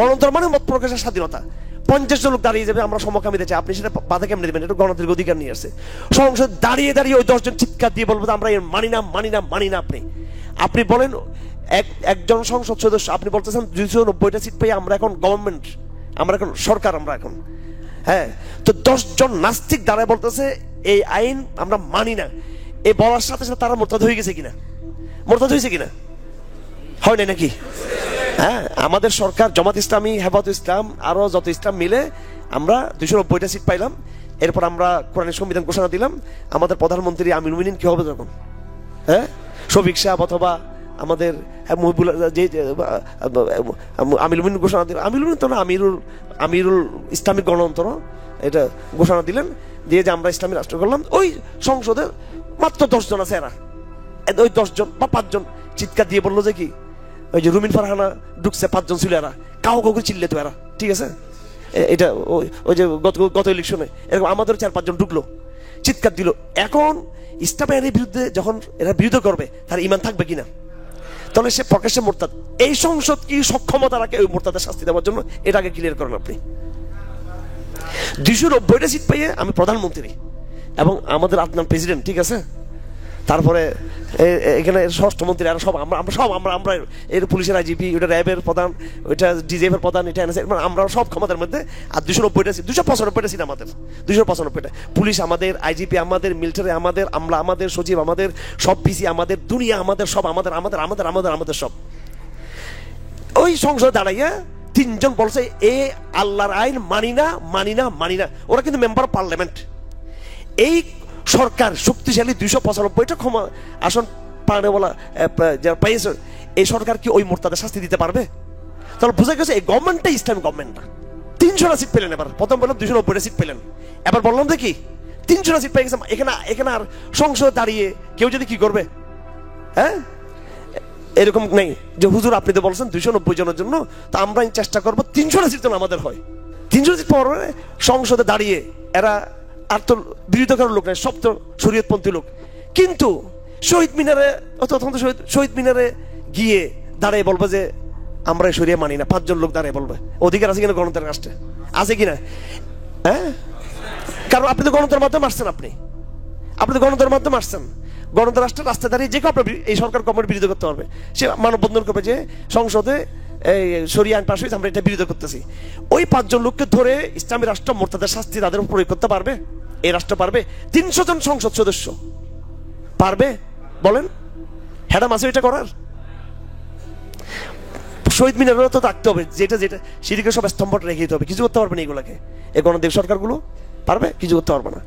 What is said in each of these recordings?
গণতন্ত্র মানে মত প্রকাশের স্বাধীনতা। 50 জন লোক দাঁড়িয়ে যাবে, আমরা সমকামীতে চাই, আপনি সেটা বাধা কেমনে দেবেন? এটা গণতান্ত্রিক অধিকার নিয়ে আসছে। সংসদ দাঁড়িয়ে দাঁড়িয়ে ওই 10 জন চিৎকার দিয়ে বলবো আমরা এর মানি না, মানি না, মানি না। আপনি বলেন একজন সংসদ সদস্য, আপনি বলতেছেন 290টা সিট পেয়ে আমরা এখন গভর্নমেন্ট, আমরা এখন সরকার, আমরা এখন, হ্যাঁ, তো 10 জন নাস্তিক দাঁড়ায় বলতেছে এই আইন আমরা মানি না। এই বলার সাথে সাথে তারা মোরতাদ হয়ে গেছে কিনা? মোরতাদ হয়েছে কিনা? হয় না নাকি? হ্যাঁ, আমাদের সরকার, জামাত ইসলামী, হেফাজত ইসলাম, আরো যত ইসলাম মিলে আমরা 290টা সিট পাইলাম। এরপর আমরা কোরআনের সংবিধান ঘোষণা দিলাম। আমাদের প্রধানমন্ত্রী আমিরুল মুমিনিন কি হবে তখন? হ্যাঁ, শফিক সাহেব অথবা আমাদের আমিরুল মুমিনিন ঘোষণা দিলেন, আমিরুল মুমিনিন তো না, আমিরুল ইসলামিক গণতন্ত্র এটা ঘোষণা দিলেন, দিয়ে যে আমরা ইসলামী রাষ্ট্র করলাম। ওই সংসদে মাত্র 10 জন আছে, এরা ওই 10 জন বা 5 জন চিৎকার দিয়ে বললো যে কি, ওই যে রুমিন ফারহানা ঢুকছে, 5 জন ছিল, এরা কাউকে চিল্লে তো এরা, ঠিক আছে, এটা ওই যে গত ইলেকশনে এরকম আমাদের 4-5 জন ঢুকলো, চিৎকার দিল। এখন ইসলাম আইনের বিরুদ্ধে যখন এরা বিরোধ করবে, তার ইমান থাকবে কিনা? তাহলে সে প্রকাশ্যে মোরতাদ। এই সংসদ কি সক্ষমতা রাখে ওই মোরতাদের শাস্তি দেওয়ার জন্য? এটা আগে ক্লিয়ার করেন আপনি। 290টা সিট পেয়ে আমি প্রধানমন্ত্রী এবং আমাদের আপনার প্রেসিডেন্ট, ঠিক আছে, তারপরে এখানে স্বরাষ্ট্রমন্ত্রী, আর সব আমরা এর পুলিশের আইজিপি, ওটা র্যাবের প্রধান, ওইটা ডিজিএফ এর প্রধান, এটা আমরা সব ক্ষমতার মধ্যে। আর 290টা সিট, 295টা সিট আমাদের, 295টা। পুলিশ আমাদের, আইজিপি আমাদের, মিলিটারি আমাদের, আমলা আমাদের, সচিব আমাদের, সব পিসি আমাদের, দুনিয়া আমাদের, সব আমাদের আমাদের আমাদের আমাদের আমাদের সব। ওই সংসদে দাঁড়াইয়া 3 জন বলছে এ আল্লাহর আইন মানি না, মানি না, মানি না। ওরা কিন্তু মেম্বার অফ পার্লামেন্ট। এই সরকার শক্তিশালী 295টা আসন পাওয়ালা যারা পাইয়েছে, এই সরকার কি ওই মোরতাদের শাস্তি দিতে পারবে? তাহলে বোঝা গেছে এই গভর্নমেন্টটা ইসলামিক গভর্নমেন্ট না। 300টা সিট পেলেন, এবার প্রথম বললাম 290টা সিট পেলেন, এবার বললাম দেখি 300টা সিট পেয়ে গেছে। এখানে আর সংসদ দাঁড়িয়ে কেউ যদি কি করবে, হ্যাঁ, এরকম নেই যে হুজুর আপনি তো বলছেন 290 জনের জন্য, তা আমরা চেষ্টা করবো 300টা সিট যেন আমাদের হয়। 300 সিট পাওয়ার পরে সংসদে দাঁড়িয়ে এরা আর তো বিরোধিতা করার লোক নাই, সব তো শরীয়তপন্থী লোক। কিন্তু শহীদ মিনারে শহীদ মিনারে গিয়ে দাঁড়িয়ে বলবে যে আমরা শরিয়া মানি না, 5 জন লোক দাঁড়িয়ে বলবে। অধিকার আছে কিনা গণতন্ত্রের রাষ্ট্রে? আছে কিনা? হ্যাঁ, কারণ আপনি তো গণতন্ত্রের মাধ্যমে আসছেন, আপনি তো গণতন্ত্রের মাধ্যমে আসছেন। গণতন্ত্র রাষ্ট্রের রাস্তায় দাঁড়িয়ে যে কেউ আপনার এই সরকার গভর্নমেন্ট বিরোধী করতে পারবে। সে মানববন্ধন করবে যে সংসদে এই শরিয়া আইন পাশ হয়েছে, আমরা এটা বিরোধী করতেছি। ওই 5 জন লোককে ধরে ইসলামী রাষ্ট্র মোরতাদের শাস্তি তাদের উপর প্রয়োগ করতে পারবে? এই রাষ্ট্র পারবে? 300 জন সংসদ সদস্য পারবে? বলেন, হ্যাডাম আছে এটা করার? শহীদ মিনারেও তো থাকতে হবে, যেটা সেদিকে সব স্তম্ভটা রেখে দিতে হবে। কিছু করতে পারবে না এগুলাকে, এই গণদেব সরকারগুলো পারবে? কিছু করতে পারবে না।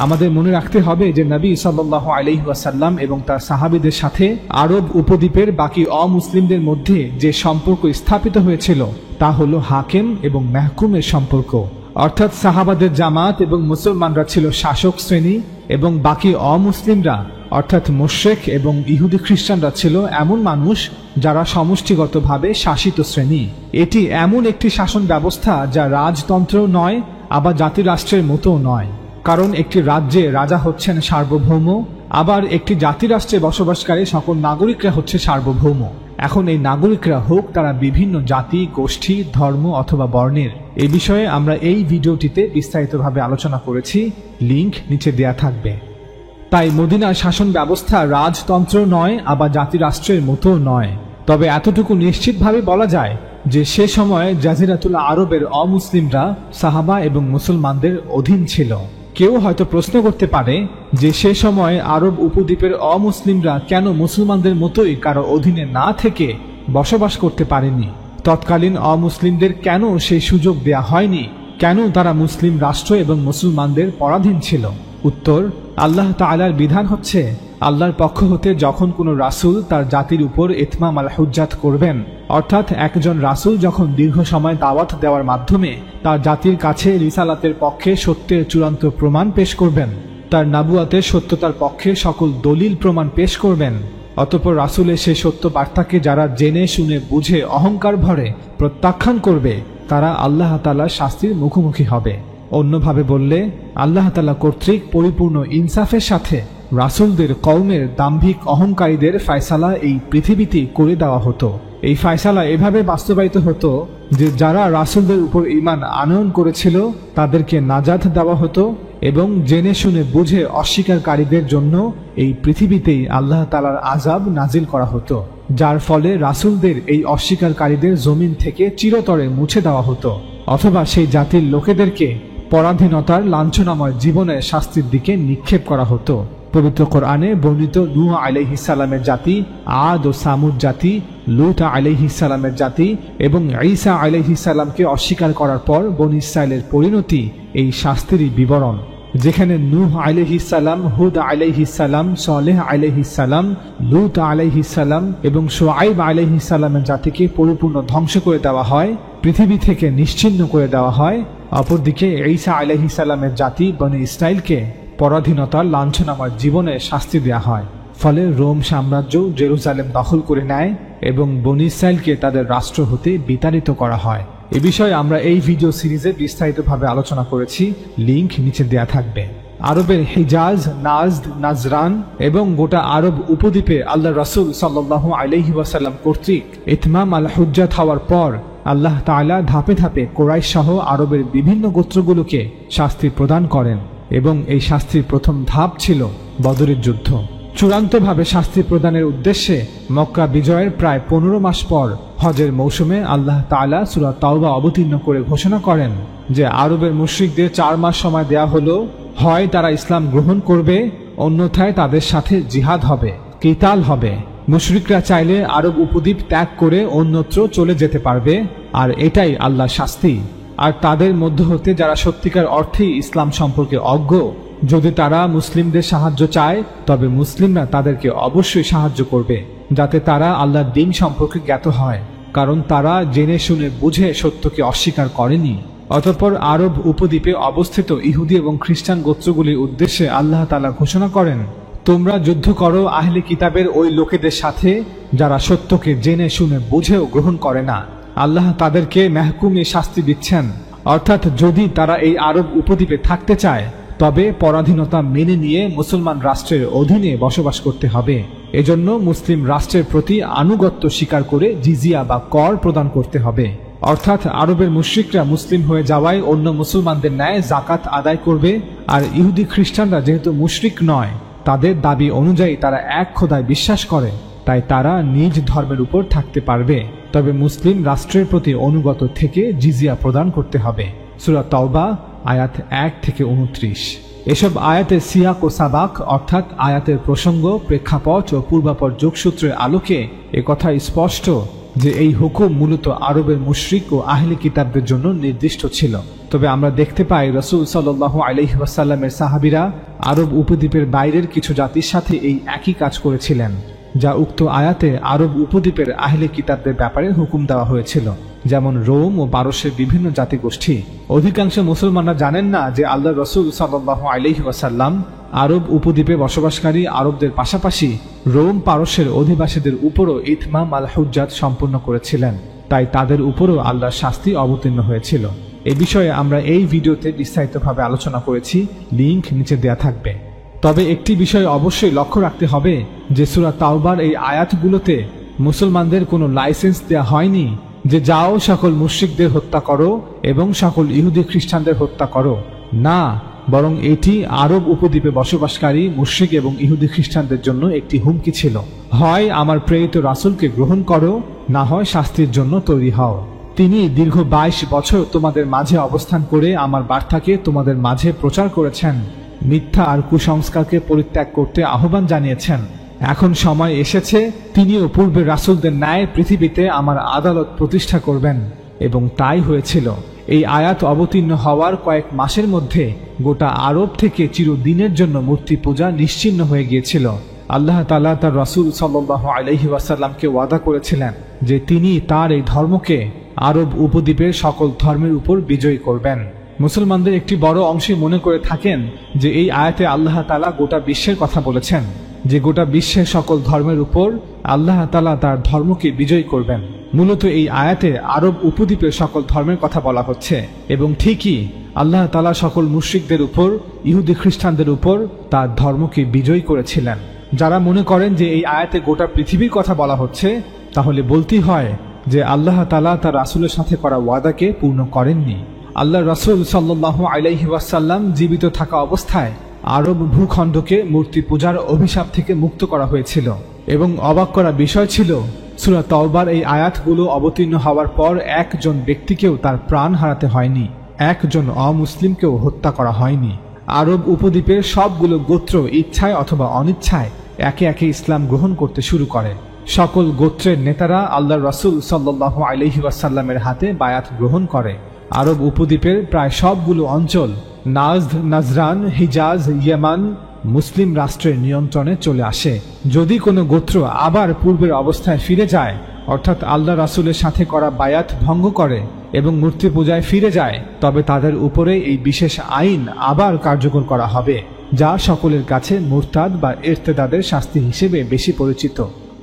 আমাদের মনে রাখতে হবে যে নবী সাল্লাল্লাহু আলাইহি ওয়াসাল্লাম এবং তার সাহাবীদের সাথে আরব উপদ্বীপের বাকি অমুসলিমদের মধ্যে যে সম্পর্ক স্থাপিত হয়েছিল তা হলো হাকিম এবং মাহকুমের সম্পর্ক। অর্থাৎ সাহাবাদের জামাত এবং মুসলমানরা ছিল শাসক শ্রেণী এবং বাকি অমুসলিমরা অর্থাৎ মুশরিক এবং ইহুদি খ্রিস্টানরা ছিল এমন মানুষ যারা সমষ্টিগতভাবে শাসিত শ্রেণী। এটি এমন একটি শাসন ব্যবস্থা যা রাজতন্ত্র নয়, আবার জাতি রাষ্ট্রের মতো নয়। কারণ একটি রাজ্যে রাজা হচ্ছেন সার্বভৌম, আবার একটি জাতিরাষ্ট্রে বসবাসকারী সকল নাগরিকরা হচ্ছে সার্বভৌম। এখন এই নাগরিকরা হোক তারা বিভিন্ন জাতি, গোষ্ঠী, ধর্ম অথবা বর্ণের। এই বিষয়ে আমরা এই ভিডিওটিতে বিস্তারিতভাবে আলোচনা করেছি, লিংক নিচে দেয়া থাকবে। তাই মদিনার শাসন ব্যবস্থা রাজতন্ত্র নয়, আবার জাতিরাষ্ট্রের মতো নয়। তবে এতটুকু নিশ্চিতভাবে বলা যায় যে সে সময় জাজিরাতুল আরবের অমুসলিমরা সাহাবা এবং মুসলমানদের অধীন ছিল। কেউ হয়তো প্রশ্ন করতে পারে যে সে সময় আরব উপদ্বীপের অমুসলিমরা কেন মুসলমানদের মতোই কারো অধীনে না থেকে বসবাস করতে পারেনি? তৎকালীন অমুসলিমদের কেন সেই সুযোগ দেয়া হয়নি? কেন তারা মুসলিম রাষ্ট্র এবং মুসলমানদের পরাধীন ছিল? উত্তর, আল্লাহ তাআলার বিধান হচ্ছে আল্লাহর পক্ষ হতে যখন কোনো রাসূল তার জাতির উপর ইতমাম আল হুজ্জাত করবেন, অর্থাৎ একজন রাসূল যখন দীর্ঘ সময় দাওয়াত দেওয়ার মাধ্যমে তার জাতির কাছে রিসালাতের পক্ষে সত্যের চূড়ান্ত প্রমাণ পেশ করবেন, তার নবুয়াতের সত্যতার পক্ষে সকল দলিল প্রমাণ পেশ করবেন, অতঃপর রাসূলের সেই সত্য বার্তাকে যারা জেনে শুনে বুঝে অহংকার ভরে প্রত্যাখ্যান করবে, তারা আল্লাহ তাআলার শাস্তির মুখোমুখি হবে। অন্যভাবে বললে, আল্লাহ তাআলা কর্তৃক পরিপূর্ণ ইনসাফের সাথে রাসূলদের কওমের দাম্ভিক অহংকারীদের ফায়সালা এই পৃথিবীতে করে দেওয়া হতো। এই ফায়সালা এভাবে বাস্তবায়িত হতো যে যারা রাসূলদের উপর ঈমান আনয়ন করেছিল তাদেরকে নাজাত দেওয়া হতো এবং জেনে শুনে বুঝে অস্বীকারীদের জন্য এই পৃথিবীতেই আল্লাহ তাআলার আযাব নাজিল করা হতো, যার ফলে রাসূলদের এই অস্বীকারীদের জমিন থেকে চিরতরে মুছে দেওয়া হতো, অথবা সেই জাতির লোকেদেরকে পরাধীনতার লাঞ্ছনাময় জীবনের শাস্তির দিকে নিক্ষেপ করা হতো। পবিত্র কোরআনে বর্ণিত নূহ আলাইহিস সালামের জাতি, আদ ও সামুদ জাতি, লূত আলাইহিস সালামের জাতি এবং ঈসা আলাইহিস সালামকে অস্বীকার করার পর বনী ইসরাইলের পরিণতি এই শাস্তিরই বিবরণ। যেখানে নূহ আলাইহিস সালাম, হুদ আলাইহিস সালাম, সালেহ আলাইহিস সালাম, লূত আলাইহিস সালাম এবং শুআইব আলাইহিস সালামের জাতিকে পরিপূর্ণ ধ্বংস করে দেওয়া হয়, পৃথিবী থেকে নিশ্চিহ্ন করে দেওয়া হয়, অপরদিকে ঈসা আলাইহিস সালামের জাতি বনী ইসরাইলকে পরাধীনতার লাঞ্ছনাময় জীবনে শাস্তি দেওয়া হয়। ফলে রোম সাম্রাজ্য জেরুজালেম দখল করে নেয় এবং বনী ইসরাইলকে তাদের রাষ্ট্র হতে বিতাড়িত করা হয়। এ বিষয়ে আমরা এই ভিডিও সিরিজে বিস্তারিতভাবে আলোচনা করেছি, লিংক নিচে দেয়া থাকবে। আরবের হিজাজ, নাজদ, নাজরান এবং গোটা আরব উপদ্বীপে আল্লাহ রাসূল সাল্লাল্লাহু আলাইহি ওয়াসাল্লাম কর্তৃক ইতমাম আল হুজ্জাত হওয়ার পর আল্লাহ তাআলা ধাপে ধাপে কুরাইশ সহ আরবের বিভিন্ন গোত্রগুলোকে শাস্তি প্রদান করেন এবং এই শাস্তির প্রথম ধাপ ছিল বদরের যুদ্ধ। চূড়ান্তভাবে শাস্তি প্রদানের উদ্দেশ্যে মক্কা বিজয়ের প্রায় 15 মাস পর হজের মৌসুমে আল্লাহ তাআলা সূরা তাওবা অবতীর্ণ করে ঘোষণা করেন যে আরবের মুশরিকদের 4 মাস সময় দেয়া হলো, হয় তারা ইসলাম গ্রহণ করবে, অন্যথায় তাদের সাথে জিহাদ হবে, কিতাল হবে। মুশরিকরা চাইলে আরব উপদ্বীপ ত্যাগ করে অন্যত্র চলে যেতে পারবে, আর এটাই আল্লাহর শাস্তি। আর তাদের মধ্য হতে যারা সত্যিকার অর্থেই ইসলাম সম্পর্কে অজ্ঞ, যদি তারা মুসলিমদের সাহায্য চায় তবে মুসলিমরা তাদেরকে অবশ্যই সাহায্য করবে, যাতে তারা আল্লাহর দ্বীন সম্পর্কে জ্ঞাত হয়, কারণ তারা জেনে শুনে বুঝে সত্যকে অস্বীকার করেনি। অতঃপর আরব উপদ্বীপে অবস্থিত ইহুদি এবং খ্রিস্টান গোত্রগুলির উদ্দেশ্যে আল্লাহ তাআলা ঘোষণা করেন, তোমরা যুদ্ধ করো আহলে কিতাবের ওই লোকেদের সাথে যারা সত্যকে জেনে শুনে বুঝেও গ্রহণ করে না। আল্লাহ তাদেরকে মেহকুমে শাস্তি দিচ্ছেন, অর্থাৎ যদি তারা এই আরব উপদ্বীপে থাকতে চায় তবে পরাধীনতা মেনে নিয়ে মুসলমান রাষ্ট্রের অধীনে বসবাস করতে হবে। এজন্য মুসলিম রাষ্ট্রের প্রতি আনুগত্য স্বীকার করে জিজিয়া বা কর প্রদান করতে হবে। অর্থাৎ আরবের মুশরিকরা মুসলিম হয়ে যাওয়ায় অন্য মুসলমানদের ন্যায় জাকাত আদায় করবে, আর ইহুদি খ্রিস্টানরা যেহেতু মুশরিক নয়, তাদের দাবি অনুযায়ী তারা এক খোদায় বিশ্বাস করে, তাই তারা নিজ ধর্মের উপর থাকতে পারবে, তবে মুসলিম রাষ্ট্রের প্রতি অনুগত থেকে জিজিয়া প্রদান করতে হবে। সূরা তাওবা আয়াত 1 থেকে 29। এসব আয়াতের সিয়াক ও সাবাক অর্থাৎ আয়াতের প্রসঙ্গ, প্রেক্ষাপট ও পূর্বাপর যোগসূত্রের আলোকে একথা স্পষ্ট যে এই হুকুম মূলত আরবের মুশরিক ও আহলে কিতাবদের জন্য নির্দিষ্ট ছিল। তবে আমরা দেখতে পাই রাসূল সাল্লাল্লাহু আলাইহি ওয়াসাল্লামের সাহাবীরা আরব উপদ্বীপের বাইরের কিছু জাতির সাথে এই একই কাজ করেছিলেন, যা উক্ত আয়াতে আরব উপদ্বীপের আহলে কিতাবদের ব্যাপারে হুকুম দেওয়া হয়েছিল, যেমন রোম ও পারস্যের বিভিন্ন জাতিগোষ্ঠী। অধিকাংশ মুসলমানরা জানেন না যে আল্লাহ রাসূল সাল্লাল্লাহু আলাইহি ওয়াসাল্লাম আরব উপদ্বীপে বসবাসকারী আরবদের পাশাপাশি রোম পারস্যের অধিবাসীদের উপরও ইতমাম আল হুজ্জাত সম্পূর্ণ করেছিলেন, তাই তাদের উপরও আল্লাহর শাস্তি অবতীর্ণ হয়েছিল। এ বিষয়ে আমরা এই ভিডিওতে বিস্তারিতভাবে আলোচনা করেছি, লিংক নিচে দেয়া থাকবে। তবে একটি বিষয় অবশ্যই লক্ষ্য রাখতে হবে যে সূরা তাওবার এই আয়াতগুলোতে মুসলমানদের কোনো লাইসেন্স দেয়া হয়নি যে যাও সকল মুশরিকদের হত্যা করো এবং সকল ইহুদি খ্রিস্টানদের হত্যা করো। না, বরং এটি আরব উপদ্বীপে বসবাসকারী মুশরিক এবং ইহুদি খ্রিস্টানদের জন্য একটি হুমকি ছিল, হয় আমার প্রেরিত রাসূলকে গ্রহণ করো, না হয় শাস্তির জন্য তৈরি হও। তিনি দীর্ঘ 22 বছর তোমাদের মাঝে অবস্থান করে আমার বার্তাকে তোমাদের মাঝে প্রচার করেছেন, মিথ্যা আর কুসংস্কারকে পরিত্যাগ করতে আহ্বান জানিয়েছেন। এখন সময় এসেছে তিনিও পূর্বের রাসূলদের ন্যায় পৃথিবীতে আমার আদালত প্রতিষ্ঠা করবেন, এবং তাই হয়েছিল। এই আয়াত অবতীর্ণ হওয়ার কয়েক মাসের মধ্যে গোটা আরব থেকে চিরদিনের জন্য মূর্তি পূজা নিশ্চিহ্ন হয়ে গিয়েছিল। আল্লাহ তাআলা তার রাসূল সাল্লাল্লাহু আলাইহি ওয়াসাল্লামকে ওয়াদা করেছিলেন যে তিনি তার এই ধর্মকে আরব উপদ্বীপের সকল ধর্মের উপর বিজয়ী করবেন। মুসলমানদের একটি বড় অংশই মনে করে থাকেন যে এই আয়াতে আল্লাহ তাআলা গোটা বিশ্বের কথা বলেছেন, যে গোটা বিশ্বের সকল ধর্মের উপর আল্লাহ তাআলা তার ধর্মকে বিজয়ী করবেন। মূলত এই আয়াতে আরব উপদ্বীপের সকল ধর্মের কথা বলা হচ্ছে, এবং ঠিকই আল্লাহ তাআলা সকল মুশরিকদের উপর, ইহুদি খ্রিস্টানদের উপর তার ধর্মকে বিজয়ী করেছিলেন। যারা মনে করেন যে এই আয়াতে গোটা পৃথিবীর কথা বলা হচ্ছে, তাহলে বলতেই হয় যে আল্লাহ তাআলা তার রাসূলের সাথে করা ওয়াদাকে পূর্ণ করেননি। আল্লাহ রাসূল সাল্লাল্লাহু আলাইহি ওয়াসাল্লাম জীবিত থাকা অবস্থায় আরব ভূখণ্ডকে মূর্তি পূজার অভিশাপ থেকে মুক্ত করা হয়েছিল। এবং অবাক করা বিষয় ছিল, সূরা তাওবার এই আয়াতগুলো অবতীর্ণ হওয়ার পর একজন ব্যক্তিকেও তার প্রাণ হারাতে হয়নি, একজন অমুসলিমকেও হত্যা করা হয়নি। আরব উপদ্বীপের সবগুলো গোত্র ইচ্ছায় অথবা অনিচ্ছায় একে একে ইসলাম গ্রহণ করতে শুরু করে। সকল গোত্রের নেতারা আল্লাহর রাসূল সাল্লাল্লাহু আলাইহি ওয়াসাল্লামের হাতে বায়াত গ্রহণ করে। আরব উপদ্বীপের প্রায় সবগুলো অঞ্চল নাজদ, নাজরান, হিজাজ, ইয়েমান মুসলিম রাষ্ট্রের নিয়ন্ত্রণে চলে আসে। যদি কোনো গোত্র আবার পূর্বের অবস্থায় ফিরে যায়, অর্থাৎ আল্লাহ রাসূলের সাথে করা বায়াত ভঙ্গ করে এবং মূর্তি পূজায় ফিরে যায়, তবে তাদের উপরে এই বিশেষ আইন আবার কার্যকর করা হবে, যা সকলের কাছে মুরতাদ বা ইরতেদাদের শাস্তি হিসেবে বেশি পরিচিত।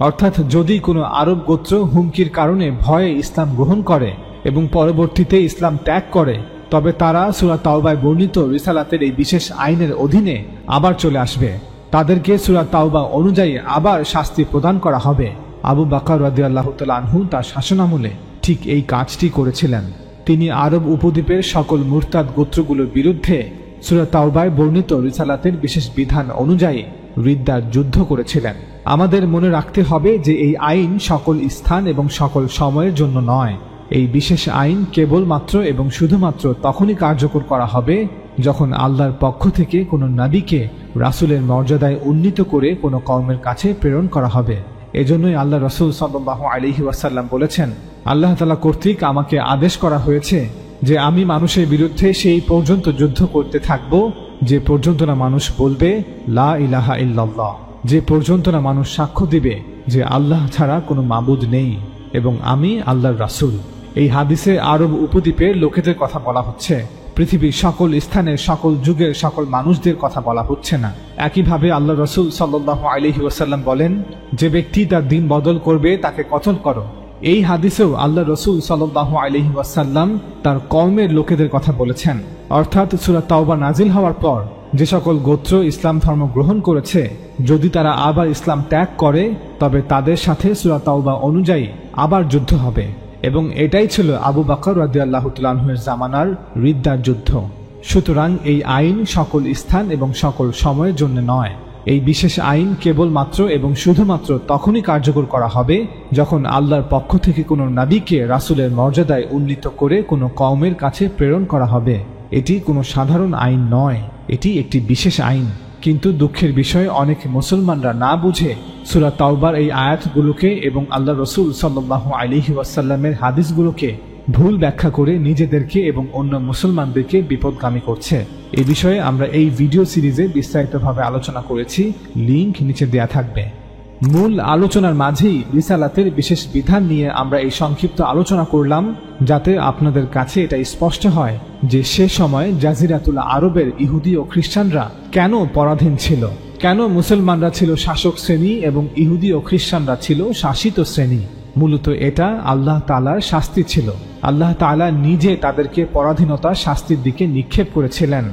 অর্থাৎ যদি কোনো আরব গোত্র হুমকির কারণে ভয়ে ইসলাম গ্রহণ করে এবং পরবর্তীতে ইসলাম ত্যাগ করে, তবে তারা সূরা তাওবায় বর্ণিত রিসালাতের এই বিশেষ আইনের অধীনে আবার চলে আসবে। তাদেরকে সূরা তাওবা অনুযায়ী আবার শাস্তি প্রদান করা হবে। আবু বকর রাদিয়াল্লাহু তাআলা আনহু তার শাসনামলে ঠিক এই কাজটি করেছিলেন। তিনি আরব উপদ্বীপের সকল মুরতাদ গোত্রগুলোর বিরুদ্ধে সূরা তাওবায় বর্ণিত রিসালাতের বিশেষ বিধান অনুযায়ী রিদ্দার যুদ্ধ করেছিলেন। আমাদের মনে রাখতে হবে যে এই আইন সকল স্থান এবং সকল সময়ের জন্য নয়। এই বিশেষ আইন কেবলমাত্র এবং শুধুমাত্র তখনই কার্যকর করা হবে যখন আল্লাহর পক্ষ থেকে কোনো নবীকে রাসূলের মর্যাদায় উন্নীত করে কোনো কওমের কাছে প্রেরণ করা হবে। এজন্যই আল্লাহ রাসূল সাল্লাল্লাহু আলাইহি ওয়াসাল্লাম বলেছেন, আল্লাহ তাআলা কর্তৃক আমাকে আদেশ করা হয়েছে যে আমি মানুষের বিরুদ্ধে সেই পর্যন্ত যুদ্ধ করতে থাকব যে পর্যন্ত না মানুষ বলবে লা ইলাহা ইল্লাল্লাহ, যে পর্যন্ত না মানুষ সাক্ষ্য দিবে যে আল্লাহ ছাড়া কোনো মাবুদ নেই এবং আমি আল্লাহর রাসূল। এই হাদিসে আরব উপদ্বীপের লোকেদের কথা বলা হচ্ছে, পৃথিবীর সকল স্থানের সকল যুগের সকল মানুষদের কথা বলা হচ্ছে না। একইভাবে আল্লাহ রাসূল সাল্লাল্লাহু আলাইহি ওয়াসাল্লাম বলেন, যে ব্যক্তি তার দিন বদল করবে তাকে কতল করো। এই হাদিসেও আল্লাহ রাসূল সাল্লাল্লাহু আলাইহি ওয়াসাল্লাম তার কওমের লোকেদের কথা বলেছেন। অর্থাৎ সূরা তাওবা নাজিল হওয়ার পর যে সকল গোত্র ইসলাম ধর্ম গ্রহণ করেছে, যদি তারা আবার ইসলাম ত্যাগ করে, তবে তাদের সাথে সূরা তাওবা অনুযায়ী আবার যুদ্ধ হবে। এবং এটাই ছিল আবু বকর রাদিয়াল্লাহু তাআলা আনহুর জামানার রিদ্দার যুদ্ধ। সুতরাং এই আইন সকল স্থান এবং সকল সময়ের জন্য নয়। এই বিশেষ আইন কেবলমাত্র এবং শুধুমাত্র তখনই কার্যকর করা হবে যখন আল্লাহর পক্ষ থেকে কোনো নবীকে রাসূলের মর্যাদায় উন্নীত করে কোনো কওমের কাছে প্রেরণ করা হবে। এটি কোনো সাধারণ আইন নয়, এটি একটি বিশেষ আইন। কিন্তু দুঃখের বিষয়, অনেক মুসলমানরা না বুঝে সূরা তাওবার এই আয়াতগুলোকে এবং আল্লাহ রাসূল সাল্লাল্লাহু আলাইহি ওয়াসাল্লামের হাদিসগুলোকে ভুল ব্যাখ্যা করে নিজেদেরকে এবং অন্য মুসলমানদেরকে বিপদগামী করছে। এই বিষয়ে আমরা এই ভিডিও সিরিজে বিস্তারিতভাবে আলোচনা করেছি, লিংক নিচে দেয়া থাকবে। মূল আলোচনার মাঝেই রিসালাতের বিশেষ বিধান নিয়ে আমরা এই সংক্ষিপ্ত আলোচনা করলাম, যাতে আপনাদের কাছে এটা স্পষ্ট হয় যে সে সময় জাজিরাতুল আরবের ইহুদি ও খ্রিস্টানরা কেন পরাধীন ছিল, কেন মুসলমানরা ছিল শাসক শ্রেণী এবং ইহুদি ও খ্রিস্টানরা ছিল শাসিত শ্রেণী। মূলত এটা আল্লাহ তাআলার শাস্তি ছিল। আল্লাহ তাআলা নিজে তাদেরকে পরাধীনতা শাস্তির দিকে নিক্ষেপ করেছিলেন।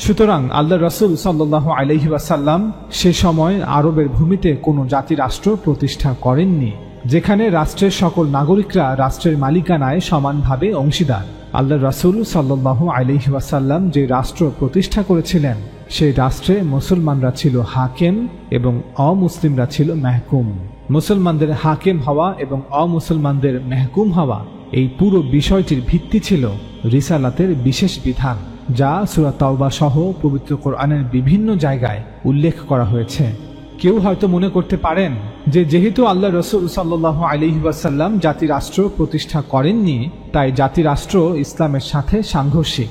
সুতরাং আল্লাহ রাসূল সাল্লাল্লাহু আলাইহি ওয়াসাল্লাম সে সময় আরবের ভূমিতে কোনো জাতি রাষ্ট্র প্রতিষ্ঠা করেননি, যেখানে রাষ্ট্রের সকল নাগরিকরা রাষ্ট্রের মালিকানায় সমানভাবে অংশীদার। আল্লাহ রাসূল সাল্লাল্লাহু আলাইহি ওয়াসাল্লাম যে রাষ্ট্র প্রতিষ্ঠা করেছিলেন, সেই রাষ্ট্রে মুসলমানরা ছিল হাকিম এবং অমুসলিমরা ছিল মেহকুম। মুসলমানদের হাকিম হওয়া এবং অমুসলমানদের মেহকুম হওয়া, এই পুরো বিষয়টির ভিত্তি ছিল রিসালাতের বিশেষ বিধান, যা সূরা তাওবা সহ পবিত্র কোরআনের বিভিন্ন জায়গায় উল্লেখ করা হয়েছে। কেউ হয়তো মনে করতে পারেন যে যেহেতু আল্লাহ রাসূল সাল্লাল্লাহু আলাইহি ওয়াসাল্লাম জাতি রাষ্ট্র প্রতিষ্ঠা করেননি, তাই জাতি রাষ্ট্র ইসলামের সাথে সাংঘর্ষিক।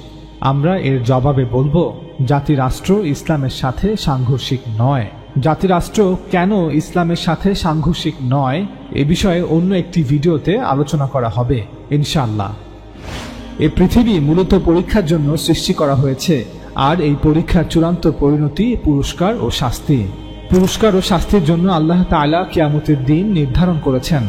আমরা এর জবাবে বলবো, জাতি রাষ্ট্র ইসলামের সাথে সাংঘর্ষিক নয়। জাতি রাষ্ট্র কেন ইসলামের সাথে সাংঘর্ষিক নয়, এ বিষয়ে অন্য একটি ভিডিওতে আলোচনা করা হবে ইনশাআল্লাহ। এই পৃথিবী মূলত পরীক্ষার জন্য সৃষ্টি করা হয়েছে, আর এই পরীক্ষার চূড়ান্ত পরিণতি পুরস্কার ও শাস্তি। পুরস্কার ও শাস্তির জন্য আল্লাহ তাআলা কিয়ামতের দিন নির্ধারণ করেছেন।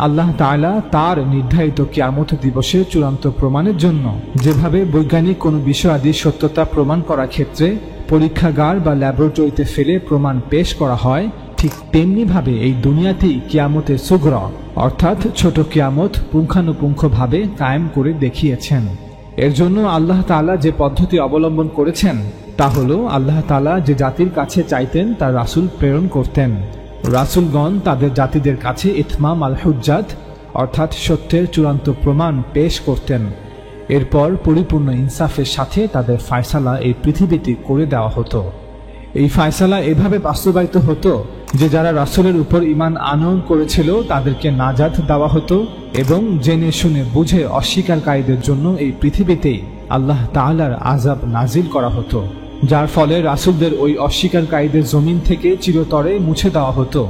আল্লাহ তাআলা তার নির্ধারিত কিয়ামত দিবসের চূড়ান্ত প্রমাণের জন্য যেভাবে বৈজ্ঞানিক কোনো বিষয়াদির সত্যতা প্রমাণ করার ক্ষেত্রে পরীক্ষাগার বা ল্যাবরেটরিতে ফেলে প্রমাণ পেশ করা হয়, ঠিক তেমনিভাবে এই দুনিয়াতেই কিয়ামতের সুগরা অর্থাৎ ছোট কিয়ামত পুঙ্খানুপুঙ্খভাবে কায়েম করে দেখিয়েছেন। এর জন্য আল্লাহ তাআলা যে পদ্ধতি অবলম্বন করেছেন তা হলো আল্লাহ তাআলা যে জাতির কাছে চাইতেন তার রাসূল প্রেরণ করতেন। রাসূলগণ তাদের জাতিদের কাছে ইতমাম আল হুজ্জাত অর্থাৎ সত্যের চূড়ান্ত প্রমাণ পেশ করতেন। এরপর পরিপূর্ণ ইনসাফের সাথে তাদের ফায়সালা এই পৃথিবীতে করে দেওয়া হতো। এই ফায়সালা এভাবে বাস্তবায়িত হতো যে যারা রাসূলের উপর ঈমান আনয়ন করেছিল তাদেরকে নাজাত দেওয়া হতো এবং জেনে শুনে বুঝে অস্বীকারীদের জন্য এই পৃথিবীতেই আল্লাহ তাআলার আযাব নাজিল করা হতো, যার ফলে রাসূলদের ওই অস্বীকারীদের জমিন থেকে চিরতরে মুছে দেওয়া হতো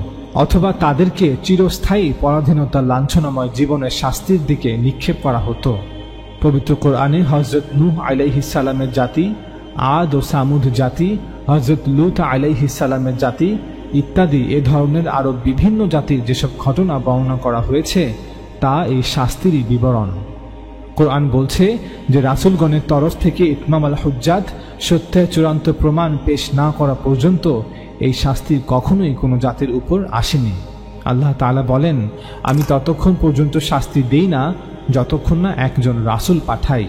অথবা তাদেরকে চিরস্থায়ী পরাধীনতার লাঞ্ছনাময় জীবনের শাস্তির দিকে নিক্ষেপ করা হতো। পবিত্র কোরআনে হযরত নূহ আলাইহিস সালামের জাতি, আদ ও সামুদ জাতি, হযরত লূত আলাইহিস সালামের জাতি ইত্যাদি এ ধরনের আরো বিভিন্ন জাতির যেসব ঘটনা বর্ণনা করা হয়েছে তা এই শাস্তিরই বিবরণ। কোরআন বলছে যে রাসূলগণের তরফ থেকে ইতমাম আল হুজ্জাত সত্যের চূড়ান্ত প্রমাণ পেশ না করা পর্যন্ত এই শাস্তি কখনোই কোনো জাতির উপর আসেনি। আল্লাহ তাআলা বলেন, আমি ততক্ষণ পর্যন্ত শাস্তি দেই না যতক্ষণ না একজন রাসূল পাঠাই।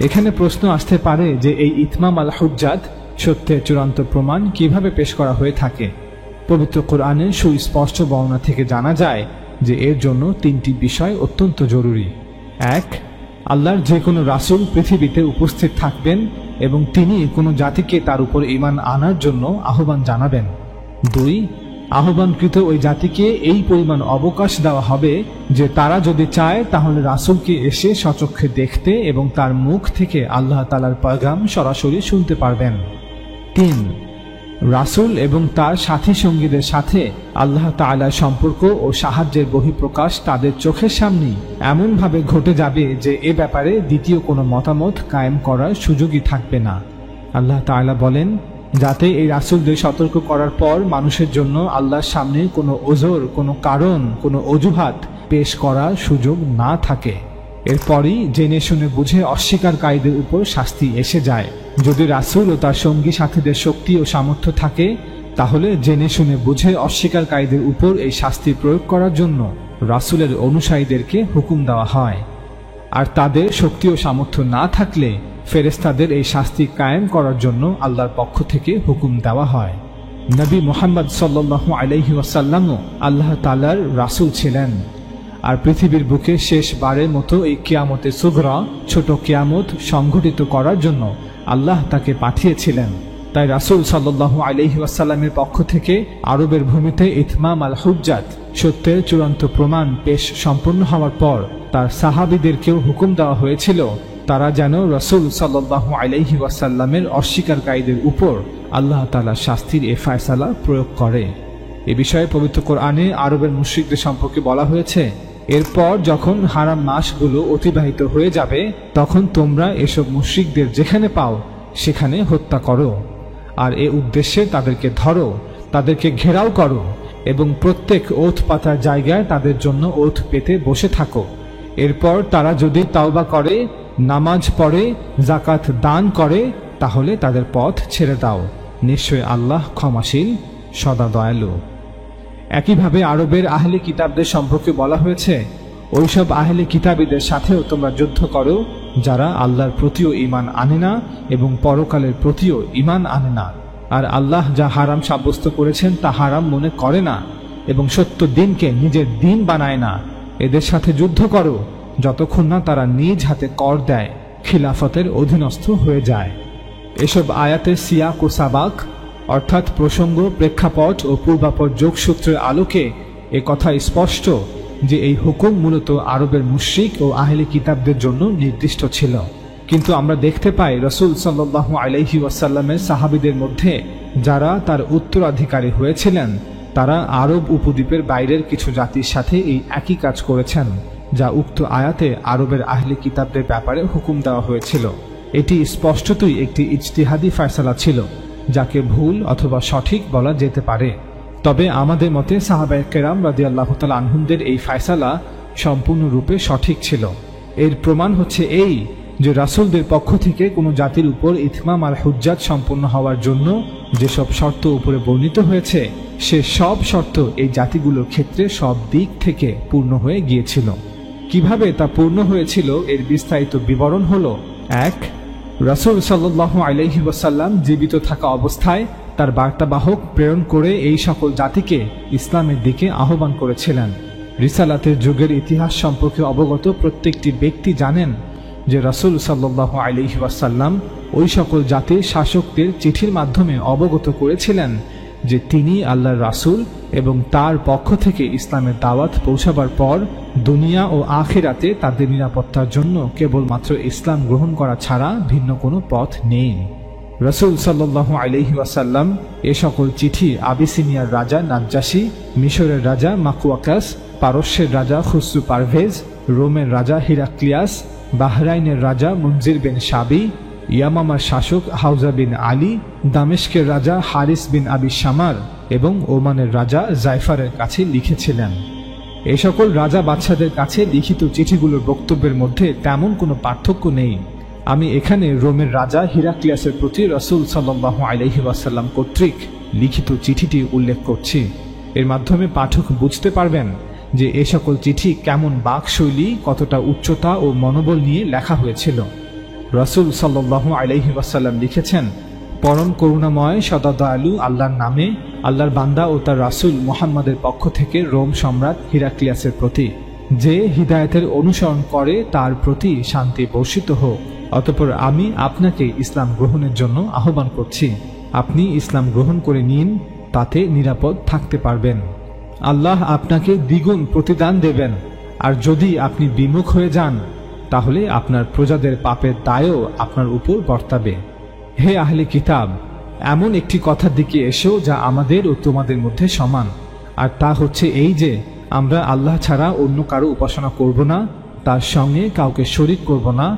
এখানে প্রশ্ন আসতে পারে যে এই ইতমাম আল হুজ্জাত সত্যের চূড়ান্ত প্রমাণ কিভাবে পেশ করা হয়ে থাকে। পবিত্র কোরআনের সুস্পষ্ট বর্ণনা থেকে জানা যায় যে এর জন্য তিনটি বিষয় অত্যন্ত জরুরি। এক, আল্লাহর যে কোনো রাসূল পৃথিবীতে উপস্থিত থাকবেন এবং তিনি কোনো জাতিকে তার উপর ঈমান আনার জন্য আহ্বান জানাবেন। দুই, আহ্বানকৃত ওই জাতিকে এই পরিমাণ অবকাশ দেওয়া হবে যে তারা যদি চায় তাহলে রাসূলকে এসে স্বচক্ষে দেখতে এবং তার মুখ থেকে আল্লাহ তাআলার পয়গাম সরাসরি শুনতে পারবেন। তিন, রাসূল এবং তার সাথী সঙ্গীদের সাথে আল্লাহ তাআলার সম্পর্ক ও সাহায্যের বহিঃপ্রকাশ তাদের চোখের সামনেই এমনভাবে ঘটে যাবে যে এ ব্যাপারে দ্বিতীয় কোনো মতামত কায়েম করার সুযোগই থাকবে না। আল্লাহ তাআলা বলেন, যাতে এই রাসূলদের সতর্ক করার পর মানুষের জন্য আল্লাহর সামনে কোনো ওজর, কোনো কারণ, কোনো অজুহাত পেশ করার সুযোগ না থাকে। এরপরই জেনে শুনে বুঝে অস্বীকারীদের উপর শাস্তি এসে যায়। যদি রাসূল ও তার সঙ্গী সাথীদের শক্তি ও সামর্থ্য থাকে তাহলে জেনে শুনে বুঝে অস্বীকারীদের উপর এই শাস্তি প্রয়োগ করার জন্য রাসূলের অনুসারীদেরকে হুকুম দেওয়া হয়। আর তাদের শক্তি ও সামর্থ্য না থাকলে ফেরেশতাদের এই শাস্তি কায়েম করার জন্য আল্লাহর পক্ষ থেকে হুকুম দেওয়া হয়। নবী মুহাম্মদ সাল্লাল্লাহু আলাইহি ওয়াসাল্লামও আল্লাহ তাআলার রাসূল ছিলেন। আর পৃথিবীর বুকে শেষবারের মতো এই কিয়ামতের সুগরা ছোট কিয়ামত সংঘটিত করার জন্য আল্লাহ তাকে পাঠিয়েছিলেন। তাই রাসূল সাল্লাল্লাহু আলাইহি ওয়াসাল্লামের পক্ষ থেকে আরবের ভূমিতে ইতমাম আল হুজ্জাত সত্যের চূড়ান্ত প্রমাণ পেশ সম্পন্ন হওয়ার পর তার সাহাবীদেরকেও হুকুম দেওয়া হয়েছিল তারা যেন রাসূল সাল্লাল্লাহু আলাইহি ওয়াসাল্লামের অস্বীকারীদের উপর আল্লাহ তাআলার শাস্তির এ ফয়সালা প্রয়োগ করে। এ বিষয়ে পবিত্র কোরআনে আরবের মুশরিকদের সম্পর্কে বলা হয়েছে, এরপর যখন হারাম মাসগুলো অতিবাহিত হয়ে যাবে তখন তোমরা এসব মুশরিকদের যেখানে পাও সেখানে হত্যা করো, আর এ উদ্দেশ্যে তাদেরকে ধরো, তাদেরকে ঘেরাও করো এবং প্রত্যেক ওঠ পাতার জায়গায় তাদের জন্য ওঠ পেতে বসে থাকো। এরপর তারা যদি তাওবা করে, নামাজ পড়ে, যাকাত দান করে তাহলে তাদের পথ ছেড়ে দাও, নিশ্চয় আল্লাহ ক্ষমাশীল, সদা দয়ালু। একইভাবে আরবের আহলে কিতাবদের সম্পর্কে বলা হয়েছে, ওইসব আহলে কিতাবীদের সাথেও তোমরা যুদ্ধ করো যারা আল্লাহর প্রতিও ঈমান আনে না এবং পরকালের প্রতিও ঈমান আনে না, আর আল্লাহ যা হারাম সাব্যস্ত করেছেন তা হারাম মনে করে না এবং সত্য দিনকে নিজের দিন বানায় না। এদের সাথে যুদ্ধ করো যতক্ষণ না তারা নিজ হাতে কর দেয়, খিলাফতের অধীনস্থ হয়ে যায়। এসব আয়াতের সিয়াক ও সাবাক অর্থাৎ প্রসঙ্গ, প্রেক্ষাপট ও পূর্বাপর যোগসূত্রের আলোকে এ কথা স্পষ্ট যে এই হুকুম মূলত আরবের মুশরিক ও আহলে কিতাবদের জন্য নির্দিষ্ট ছিল। কিন্তু আমরা দেখতে পাই রাসূল সাল্লাল্লাহু আলাইহি ওয়াসাল্লামের সাহাবীদের মধ্যে যারা তার উত্তরাধিকারী হয়েছিলেন তারা আরব উপদ্বীপের বাইরের কিছু জাতির সাথে এই একই কাজ করেছেন, যা উক্ত আয়াতে আরবের আহলে কিতাবদের ব্যাপারে হুকুম দেওয়া হয়েছিল। এটি স্পষ্টতই একটি ইজতিহাদি ফয়সালা ছিল, যাকে ভুল অথবা সঠিক বলা যেতে পারে। তবে আমাদের মতে সাহাবায়ে কেরাম রাদিয়াল্লাহু তাআলা আনহুমদের এই ফয়সালা সম্পূর্ণরূপে সঠিক ছিল। এর প্রমাণ হচ্ছে এই যে রাসূলদের পক্ষ থেকে কোনো জাতির উপর ইতমাম আল হুজ্জাত সম্পন্ন হওয়ার জন্য যেসব শর্ত উপরে বর্ণিত হয়েছে সে সব শর্ত এই জাতিগুলোর ক্ষেত্রে সব দিক থেকে পূর্ণ হয়ে গিয়েছিল। কিভাবে তা পূর্ণ হয়েছিল এর বিস্তারিত বিবরণ হলো: 1. রাসূল সাল্লাল্লাহু আলাইহি ওয়াসাল্লাম জীবিত থাকা অবস্থায় তার বার্তাবাহক প্রেরণ করে এই সকল জাতিকে ইসলামের দিকে আহ্বান করেছিলেন। রিসালাতের যুগের ইতিহাস সম্পর্কে অবগত প্রত্যেকটি ব্যক্তি জানেন যে রাসূল সাল্লাল্লাহু আলাইহি ওয়াসাল্লাম ওই সকল জাতির শাসকদের চিঠির মাধ্যমে অবগত করেছিলেন যে তিনি আল্লাহর রাসূল এবং তার পক্ষ থেকে ইসলামের দাওয়াত পৌঁছাবার পর দুনিয়া ও আখিরাতে তাদের নিরাপত্তার জন্য কেবলমাত্র ইসলাম গ্রহণ করা ছাড়া ভিন্ন কোনো পথ নেই। রাসূল সাল্লাল্লাহু আলাইহি ওয়াসাল্লাম এ সকল চিঠি আবিসিনিয়ার রাজা নাজ্জাশী, মিশরের রাজা মাকওয়াকাস, পারস্যের রাজা খুসরু পারভেজ, রোমের রাজা হিরাক্লিয়াস, বাহরাইনের রাজা মুনজির বিন শাবি, ইয়ামামার শাসক হাউজা বিন আলী, দামেস্কের রাজা হারিস বিন আবি শামার এবং ওমানের রাজা জায়ফারের কাছে লিখেছিলেন। এই সকল রাজা বাদশাদের কাছে লিখিত চিঠিগুলোর বক্তব্যের মধ্যে তেমন কোনো পার্থক্য নেই। আমি এখানে রোমের রাজা হিরাক্লিয়াসের প্রতি রাসূল সাল্লাল্লাহু আলাইহি ওয়াসাল্লাম কর্তৃক লিখিত চিঠিটি উল্লেখ করছি। এর মাধ্যমে পাঠক বুঝতে পারবেন যে এ সকল চিঠি কেমন বাকশৈলী, কতটা উচ্চতা ও মনোবল নিয়ে লেখা হয়েছিল। রাসূল সাল্লাল্লাহু আলাইহি ওয়াসাল্লাম লিখেছেন: পরম করুণাময় সদা দয়ালু আল্লাহর নামে, আল্লাহর বান্দা ও তার রাসূল মুহাম্মাদের পক্ষ থেকে রোম সম্রাট হিরাক্লিয়াসের প্রতি। যে হিদায়াতের অনুসরণ করে তার প্রতি শান্তি বর্ষিত হোক। অতঃপর আমি আপনাকে ইসলাম গ্রহণের জন্য আহ্বান করছি। আপনি ইসলাম গ্রহণ করে নিন, তাতে নিরাপদ থাকতে পারবেন। আল্লাহ আপনাকে দ্বিগুণ প্রতিদান দেবেন, আর যদি আপনি বিমুখ হয়ে যান তাহলে আপনার প্রজাদের পাপের দায়ও আপনার উপর বর্তাবে। হে আহলে কিতাব, এমন একটি কথার দিকে এসো যা আমাদের ও তোমাদের মধ্যে সমান, আর তা হচ্ছে এই যে আমরা আল্লাহ ছাড়া অন্য কারো উপাসনা করব না, তার সঙ্গে কাউকে শরীক করব না,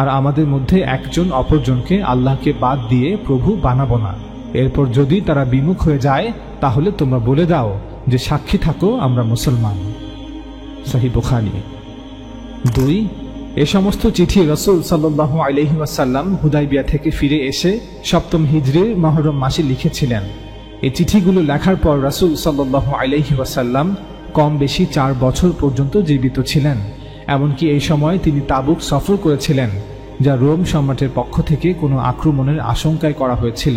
আর আমাদের মধ্যে একজন অপরজনকে আল্লাহকে বাদ দিয়ে প্রভু বানাবো না। এরপর যদি তারা বিমুখ হয়ে যায় তাহলে তোমরা বলে দাও যে সাক্ষী থাকো আমরা মুসলমান। সহিহ বুখারী। 2. এ সমস্ত চিঠি রাসূল সাল্লাল্লাহু আলাইহি ওয়াসাল্লাম হুদায়বিয়া থেকে ফিরে এসে 7ম হিজরির মুহররম মাসে লিখেছিলেন। এই চিঠিগুলো লেখার পর রাসূল সাল্লাল্লাহু আলাইহি ওয়াসাল্লাম কম বেশি 4 বছর পর্যন্ত জীবিত ছিলেন। এমনকি এই সময় তিনি তাবুক সফর করেছিলেন, যা রোম সম্রাটের পক্ষ থেকে কোনো আক্রমণের আশঙ্কায় করা হয়েছিল।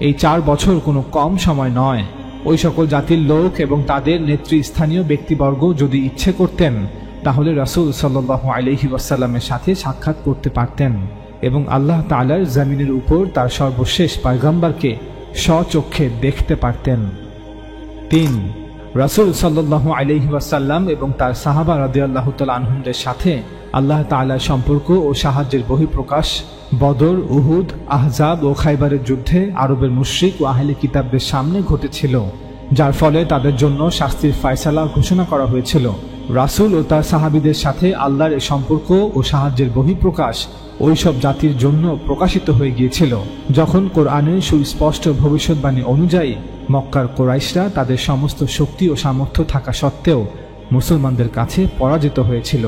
এই 4 বছর কোনো কম সময় নয়। ওই সকল জাতির লোক এবং তাদের নেতৃস্থানীয় ব্যক্তিবর্গ যদি ইচ্ছে করতেন তাহলে রাসূল সাল্লাল্লাহু আলাইহি ওয়াসাল্লামের সাথে সাক্ষাৎ করতে পারতেন এবং আল্লাহ তাআলার জমিনের উপর তার সর্বশেষ পয়গম্বরকে স্বচক্ষে দেখতে পারতেন। 3. রাসূল সাল্লাল্লাহু আলাইহি ওয়াসাল্লাম এবং তার সাহাবা রাদিয়াল্লাহু তাআলা আনহুমদের সাথে আল্লাহ তাআলার সম্পর্ক ও সাহায্যের বহিঃপ্রকাশ বদর, উহুদ, আহজাব ও খাইবারের যুদ্ধে আরবের মুশরিক ও আহলে কিতাবদের সামনে ঘটেছিল, যার ফলে তাদের জন্য শাস্তির ফয়সালা ঘোষণা করা হয়েছিল। রাসূল ও তার সাহাবীদের সাথে আল্লাহর এই সম্পর্ক ও সাহায্যের বহিঃপ্রকাশ ওই সব জাতির জন্য প্রকাশিত হয়ে গিয়েছিল যখন কোরআনের সুস্পষ্ট ভবিষ্যৎবাণী অনুযায়ী মক্কার কুরাইশরা তাদের সমস্ত শক্তি ও সামর্থ্য থাকা সত্ত্বেও মুসলমানদের কাছে পরাজিত হয়েছিল।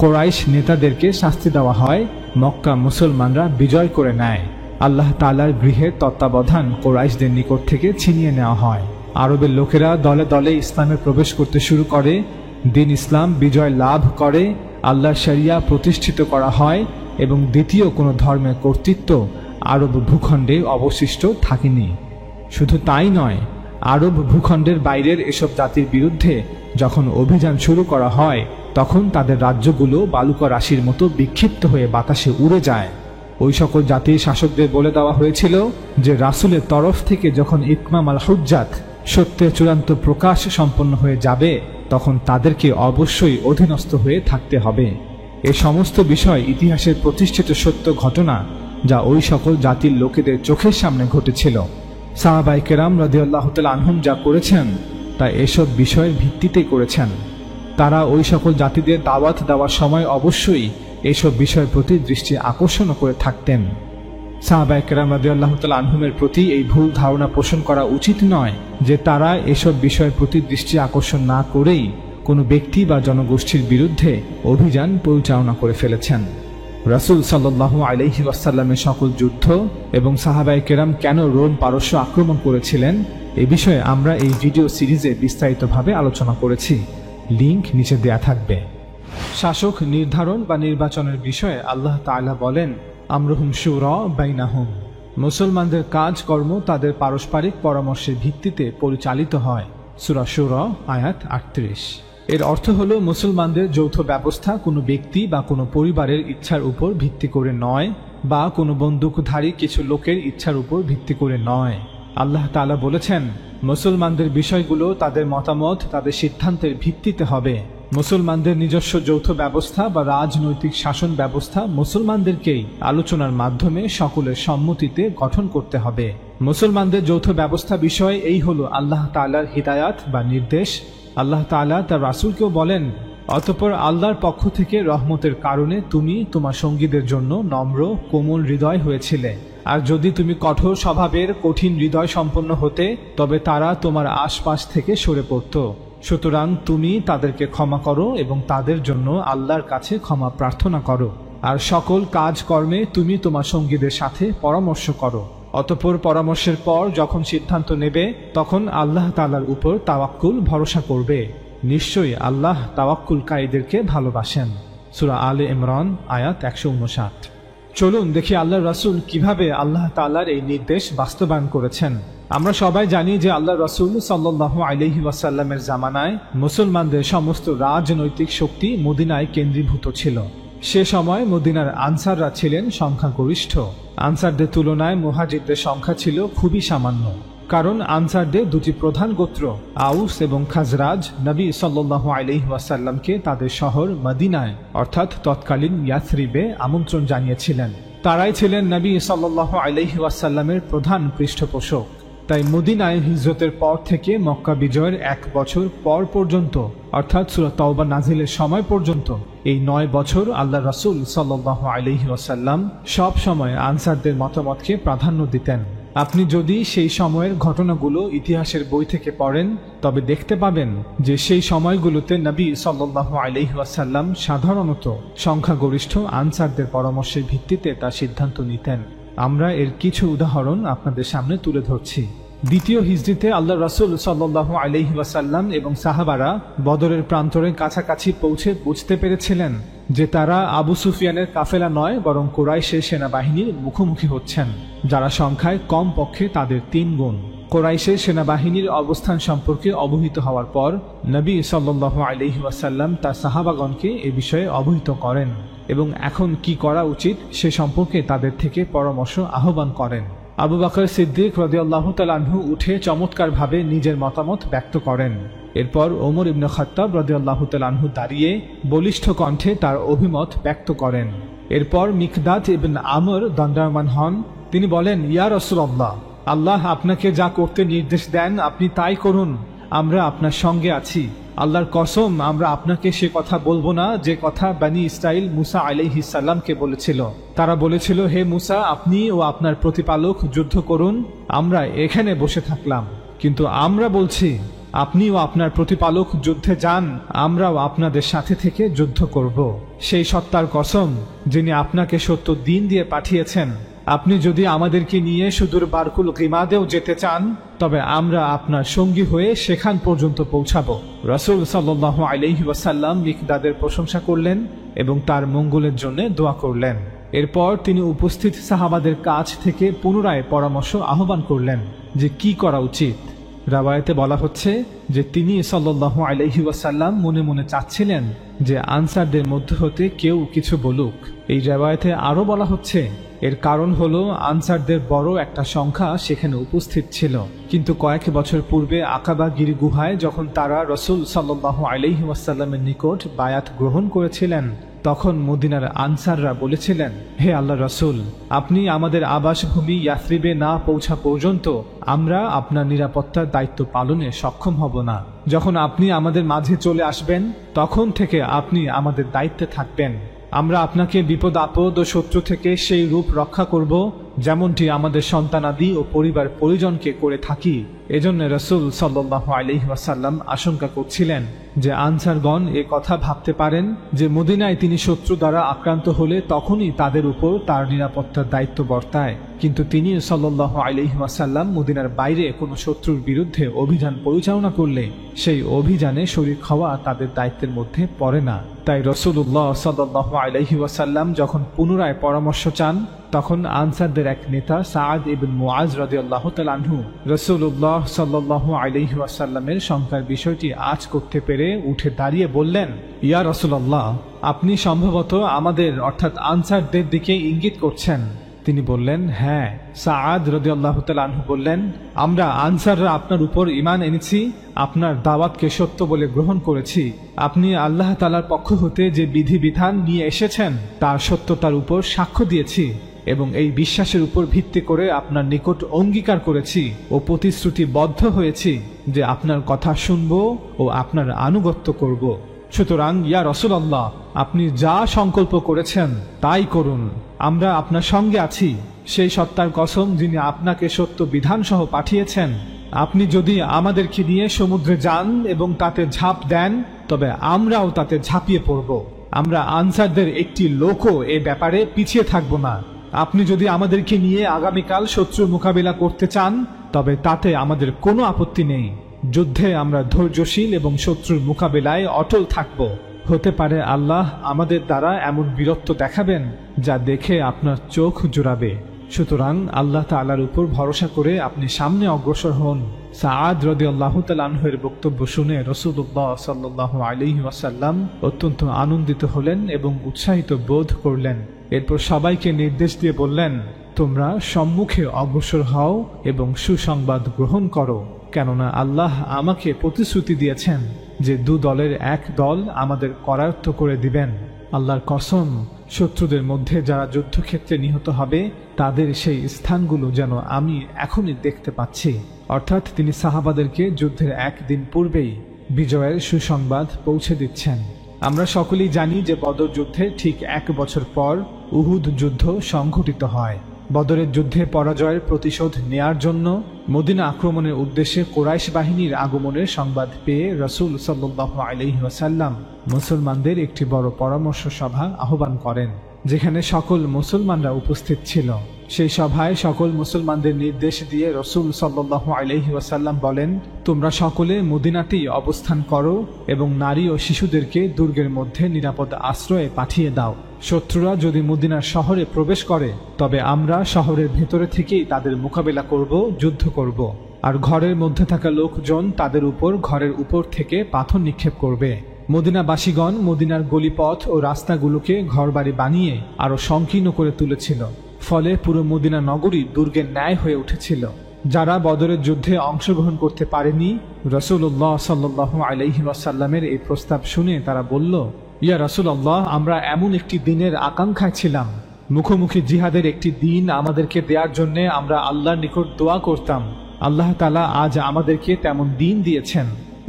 কুরাইশ নেতাদেরকে শাস্তি দেওয়া হয়, মক্কা মুসলমানরা বিজয় করে নেয়। আল্লাহ তাআলার গৃহের তত্ত্বাবধান কুরাইশদের নিকট থেকে ছিনিয়ে নেওয়া হয়। আরবের লোকেরা দলে দলে ইসলামে প্রবেশ করতে শুরু করে, দিন ইসলাম বিজয় লাভ করে, আল্লাহর শরিয়া প্রতিষ্ঠিত করা হয় এবং দ্বিতীয় কোনো ধর্মের কর্তৃত্ব আরব ভূখণ্ডে অবশিষ্ট থাকেনি। শুধু তাই নয়, আরব ভূখণ্ডের বাইরের এসব জাতির বিরুদ্ধে যখন অভিযান শুরু করা হয় তখন তাদের রাজ্যগুলো বালুকা রাশির মতো বিক্ষিপ্ত হয়ে বাতাসে উড়ে যায়। ওই সকল জাতির শাসকদের বলে দেওয়া হয়েছিল যে রাসূলের তরফ থেকে যখন ইতমাম আল হুজ্জাত, সত্যের চূড়ান্ত প্রকাশ সম্পন্ন হয়ে যাবে তখন তাদেরকে অবশ্যই অধীনস্থ হয়ে থাকতে হবে। এ সমস্ত বিষয় ইতিহাসের প্রতিষ্ঠিত সত্য ঘটনা যা ওই সকল জাতির লোকেদের চোখের সামনে ঘটেছিল। সাহাবায়ে কেরাম রাদিয়াল্লাহু তাআলা আনহুম যা করেছেন তা এসব বিষয়ের ভিত্তিতেই করেছেন। তারা ওই সকল জাতিদের দাওয়াত দেওয়ার সময় অবশ্যই এসব বিষয়ের প্রতি দৃষ্টি আকর্ষণ করে থাকতেন। সাহাবায়ে কেরাম রাদিয়াল্লাহু তাআলা আনহুমের প্রতি এই ভুল ধারণা পোষণ করা উচিত নয় যে তারা এসব বিষয়ের প্রতি দৃষ্টি আকর্ষণ না করেই কোনো ব্যক্তি বা জনগোষ্ঠীর বিরুদ্ধে অভিযান পরিচালনা করে ফেলেছেন। রাসূল সাল্লাল্লাহু আলাইহি ওয়াসাল্লামের সকল যুদ্ধ এবং সাহাবায়ে কেরাম কেন রোম পারস্য আক্রমণ করেছিলেন এ বিষয়ে আমরা এই ভিডিও সিরিজে বিস্তারিতভাবে আলোচনা করেছি। লিংক নিচে দেয়া থাকবে। শাসক নির্ধারণ বা নির্বাচনের বিষয়ে আল্লাহ তাআলা বলেন, আমরুহুম শুরা বাইনাহুম। মুসলমানদের কাজকর্ম তাদের পারস্পরিক পরামর্শের ভিত্তিতে পরিচালিত হয়। সূরা শুরা আয়াত 38। এর অর্থ হলো মুসলমানদের যৌথ ব্যবস্থা কোনো ব্যক্তি বা কোনো পরিবারের ইচ্ছার উপর ভিত্তি করে নয় বা কোনো বন্দুকধারী কিছু লোকের ইচ্ছার উপর ভিত্তি করে নয়। আল্লাহ তাআলা বলেছেন, মুসলমানদের বিষয়গুলো তাদের মতামত, তাদের সিদ্ধান্তের ভিত্তিতে হবে। মুসলমানদের নিজস্ব যৌথ ব্যবস্থা বা রাজনৈতিক শাসন ব্যবস্থা মুসলমানদেরকেই আলোচনার মাধ্যমে সকলের সম্মতিতে গঠন করতে হবে। মুসলমানদের যৌথ ব্যবস্থা বিষয়ে এই হলো আল্লাহ তাআলার হিদায়াত বা নির্দেশ। আল্লাহ তাআলা তার রাসূলকেও বলেন, অতঃপর আল্লাহর পক্ষ থেকে রহমতের কারণে তুমি তোমার সঙ্গীদের জন্য নম্র কোমল হৃদয় হয়েছিলে। আর যদি তুমি কঠোর স্বভাবের কঠিন হৃদয় সম্পন্ন হতে তবে তারা তোমার আশপাশ থেকে সরে পড়ত। সুতরাং তুমি তাদেরকে ক্ষমা করো এবং তাদের জন্য আল্লাহর কাছে ক্ষমা প্রার্থনা করো। আর সকল কাজকর্মে তুমি তোমার সঙ্গীদের সাথে পরামর্শ করো। অতঃপর পরামর্শের পর যখন সিদ্ধান্ত নেবে তখন আল্লাহ তাআলার উপর তাওয়াক্কুল ভরসা করবে। নিশ্চয়ই আল্লাহ তাওয়াক্কুলকারীদেরকে ভালোবাসেন। সূরা আলে ইমরান আয়াত 159। চলুন দেখি আল্লাহর রাসূল কিভাবে আল্লাহ তাআলার এই নির্দেশ বাস্তবায়ন করেছেন। আমরা সবাই জানি যে আল্লাহর রাসূল সাল্লাল্লাহু আলাইহি ওয়াসাল্লামের জামানায় মুসলমানদের সমস্ত রাজনৈতিক শক্তি মদিনায় কেন্দ্রীভূত ছিল। সে সময় মদিনার আনসাররা ছিলেন সংখ্যাগরিষ্ঠ। আনসারদের তুলনায় মুহাজিরদের সংখ্যা ছিল খুবই সামান্য, কারণ আনসারদের দুটি প্রধান গোত্র আউস এবং খাজরাজ নবী সাল্লাল্লাহু আলাইহি ওয়াসাল্লামকে তাদের শহর মদিনায় অর্থাৎ তৎকালীন ইয়াসরিবে আমন্ত্রণ জানিয়েছিলেন। তারাই ছিলেন নবী সাল্লাল্লাহু আলাইহি ওয়াসাল্লামের প্রধান পৃষ্ঠপোষক। তাই মদিনায় হিজরতের পর থেকে মক্কা বিজয়ের 1 বছর পর পর্যন্ত অর্থাৎ সূরা তাওবা নাজিলের সময় পর্যন্ত এই 9 বছর আল্লাহ রাসূল সাল্লাল্লাহু আলাইহি ওয়াসাল্লাম সব সময় আনসারদের মতামতকে প্রাধান্য দিতেন। আপনি যদি সেই সময়ের ঘটনাগুলো ইতিহাসের বই থেকে পড়েন তবে দেখতে পাবেন যে সেই সময়গুলোতে নবী সাল্লাল্লাহু আলাইহি ওয়াসাল্লাম সাধারণত সংখ্যাগরিষ্ঠ আনসারদের পরামর্শের ভিত্তিতে তার সিদ্ধান্ত নিতেন। আমরা এর কিছু উদাহরণ আপনাদের সামনে তুলে ধরছি। দ্বিতীয় হিজরিতে আল্লাহ রাসূল সাল্লাল্লাহু আলাইহি ওয়াসাল্লাম এবং সাহাবারা বদরের প্রান্তরের কাছাকাছি পৌঁছে বুঝতে পেরেছিলেন যে তারা আবু সুফিয়ানের কাফেলা নয় বরং কুরাইশের সেনাবাহিনীর মুখোমুখি হচ্ছেন, যারা সংখ্যায় কম পক্ষে তাদের 3 গুণ। কুরাইশের সেনাবাহিনীর অবস্থান সম্পর্কে অবহিত হওয়ার পর নবী সাল্লাল্লাহু আলাইহি ওয়াসাল্লাম তার সাহাবাগণকে এ বিষয়ে অবহিত করেন এবং এখন কি করা উচিত সে সম্পর্কে তাদের থেকে পরামর্শ আহ্বান করেন। আবু বকর সিদ্দিক রাদিয়াল্লাহু তাআলা আনহু উঠে চমৎকারভাবে নিজের মতামত ব্যক্ত করেন। এরপর ওমর ইবনে খাত্তাব রাদিয়াল্লাহু তাআলা আনহু দাঁড়িয়ে বলিষ্ঠ কণ্ঠে তার অভিমত ব্যক্ত করেন। এরপর মিকদাদ ইবনে আমর দণ্ডায়মান হন। তিনি বলেন, ইয়া রাসূলুল্লাহ, আল্লাহ আপনাকে যা করতে নির্দেশ দেন আপনি তাই করুন। আমরা আপনার সঙ্গে আছি। আল্লাহর কসম, আমরা আপনাকে সে কথা বলবো না যে কথা বনি ইসরাইল মুসা আলাইহিস সালামকে বলেছিল। তারা বলেছিল, হে মুসা, আপনি ও আপনার প্রতিপালক যুদ্ধ করুন, আমরা এখানে বসে থাকলাম। কিন্তু আমরা বলছি, আপনি ও আপনার প্রতিপালক যুদ্ধে যান, আমরাও আপনাদের সাথে থেকে যুদ্ধ করব। সেই সত্তার কসম যিনি আপনাকে সত্য দিন দিয়ে পাঠিয়েছেন, আপনি যদি আমাদেরকে নিয়ে সুদূর বারকুল গিমাদেও যেতে চান তবে আমরা আপনার সঙ্গী হয়ে সেখান পর্যন্ত পৌঁছাবো। রাসূল সাল্লাল্লাহু আলাইহি ওয়াসাল্লাম মিকদাদের প্রশংসা করলেন এবং তার মঙ্গলের জন্য দোয়া করলেন। এরপর তিনি উপস্থিত সাহাবাদের কাছ থেকে পুনরায় পরামর্শ আহ্বান করলেন যে কি করা উচিত। রাওয়ায়াতে বলা হচ্ছে যে তিনি সাল্লাল্লাহু আলাইহি ওয়াসাল্লাম মনে মনে চাচ্ছিলেন যে আনসারদের মধ্যে হতে কেউ কিছু বলুক। এই রাওয়ায়াতে আরো বলা হচ্ছে এর কারণ হলো আনসারদের বড় একটা সংখ্যা সেখানে উপস্থিত ছিল, কিন্তু কয়েক বছর পূর্বে আকাবা গিরি গুহায় যখন তারা রাসূল সাল্লাল্লাহু আলাইহি ওয়াসাল্লামের নিকট বায়াত গ্রহণ করেছিলেন তখন মদিনার আনসাররা বলেছিলেন, হে আল্লাহ রাসূল, আপনি আমাদের আবাসভূমি ইয়াসরিবে না পৌঁছা পর্যন্ত আমরা আপনার নিরাপত্তার দায়িত্ব পালনে সক্ষম হব না। যখন আপনি আমাদের মাঝে চলে আসবেন তখন থেকে আপনি আমাদের দায়িত্বে থাকবেন। আমরা আপনাকে বিপদ আপদ ও শত্রু থেকে সেই রূপ রক্ষা করব যেমনটি আমাদের সন্তানাদি ও পরিবার পরিজনকে করে থাকি। এজন্য রাসূল সাল্লাল্লাহু আলাইহি ওয়াসাল্লাম আশঙ্কা করছিলেন যে আনসারগণ এ কথা ভাবতে পারেন যে মদিনায় তিনি শত্রু দ্বারা আক্রান্ত হলে তখনই তাদের উপর তার নিরাপত্তার দায়িত্ব বর্তায়, কিন্তু তিনি সাল্লাল্লাহু আলাইহি ওয়াসাল্লাম মদিনার বাইরে কোনো শত্রুর বিরুদ্ধে অভিযান পরিচালনা করলে সেই অভিযানে শরীক হওয়া তাদের দায়িত্বের মধ্যে পড়ে না। তাই রাসূলুল্লাহ সাল্লাল্লাহু আলাইহি ওয়াসাল্লাম যখন পুনরায় পরামর্শ চান, তখন আনসারদের এক নেতা সাআদ ইবনে মুআজ রাদিয়াল্লাহু তাআলা আনহু রাসূলুল্লাহ সাল্লাল্লাহু আলাইহি ওয়াসাল্লামের শঙ্কার বিষয়টি আঁচ করতে পেরে উঠে দাঁড়িয়ে বললেন, ইয়া রাসূলুল্লাহ, আপনি সম্ভবত আমাদের অর্থাৎ আনসারদের দিকে ইঙ্গিত করছেন। তিনি বললেন, হ্যাঁ। সাআদ রাদিয়াল্লাহু তাআলা আনহু বললেন, আমরা আনসাররা আপনার উপর ঈমান এনেছি, আপনার দাওয়াতকে সত্য বলে গ্রহণ করেছি। আপনি আল্লাহ তাআলার পক্ষ হতে যে বিধিবিধান নিয়ে এসেছেন তার সত্যতার উপর সাক্ষ্য দিয়েছি এবং এই বিশ্বাসের উপর ভিত্তি করে আপনার নিকট অঙ্গীকার করেছি ও প্রতিশ্রুতিবদ্ধ হয়েছি যে আপনার কথা শুনব ও আপনার আনুগত্য করব। সুতরাং ইয়া রাসূলুল্লাহ, আপনি যা সংকল্প করেছেন তাই করুন, আমরা আপনার সঙ্গে আছি। সেই সত্তার কসম যিনি আপনাকে সত্য বিধান সহ পাঠিয়েছেন, আপনি যদি আমাদেরকে নিয়ে সমুদ্রে যান এবং তাতে ঝাঁপ দেন তবে আমরাও তাতে ঝাঁপিয়ে পড়ব। আমরা আনসারদের একটি লোকও এ ব্যাপারে পিছিয়ে থাকব না। আপনি যদি আমাদেরকে নিয়ে আগামীকাল শত্রু মোকাবিলা করতে চান তবে তাতে আমাদের কোনো আপত্তি নেই। যুদ্ধে আমরা ধৈর্যশীল এবং শত্রুর মোকাবিলায় অটল থাকব। হতে পারে আল্লাহ আমাদের দ্বারা এমন বীরত্ব দেখাবেন যা দেখে আপনার চোখ জোড়াবে। সুতরাং আল্লাহ তাআলার উপর ভরসা করে আপনি সামনে অগ্রসর হন। সাআদ রাদিয়াল্লাহু তাআলা আনহুর বক্তব্য শুনে রাসূলুল্লাহ সাল্লাল্লাহু আলাইহি ওয়াসাল্লাম অত্যন্ত আনন্দিত হলেন এবং উৎসাহিত বোধ করলেন। এরপর সবাইকে নির্দেশ দিয়ে বললেন, তোমরা সম্মুখে অগ্রসর হও এবং সুসংবাদ গ্রহণ করো, কেননা আল্লাহ আমাকে প্রতিশ্রুতি দিয়েছেন যে দু দলের এক দল আমাদের করায়ত্ত করে দিবেন। আল্লাহর কসম, শত্রুদের মধ্যে যারা যুদ্ধক্ষেত্রে নিহত হবে তাদের সেই স্থানগুলো যেন আমি এখনই দেখতে পাচ্ছি। অর্থাৎ তিনি সাহাবাদেরকে যুদ্ধের একদিন পূর্বেই বিজয়ের সুসংবাদ পৌঁছে দিচ্ছেন। আমরা সকলেই জানি যে বদর যুদ্ধে ঠিক 1 বছর পর উহুদ যুদ্ধ সংঘটিত হয়। বদরের যুদ্ধে পরাজয়ের প্রতিশোধ নেয়ার জন্য মদিনা আক্রমণের উদ্দেশ্যে কুরাইশ বাহিনীর আগমনের সংবাদ পেয়ে রাসূল সাল্লাল্লাহু আলাইহি ওয়াসাল্লাম মুসলমানদের একটি বড় পরামর্শ সভা আহ্বান করেন, যেখানে সকল মুসলমানরা উপস্থিত ছিল। সেই সভায় সকল মুসলমানদের নির্দেশ দিয়ে রাসূল সাল্লাল্লাহু আলাইহি ওয়াসাল্লাম বলেন, তোমরা সকলে মদিনাতেই অবস্থান করো এবং নারী ও শিশুদেরকে দুর্গের মধ্যে নিরাপদ আশ্রয়ে পাঠিয়ে দাও। শত্রুরা যদি মদিনার শহরে প্রবেশ করে তবে আমরা শহরের ভেতরে থেকেই তাদের মোকাবেলা করব, যুদ্ধ করব। আর ঘরের মধ্যে থাকা লোকজন তাদের উপর ঘরের উপর থেকে পাথর নিক্ষেপ করবে। মদিনাবাসীগণ মদিনার গলিপথ ও রাস্তাগুলোকে ঘরবাড়ি বানিয়ে আরো সংকীর্ণ করে তুলেছিল, ফলে পুরো মদিনা নগরী দুর্গের ন্যায় হয়ে উঠেছিল। যারা বদরের যুদ্ধে অংশগ্রহণ করতে পারেনি, রাসূলুল্লাহ সাল্লাল্লাহু আলাইহি ওয়াসাল্লামের এই প্রস্তাব শুনে তারা বলল, ইয়া রাসূলুল্লাহ, আমরা এমন একটি দিনের আকাঙ্ক্ষায় ছিলাম, মুখোমুখি জিহাদের একটি দিন আমাদেরকে দেওয়ার জন্য আমরা আল্লাহর নিকট দোয়া করতাম। আল্লাহ তাআলা আজ আমাদেরকে তেমন দিন দিয়েছেন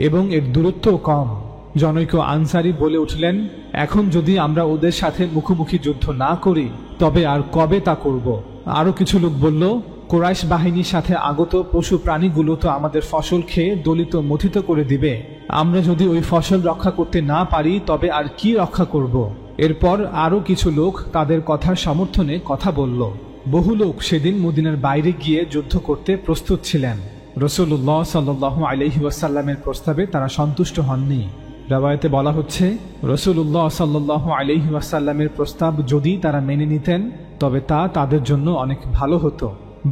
এবং এর দূরত্বও কম। জনৈক আনসারী বলে উঠলেন, এখন যদি আমরা ওদের সাথে মুখোমুখি যুদ্ধ না করি তবে আর কবে তা করব। আরো কিছু লোক বলল, কুরাইশ বাহিনীর সাথে আগত পশু প্রাণীগুলো তো আমাদের ফসল খেয়ে দলিত মথিত করে দিবে। আমরা যদি ওই ফসল রক্ষা করতে না পারি তবে আর কি রক্ষা করব। এরপর আরো কিছু লোক তাদের কথার সমর্থনে কথা বলল। বহু লোক সেদিন মদিনার বাইরে গিয়ে যুদ্ধ করতে প্রস্তুত ছিলেন। রাসূলুল্লাহ সাল্লাল্লাহু আলাইহি ওয়াসাল্লামের প্রস্তাবে তারা সন্তুষ্ট হননি। রাওয়ায়াতে বলা হচ্ছে, রাসূলুল্লাহ সাল্লাল্লাহু আলাইহি ওয়াসাল্লামের প্রস্তাব যদি তারা মেনে নিতেন তবে তা তাদের জন্য অনেক ভালো হতো।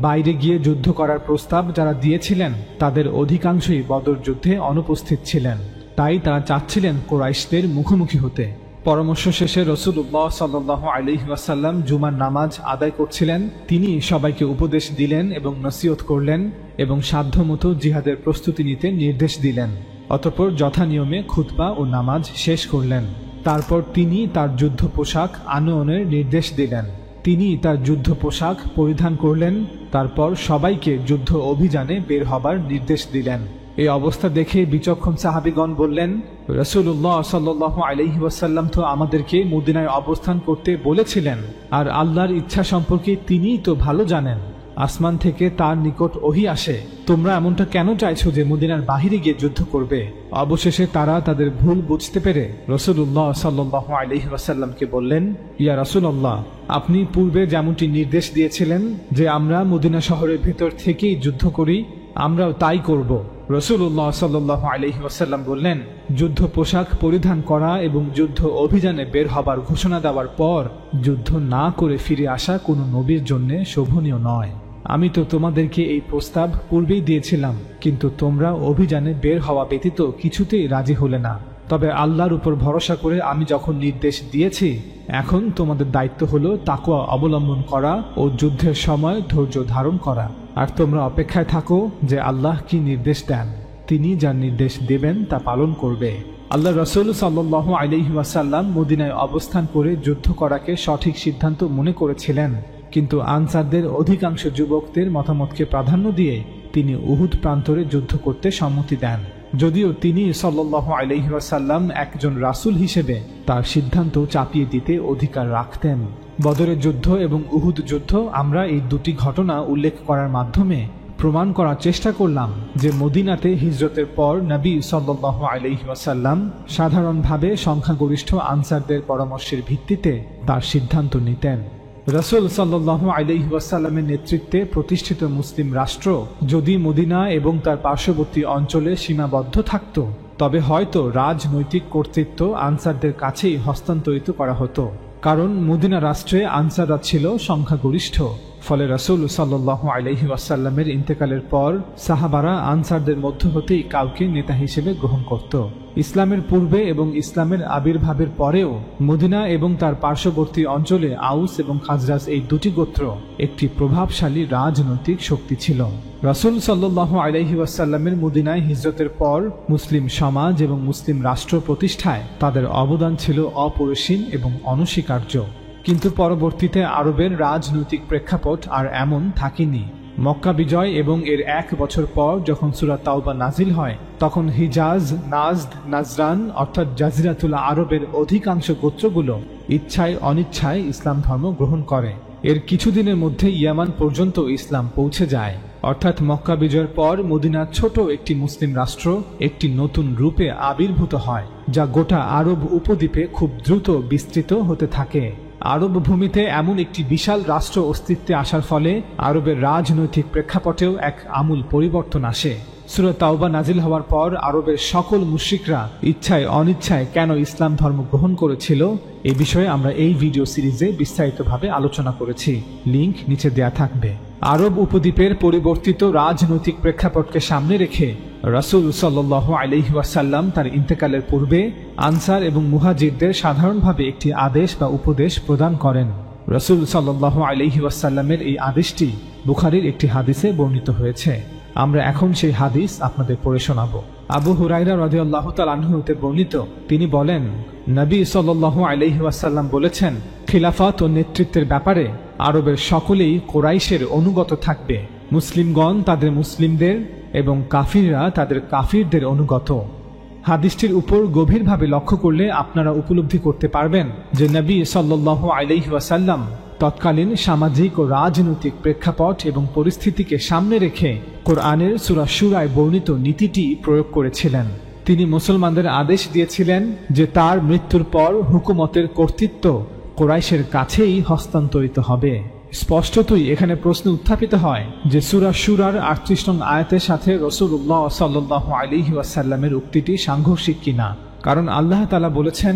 বাইরে গিয়ে যুদ্ধ করার প্রস্তাব যারা দিয়েছিলেন তাদের অধিকাংশই বদর যুদ্ধে অনুপস্থিত ছিলেন, তাই তারা চাচ্ছিলেন কুরাইশদের মুখোমুখি হতে। পরামর্শ শেষে রাসূলুল্লাহ সাল্লাল্লাহু আলাইহি ওয়াসাল্লাম জুমার নামাজ আদায় করছিলেন। তিনি সবাইকে উপদেশ দিলেন এবং নসিহত করলেন এবং সাধ্যমতো জিহাদের প্রস্তুতি নিতে নির্দেশ দিলেন। অতঃপর যথানিয়মে খুতবা ও নামাজ শেষ করলেন। তারপর তিনি তার যুদ্ধ পোশাক আনয়নের নির্দেশ দিলেন। তিনি তার যুদ্ধ পোশাক পরিধান করলেন। তারপর সবাইকে যুদ্ধ অভিযানে বের হবার নির্দেশ দিলেন। এই অবস্থা দেখে বিচক্ষণ সাহাবীগণ বললেন, রাসূলুল্লাহ সাল্লাল্লাহু আলাইহি ওয়াসাল্লাম তো আমাদেরকে মদিনায় অবস্থান করতে বলেছিলেন, আর আল্লাহর ইচ্ছা সম্পর্কে তিনিই তো ভালো জানেন। আসমান থেকে তার নিকট ওহী আসে, তোমরা এমনটা কেন চাইছো যে মদিনার বাহিরে গিয়ে যুদ্ধ করবে? অবশেষে তারা তাদের ভুল বুঝতে পেরে রাসূলুল্লাহ সাল্লাল্লাহু আলাইহি ওয়াসাল্লামকে বললেন, ইয়া রাসূলুল্লাহ, আপনি পূর্বে যেমনটি নির্দেশ দিয়েছিলেন যে আমরা মদিনা শহরের ভেতর থেকেই যুদ্ধ করি, আমরাও তাই করব। রাসূলুল্লাহ সাল্লাল্লাহু আলাইহি ওয়াসাল্লাম বললেন, যুদ্ধ পোশাক পরিধান করা এবং যুদ্ধ অভিযানে বের হবার ঘোষণা দেওয়ার পর যুদ্ধ না করে ফিরে আসা কোনো নবীর জন্য শোভনীয় নয়। আমি তো তোমাদেরকে এই প্রস্তাব পূর্বেই দিয়েছিলাম, কিন্তু তোমরা অভিযানে বের হওয়া ব্যতীত কিছুতেই রাজি হলে না। তবে আল্লাহর উপর ভরসা করে আমি যখন নির্দেশ দিয়েছি, এখন তোমাদের দায়িত্ব হলো তাকওয়া অবলম্বন করা ও যুদ্ধের সময় ধৈর্য ধারণ করা। আর তোমরা অপেক্ষায় থাকো যে আল্লাহ কি নির্দেশ দেন, তিনি যার নির্দেশ দেবেন তা পালন করবে। আল্লাহ রাসূল সাল্লাল্লাহু আলাইহি ওয়াসাল্লাম মদিনায় অবস্থান করে যুদ্ধ করাকে সঠিক সিদ্ধান্ত মনে করেছিলেন, কিন্তু আনসারদের অধিকাংশ যুবকদের মতামতকে প্রাধান্য দিয়ে তিনি উহুদ প্রান্তরে যুদ্ধ করতে সম্মতি দেন। যদিও তিনি সাল্লাল্লাহু আলাইহি ওয়াসাল্লাম একজন রাসূল হিসেবে তার সিদ্ধান্ত চাপিয়ে দিতে অধিকার রাখতেন। বদরের যুদ্ধ এবং উহুদ যুদ্ধ আমরা এই দুটি ঘটনা উল্লেখ করার মাধ্যমে প্রমাণ করার চেষ্টা করলাম যে মদিনাতে হিজরতের পর নবী সাল্লাল্লাহু আলাইহি ওয়াসাল্লাম সাধারণভাবে সংখ্যাগরিষ্ঠ আনসারদের পরামর্শের ভিত্তিতে তার সিদ্ধান্ত নিতেন। রাসূল সাল্লাল্লাহু আলাইহি ওয়াসাল্লামের নেতৃত্বে প্রতিষ্ঠিত মুসলিম রাষ্ট্র যদি মদিনা এবং তার পার্শ্ববর্তী অঞ্চলে সীমাবদ্ধ থাকত, তবে হয়তো রাজনৈতিক কর্তৃত্ব আনসারদের কাছেই হস্তান্তরিত করা হতো, কারণ মদিনা রাষ্ট্রে আনসাররা ছিল সংখ্যাগরিষ্ঠ। ফলে রাসূল সাল্লাল্লাহু আলাইহি ওয়াসাল্লামের ইন্তেকালের পর সাহাবারা আনসারদের মধ্য হতেই কাউকে নেতা হিসেবে গ্রহণ করত। ইসলামের পূর্বে এবং ইসলামের আবির্ভাবের পরেও মদিনা এবং তার পার্শ্ববর্তী অঞ্চলে আউস এবং খাজরাজ এই দুটি গোত্র একটি প্রভাবশালী রাজনৈতিক শক্তি ছিল। রাসূল সাল্লাল্লাহু আলাইহি ওয়াসাল্লামের মদিনায় হিজরতের পর মুসলিম সমাজ এবং মুসলিম রাষ্ট্র প্রতিষ্ঠায় তাদের অবদান ছিল অপরিসীম এবং অনস্বীকার্য। কিন্তু পরবর্তীতে আরবের রাজনৈতিক প্রেক্ষাপট আর এমন থাকেনি। মক্কা বিজয় এবং এর 1 বছর পর যখন সূরা তাওবা নাজিল হয়, তখন হিজাজ, নাজদ, নাজরান অর্থাৎ জাজিরাতুল আরবের অধিকাংশ গোত্রগুলো ইচ্ছায় অনিচ্ছায় ইসলাম ধর্ম গ্রহণ করে। এর কিছুদিনের মধ্যে ইয়ামান পর্যন্ত ইসলাম পৌঁছে যায়। অর্থাৎ মক্কা বিজয়ের পর মদিনার ছোট একটি মুসলিম রাষ্ট্র একটি নতুন রূপে আবির্ভূত হয়, যা গোটা আরব উপদ্বীপে খুব দ্রুত বিস্তৃত হতে থাকে। আরব ভূমিতে এমন একটি বিশাল রাষ্ট্র অস্তিত্বে আসার ফলে আরবের রাজনৈতিক প্রেক্ষাপটেও এক আমূল পরিবর্তন আসে। সূরা তাওবা নাজিল হওয়ার পর আরবের সকল মুশরিকরা ইচ্ছায় অনিচ্ছায় কেন ইসলাম ধর্ম গ্রহণ করেছিল, এই বিষয়ে আমরা এই ভিডিও সিরিজে বিস্তারিতভাবে আলোচনা করেছি। লিংক নিচে দেয়া থাকবে। আরব উপদ্বীপের পরিবর্তিত রাজনৈতিক প্রেক্ষাপটকে সামনে রেখে রাসূল সাল্লাল্লাহু আলাইহি ওয়াসাল্লাম তার ইন্তেকালের পূর্বে আনসার এবং মুহাজিরদের সাধারণভাবে একটি আদেশ বা উপদেশ প্রদান করেন। রাসূল সাল্লাল্লাহু আলাইহি ওয়াসাল্লামের এই আদেশটি বুখারীর একটি হাদিসে বর্ণিত হয়েছে। আমরা এখন সেই হাদিস আপনাদের পড়ে শোনাবো। আবু হুরায়রা রাদিয়াল্লাহু তাআলা আনহু হতে বর্ণিত, তিনি বলেন, নবী সাল্লাল্লাহু আলাইহি ওয়াসাল্লাম বলেছেন, খিলাফত ও নেতৃত্বের ব্যাপারে আরবের সকলেই কুরাইশের অনুগত থাকবে। মুসলিমগণ তাদের মুসলিমদের এবং কাফিররা তাদের কাফিরদের অনুগত। হাদিসটির উপর গভীরভাবে লক্ষ্য করলে আপনারা উপলব্ধি করতে পারবেন যে নবী সাল্লাল্লাহু আলাইহি ওয়াসাল্লাম তৎকালীন সামাজিক ও রাজনৈতিক প্রেক্ষাপট এবং পরিস্থিতিকে সামনে রেখে কোরআনের সূরা শুরায় বর্ণিত নীতিটি প্রয়োগ করেছিলেন। তিনি মুসলমানদের আদেশ দিয়েছিলেন যে তার মৃত্যুর পর হুকুমতের কর্তৃত্ব কুরাইশের কাছেই হস্তান্তরিত হবে। স্পষ্টতই এখানে প্রশ্ন উত্থাপিত হয় যে সূরা শুরার 38 নং আয়াতের সাথে রাসূলুল্লাহ সাল্লাল্লাহু আলাইহি ওয়াসাল্লামের উক্তিটি সাংঘর্ষিক কিনা। কারণ আল্লাহ তাআলা বলেছেন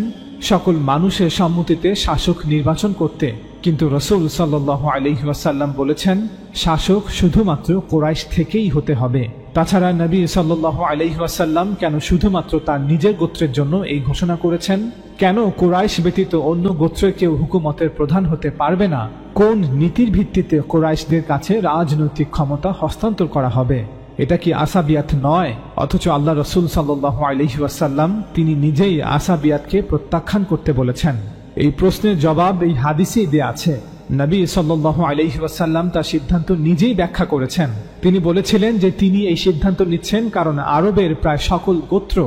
সকল মানুষের সম্মতিতে শাসক নির্বাচন করতে, কিন্তু রাসূল সাল্লাল্লাহু আলাইহি ওয়াসাল্লাম বলেছেন শাসক শুধুমাত্র কুরাইশ থেকেই হতে হবে। তাছাড়া নবী সাল্লাল্লাহু আলাইহি ওয়াসাল্লাম কেন শুধুমাত্র তার নিজের গোত্রের জন্য এই ঘোষণা করেছেন? কেন কুরাইশ ব্যতীত অন্য গোত্রের কেউ হুকুমতের প্রধান হতে পারবে না? কোন নীতির ভিত্তিতে কুরাইশদের কাছে রাজনৈতিক ক্ষমতা হস্তান্তর করা হবে? এটা কি আসাবিয়াত নয়? অথচ আল্লাহ রাসূল সাল্লাল্লাহু আলাইহি ওয়াসাল্লাম তিনি নিজেই আসাবিয়াতকে প্রত্যাখ্যান করতে বলেছেন। এই প্রশ্নের জবাব এই হাদিসেই দেয়া আছে। নবী সাল্লাল্লাহু আলাইহি ওয়াসাল্লাম তার সিদ্ধান্ত নিজেই ব্যাখ্যা করেছেন। তিনি বলেছিলেন যে তিনি এই সিদ্ধান্ত নিচ্ছেন কারণ আরবের প্রায় সকল গোত্র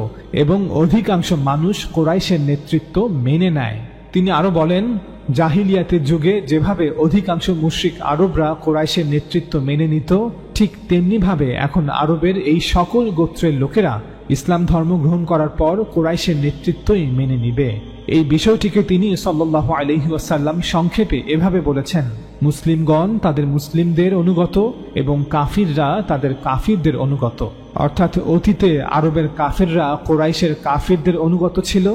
এবং অধিকাংশ মানুষ কুরাইশের নেতৃত্ব মেনে নেয়। তিনি আরো বলেন, জাহিলিয়াতের যুগে যেভাবে অধিকাংশ মুশরিক আরবরা কুরাইশের নেতৃত্ব মেনে নিত, ঠিক তেমনি ভাবে এখন আরবের এই সকল গোত্রের লোকেরা ইসলাম ধর্ম গ্রহণ করার পর কুরাইশের নেতৃত্বই মেনে নিবে। এই বিষয়টিকে তিনি সাল্লাল্লাহু আলাইহি ওয়াসাল্লাম সংক্ষেপে এভাবে বলেছেন, মুসলিমগণ তাদের মুসলিমদের অনুগত এবং কাফিররা তাদের কাফিরদের অনুগত। অর্থাৎ অতীতে আরবের কাফিররা কুরাইশের কাফিরদের অনুগত ছিল,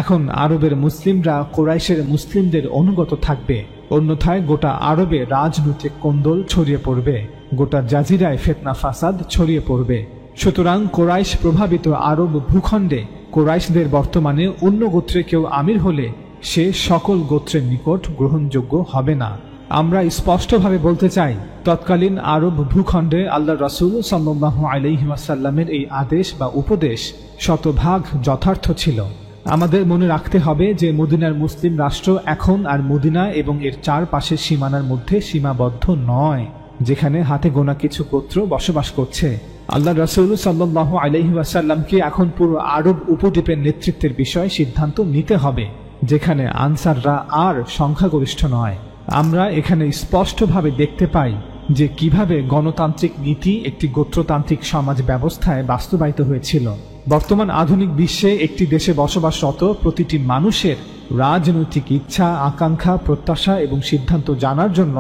এখন আরবের মুসলিমরা কুরাইশের মুসলিমদের অনুগত থাকবে। অন্যথায় গোটা আরবে রাজনৈতিক কোন্দল ছড়িয়ে পড়বে, গোটা জাজিরায় ফিতনা ফাসাদ ছড়িয়ে পড়বে। সুতরাং কুরাইশ প্রভাবিত আরব ভূখণ্ডে কুরাইশদের বর্তমানে অন্য গোত্রে কেউ আমির হলে সে সকল গোত্রের নিকট গ্রহণযোগ্য হবে না। আমরা স্পষ্টভাবে বলতে চাই, তৎকালীন আরব ভূখণ্ডে আল্লাহ রাসূল সাল্লাল্লাহু আলাইহি ওয়াসাল্লামের এই আদেশ বা উপদেশ শতভাগ যথার্থ ছিল। আমাদের মনে রাখতে হবে যে মদিনার মুসলিম রাষ্ট্র এখন আর মদিনা এবং এর চারপাশের সীমানার মধ্যে সীমাবদ্ধ নয়, যেখানে হাতে গোনা কিছু গোত্র বসবাস করছে। আল্লাহ রাসূল সাল্লাল্লাহু আলাইহি ওয়াসাল্লামকে এখন পুরো আরব উপদ্বীপের নেতৃত্বের বিষয়ে সিদ্ধান্ত নিতে হবে, যেখানে আনসাররা আর সংখ্যাগরিষ্ঠ নয়। আমরা এখানে স্পষ্টভাবে দেখতে পাই যে কিভাবে গণতান্ত্রিক নীতি একটি গোত্রতান্ত্রিক সমাজ ব্যবস্থায় বাস্তবায়িত হয়েছিল। বর্তমান আধুনিক বিশ্বে একটি দেশে বসবাসরত প্রতিটি মানুষের রাজনৈতিক ইচ্ছা, আকাঙ্ক্ষা, প্রত্যাশা এবং সিদ্ধান্ত জানার জন্য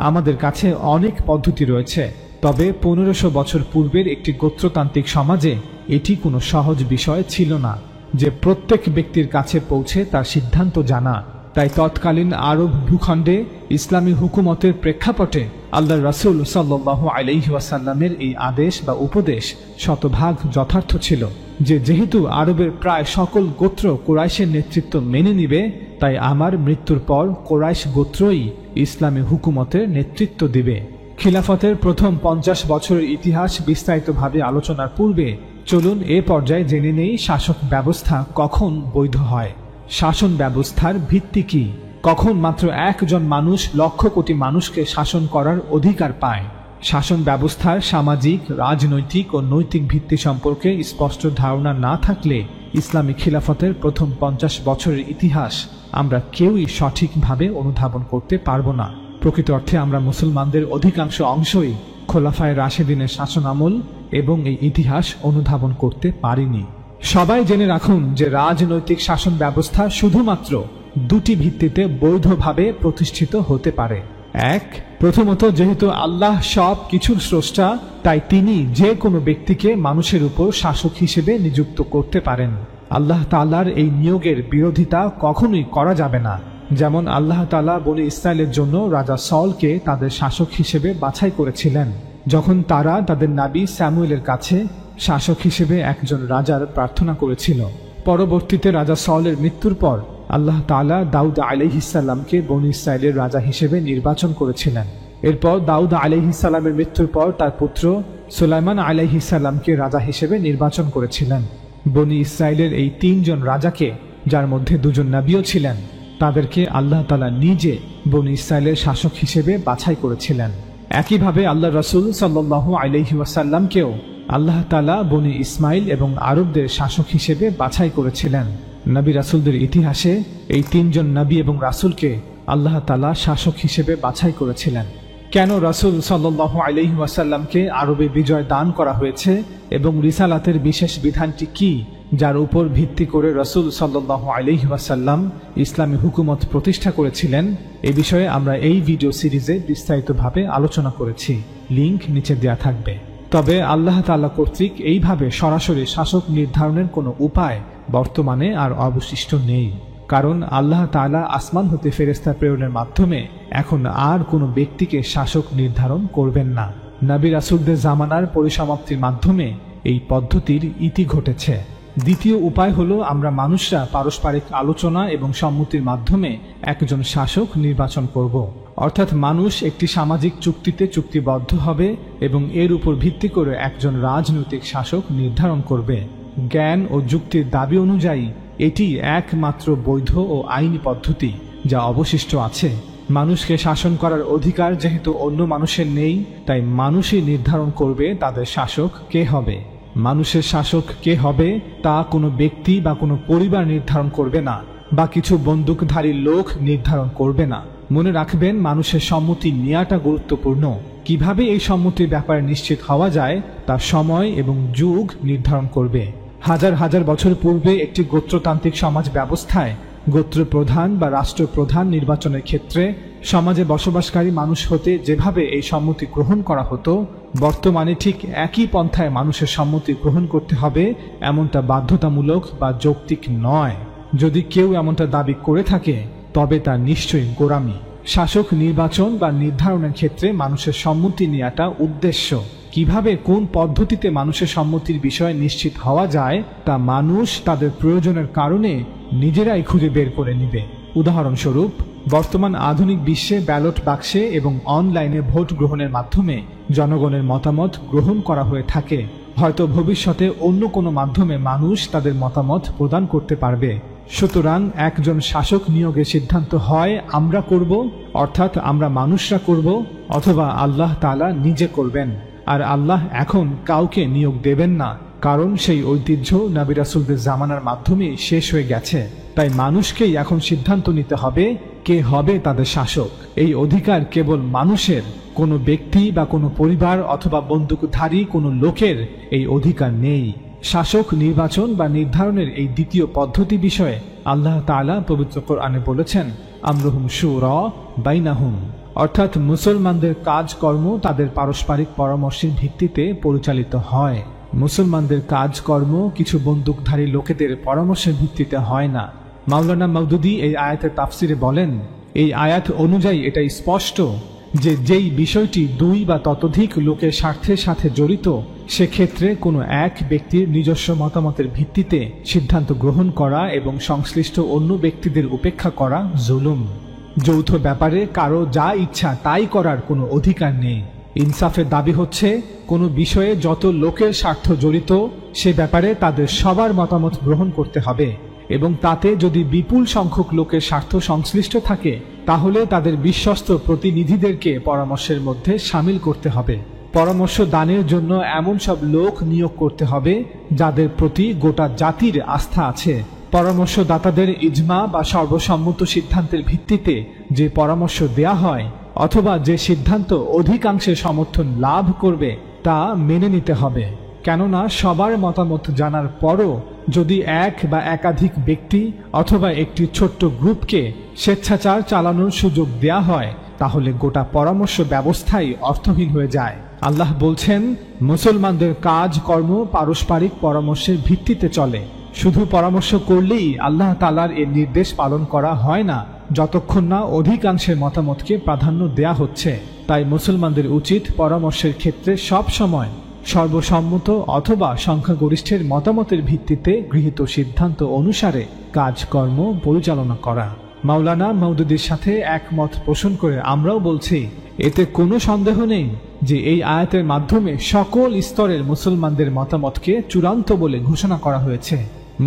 আমাদের কাছে অনেক পদ্ধতি রয়েছে। তবে 1500 বছর পূর্বের একটি গোত্রতান্ত্রিক সমাজে এটি কোনো সহজ বিষয় ছিল না যে প্রত্যেক ব্যক্তির কাছে পৌঁছে তার সিদ্ধান্ত জানা। তাই তৎকালীন আরব ভূখণ্ডে ইসলামী হুকুমতের প্রেক্ষাপটে আল্লাহ রাসূল সাল্লাল্লাহু আলাইহি ওয়াসাল্লামের এই আদেশ বা উপদেশ শতভাগ যথার্থ ছিল যে যেহেতু আরবের প্রায় সকল গোত্র কুরাইশের নেতৃত্ব মেনে নিবে, তাই আমার মৃত্যুর পর কুরাইশ গোত্রই ইসলামী হুকুমতের নেতৃত্ব দিবে। খিলাফতের প্রথম 50 বছরের ইতিহাস বিস্তারিতভাবে আলোচনার পূর্বে চলুন এ পর্যায়ে জেনে নেই শাসক ব্যবস্থা কখন বৈধ হয়, শাসন ব্যবস্থার ভিত্তি কি, কখন মাত্র একজন মানুষ লক্ষ কোটি মানুষকে শাসন করার অধিকার পায়। শাসন ব্যবস্থার সামাজিক, রাজনৈতিক ও নৈতিক ভিত্তি সম্পর্কে স্পষ্ট ধারণা না থাকলে ইসলামী খিলাফতের প্রথম 50 বছরের ইতিহাস আমরা কেউই সঠিকভাবে অনুধাবন করতে পারব না। প্রকৃত অর্থে আমরা মুসলমানদের অধিকাংশ অংশই খোলাফায়ে রাশেদিনের শাসন আমল এবং এই ইতিহাস অনুধাবন করতে পারিনি। সবাই জেনে রাখুন যে রাজনৈতিক শাসন ব্যবস্থা শুধুমাত্র দুটি ভিত্তিতে বৈধভাবে প্রতিষ্ঠিত হতে পারে। এক, প্রথমত যেহেতু আল্লাহ সব কিছুর স্রষ্টা, তাই তিনি যে কোনো ব্যক্তিকে মানুষের উপর শাসক হিসেবে নিযুক্ত করতে পারেন। আল্লাহ তাআলার এই নিয়োগের বিরোধিতা কখনোই করা যাবে না। যেমন আল্লাহ তাআলা বনী ইসরায়েলের জন্য রাজা সাউলকে তাদের শাসক হিসেবে বাছাই করেছিলেন, যখন তারা তাদের নবী স্যামুয়েলের কাছে শাসক হিসেবে একজন রাজার প্রার্থনা করেছিল। পরবর্তীতে রাজা সাউলের মৃত্যুর পর আল্লাহ তাআলা দাউদ আলাইহিস সালামকে বনী ইসরায়েলের রাজা হিসেবে নির্বাচন করেছিলেন। এরপর দাউদ আলাইহিস সালামের মৃত্যুর পর তার পুত্র সুলাইমান আলাইহিস সালামকে রাজা হিসেবে নির্বাচন করেছিলেন। বনী ইসরায়েলের এই 3 জন রাজাকে, যার মধ্যে 2 জন নবীও ছিলেন, তাদেরকে আল্লাহ তাআলা নিজে বনী ইসরায়েলের শাসক হিসেবে বাছাই করেছিলেন। একইভাবে আল্লাহ রাসূল সাল্লাল্লাহু আলাইহি ওয়াসাল্লামকেও আল্লাহ তাআলা বনী ইসমাইল এবং আরবদের শাসক হিসেবে বাছাই করেছিলেন। নবী রাসূলদের ইতিহাসে এই 3 জন নবী এবং রাসূলকে আল্লাহ তাআলা শাসক হিসেবে বাছাই করেছিলেন। কেন রাসূল সাল্লাল্লাহু আলাইহি ওয়াসাল্লামকে আরবে বিজয় দান করা হয়েছে এবং রিসালাতের বিশেষ বিধানটি কি, যার উপর ভিত্তি করে রাসূল সাল্লাল্লাহু আলাইহি ওয়াসাল্লাম ইসলামী হুকুমত প্রতিষ্ঠা করেছিলেন, এ বিষয়ে আমরা এই ভিডিও সিরিজে বিস্তারিতভাবে আলোচনা করেছি। লিংক নিচে দেওয়া থাকবে। তবে আল্লাহ তাআলা কর্তৃক এইভাবে সরাসরি শাসক নির্ধারণের কোনো উপায় বর্তমানে আর অবশিষ্ট নেই, কারণ আল্লাহ তাআলা আসমান হতে ফেরেশতা প্রেরণের মাধ্যমে এখন আর কোনো ব্যক্তিকে শাসক নির্ধারণ করবেন না। নবী রাসূলদের জামানার পরিসমাপ্তির মাধ্যমে এই পদ্ধতির ইতি ঘটেছে। দ্বিতীয় উপায় হলো আমরা মানুষরা পারস্পরিক আলোচনা এবং সম্মতির মাধ্যমে একজন শাসক নির্বাচন করব। অর্থাৎ মানুষ একটি সামাজিক চুক্তিতে চুক্তিবদ্ধ হবে এবং এর উপর ভিত্তি করে একজন রাজনৈতিক শাসক নির্ধারণ করবে। জ্ঞান ও যুক্তির দাবি অনুযায়ী এটি একমাত্র বৈধ ও আইনি পদ্ধতি যা অবশিষ্ট আছে। মানুষকে শাসন করার অধিকার যেহেতু অন্য মানুষের নেই, তাই মানুষই নির্ধারণ করবে তাদের শাসক কে হবে। মানুষের শাসক কে হবে তা কোনো ব্যক্তি বা কোনো পরিবার নির্ধারণ করবে না, বা কিছু বন্দুকধারী লোক নির্ধারণ করবে না। মনে রাখবেন, মানুষের সম্মতি নেওয়াটা গুরুত্বপূর্ণ। কিভাবে এই সম্মতির ব্যাপারে নিশ্চিত হওয়া যায় তা সময় এবং যুগ নির্ধারণ করবে। হাজার হাজার বছর পূর্বে একটি গোত্রতান্ত্রিক সমাজ ব্যবস্থায় গোত্রপ্রধান বা রাষ্ট্রপ্রধান নির্বাচনের ক্ষেত্রে সমাজে বসবাসকারী মানুষ হতে যেভাবে এই সম্মতি গ্রহণ করা হতো, বর্তমানে ঠিক একই পন্থায় মানুষের সম্মতি গ্রহণ করতে হবে এমনটা বাধ্যতামূলক বা যৌক্তিক নয়। যদি কেউ এমনটা দাবি করে থাকে তবে তা নিশ্চয়ই গোঁড়ামি। শাসক নির্বাচন বা নির্ধারণের ক্ষেত্রে মানুষের সম্মতি নেওয়াটা উদ্দেশ্য। কিভাবে কোন পদ্ধতিতে মানুষের সম্মতির বিষয়ে নিশ্চিত হওয়া যায় তা মানুষ তাদের প্রয়োজনের কারণে নিজেরাই খুঁজে বের করে নিবে। উদাহরণস্বরূপ, বর্তমান আধুনিক বিশ্বে ব্যালট বাক্সে এবং অনলাইনে ভোট গ্রহণের মাধ্যমে জনগণের মতামত গ্রহণ করা হয়ে থাকে। হয়তো ভবিষ্যতে অন্য কোনো মাধ্যমে মানুষ তাদের মতামত প্রদান করতে পারবে। সুতরাং একজন শাসক নিয়োগের সিদ্ধান্ত হয় আমরা করব, অর্থাৎ আমরা মানুষরা করব, অথবা আল্লাহ তাআলা নিজে করবেন। আর আল্লাহ এখন কাউকে নিয়োগ দেবেন না, কারণ সেই ঐতিহ্য নবী রাসূলদের জামানার মাধ্যমে শেষ হয়ে গেছে। তাই মানুষকেই এখন সিদ্ধান্ত নিতে হবে কে হবে তাদের শাসক। এই অধিকার কেবল মানুষের, কোনো ব্যক্তি বা কোনো পরিবার অথবা বন্দুকধারী কোনো লোকের এই অধিকার নেই। শাসক নির্বাচন বা নির্ধারণের এই দ্বিতীয় পদ্ধতি বিষয়ে আল্লাহ তাআলা পবিত্র কোরআনে বলেছেন, আমরুহুম শুরা বাইনাহুম, অর্থাৎ মুসলমানদের কাজকর্ম তাদের পারস্পরিক পরামর্শের ভিত্তিতে পরিচালিত হয়। মুসলমানদের কাজকর্ম কিছু বন্দুকধারী লোকেদের পরামর্শের ভিত্তিতে হয় না। মাওলানা মওদুদী এই আয়াতের তাফসিরে বলেন, এই আয়াত অনুযায়ী এটা স্পষ্ট যে যেই বিষয়টি দুই বা ততোধিক লোকের স্বার্থের সাথে জড়িত, সেক্ষেত্রে কোনো এক ব্যক্তির নিজস্ব মতামতের ভিত্তিতে সিদ্ধান্ত গ্রহণ করা এবং সংশ্লিষ্ট অন্য ব্যক্তিদের উপেক্ষা করা জুলুম। যৌথ ব্যাপারে কারো যা ইচ্ছা তাই করার কোনো অধিকার নেই। ইনসাফের দাবি হচ্ছে কোনো বিষয়ে যত লোকের স্বার্থ জড়িত সে ব্যাপারে তাদের সবার মতামত গ্রহণ করতে হবে, এবং তাতে যদি বিপুল সংখ্যক লোকের স্বার্থ সংশ্লিষ্ট থাকে তাহলে তাদের বিশ্বস্ত প্রতিনিধিদেরকে পরামর্শের মধ্যে সামিল করতে হবে। পরামর্শ দানের জন্য এমন সব লোক নিয়োগ করতে হবে যাদের প্রতি গোটা জাতির আস্থা আছে। পরামর্শদাতাদের ইজমা বা সর্বসম্মত সিদ্ধান্তের ভিত্তিতে যে পরামর্শ দেয়া হয় অথবা যে সিদ্ধান্ত অধিকাংশের সমর্থন লাভ করবে তা মেনে নিতে হবে। কেননা সবার মতামত জানার পরও যদি এক বা একাধিক ব্যক্তি অথবা একটি ছোট্ট গ্রুপকে স্বেচ্ছাচার চালানোর সুযোগ দেয়া হয় তাহলে গোটা পরামর্শ ব্যবস্থাই অর্থহীন হয়ে যায়। আল্লাহ বলছেন, মুসলমানদের কাজ কর্ম পারস্পরিক পরামর্শের ভিত্তিতে চলে। শুধু পরামর্শ করলেই আল্লাহ তাআলার এর নির্দেশ পালন করা হয় না যতক্ষণ না অধিকাংশের মতামতকে প্রাধান্য দেয়া হচ্ছে। তাই মুসলমানদের উচিত পরামর্শের ক্ষেত্রে সব সময় সর্বসম্মত অথবা সংখ্যাগরিষ্ঠের মতামতের ভিত্তিতে গৃহীত সিদ্ধান্ত অনুসারে কাজকর্ম পরিচালনা করা। মাওলানা মওদুদীর সাথে একমত পোষণ করে আমরাও বলছি, এতে কোনো সন্দেহ নেই যে এই আয়াতের মাধ্যমে সকল স্তরের মুসলমানদের মতামতকে চূড়ান্ত বলে ঘোষণা করা হয়েছে।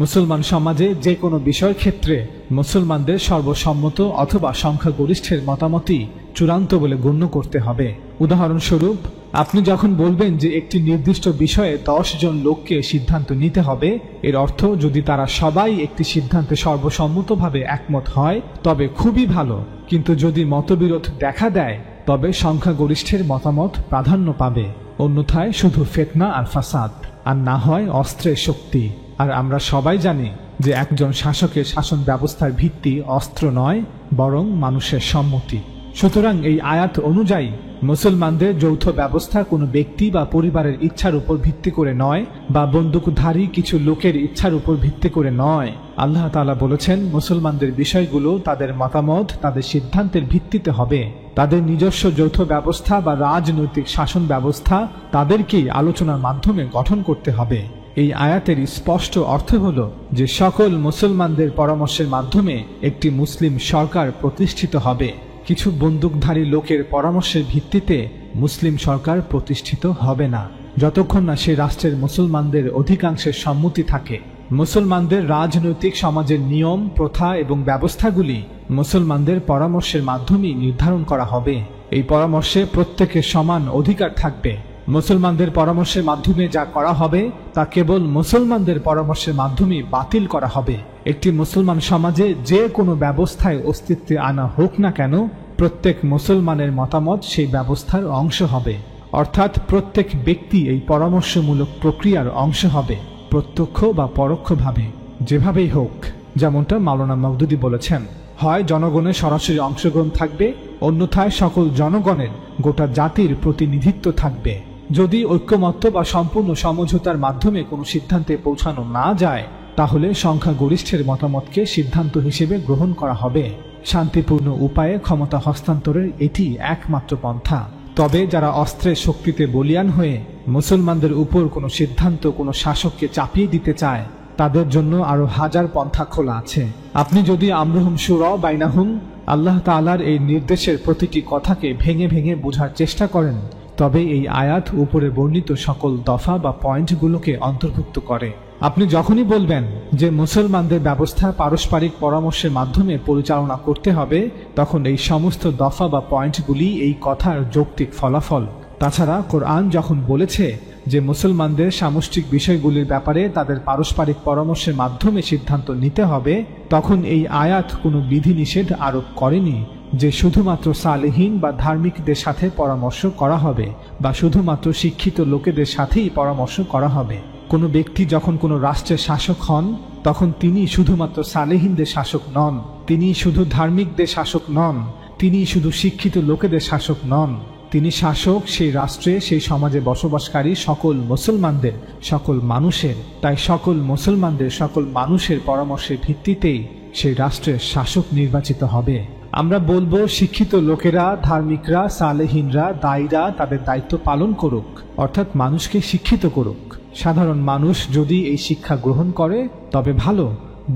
মুসলমান সমাজে যে কোনো বিষয়ের ক্ষেত্রে মুসলমানদের সর্বসম্মত অথবা সংখ্যাগরিষ্ঠের মতামতই চূড়ান্ত বলে গণ্য করতে হবে। উদাহরণস্বরূপ, আপনি যখন বলবেন যে একটি নির্দিষ্ট বিষয়ে 10 জন লোককে সিদ্ধান্ত নিতে হবে, এর অর্থ যদি তারা সবাই একটি সিদ্ধান্তে সর্বসম্মতভাবে একমত হয় তবে খুবই ভালো, কিন্তু যদি মতবিরোধ দেখা দেয় তবে সংখ্যাগরিষ্ঠের মতামত প্রাধান্য পাবে। অন্যথায় শুধু ফিতনা আর ফাসাদ, আর না হয় অস্ত্রের শক্তি। আর আমরা সবাই জানি যে একজন শাসকের শাসন ব্যবস্থার ভিত্তি অস্ত্র নয়, বরং মানুষের সম্মতি। সুতরাং এই আয়াত অনুযায়ী মুসলমানদের যৌথ ব্যবস্থা কোনো ব্যক্তি বা পরিবারের ইচ্ছার উপর ভিত্তি করে নয়, বা বন্দুকধারী কিছু লোকের ইচ্ছার উপর ভিত্তি করে নয়। আল্লাহ তাআলা বলেছেন, মুসলমানদের বিষয়গুলো তাদের মতামত, তাদের সিদ্ধান্তের ভিত্তিতে হবে। তাদের নিজস্ব যৌথ ব্যবস্থা বা রাজনৈতিক শাসন ব্যবস্থা তাদেরকেই আলোচনার মাধ্যমে গঠন করতে হবে। এই আয়াতের স্পষ্ট অর্থ হল যে সকল মুসলমানদের পরামর্শের মাধ্যমে একটি মুসলিম সরকার প্রতিষ্ঠিত হবে। কিছু বন্দুকধারী লোকের পরামর্শের ভিত্তিতে মুসলিম সরকার প্রতিষ্ঠিত হবে না, যতক্ষণ না সে রাষ্ট্রের মুসলমানদের অধিকাংশের সম্মতি থাকে। মুসলমানদের রাজনৈতিক সমাজের নিয়ম, প্রথা এবং ব্যবস্থাগুলি মুসলমানদের পরামর্শের মাধ্যমেই নির্ধারণ করা হবে। এই পরামর্শে প্রত্যেকের সমান অধিকার থাকবে। মুসলমানদের পরামর্শের মাধ্যমে যা করা হবে তা কেবল মুসলমানদের পরামর্শের মাধ্যমেই বাতিল করা হবে। একটি মুসলমান সমাজে যে কোনো ব্যবস্থায় অস্তিত্বে আনা হোক না কেন, প্রত্যেক মুসলমানের মতামত সেই ব্যবস্থার অংশ হবে। অর্থাৎ প্রত্যেক ব্যক্তি এই পরামর্শমূলক প্রক্রিয়ার অংশ হবে, প্রত্যক্ষ বা পরোক্ষভাবে, যেভাবেই হোক। যেমনটা মাওলানা মওদুদী বলেছেন, হয় জনগণের সরাসরি অংশগ্রহণ থাকবে, অন্যথায় সকল জনগণের, গোটা জাতির প্রতিনিধিত্ব থাকবে। যদি ঐক্যমত্য বা সম্পূর্ণ সমঝোতার মাধ্যমে কোনো সিদ্ধান্তে পৌঁছানো না যায়, তাহলে সংখ্যাগরিষ্ঠের মতামতকে সিদ্ধান্ত হিসেবে গ্রহণ করা হবে। শান্তিপূর্ণ উপায়ে ক্ষমতা হস্তান্তরের এটি একমাত্র পন্থা। তবে যারা অস্ত্রের শক্তিতে বলীয়ান হয়ে মুসলমানদের উপর কোনো সিদ্ধান্ত কোনো শাসককে চাপিয়ে দিতে চায়, তাদের জন্য আরো হাজার পন্থা খোলা আছে। আপনি যদি আমরুহুম শুরা বাইনাহুম, আল্লাহ তাআলার এই নির্দেশের প্রতিটি কথাকে ভেঙে ভেঙে বোঝার চেষ্টা করেন, তবে এই আয়াত উপরে বর্ণিত সকল দফা বা পয়েন্টগুলোকে অন্তর্ভুক্ত করে। আপনি যখনই বলবেন যে মুসলমানদের ব্যবস্থা পারস্পরিক পরামর্শের মাধ্যমে পরিচালনা করতে হবে, তখন এই সমস্ত দফা বা পয়েন্টগুলি এই কথার যৌক্তিক ফলাফল। তাছাড়া কোরআন যখন বলেছে যে মুসলমানদের সামষ্টিক বিষয়গুলির ব্যাপারে তাদের পারস্পরিক পরামর্শের মাধ্যমে সিদ্ধান্ত নিতে হবে, তখন এই আয়াত কোনো বিধিনিষেধ আরোপ করেনি যে শুধুমাত্র সালেহীন বা ধার্মিকদের সাথে পরামর্শ করা হবে বা শুধুমাত্র শিক্ষিত লোকেদের সাথেই পরামর্শ করা হবে। কোনো ব্যক্তি যখন কোনো রাষ্ট্রের শাসক হন, তখন তিনি শুধুমাত্র সালেহীনদের শাসক নন, তিনি শুধু ধার্মিকদের শাসক নন, তিনি শুধু শিক্ষিত লোকেদের শাসক নন, তিনি শাসক সেই রাষ্ট্রে, সেই সমাজে বসবাসকারী সকল মুসলমানদের, সকল মানুষের। তাই সকল মুসলমানদের, সকল মানুষের পরামর্শের ভিত্তিতেই সেই রাষ্ট্রের শাসক নির্বাচিত হবে। আমরা বলবো শিক্ষিত লোকেরা, ধার্মিকরা, সালেহীনরা, দায়ীরা তাদের দায়িত্ব পালন করুক, অর্থাৎ মানুষকে শিক্ষিত করুক। সাধারণ মানুষ যদি এই শিক্ষা গ্রহণ করে তবে ভালো,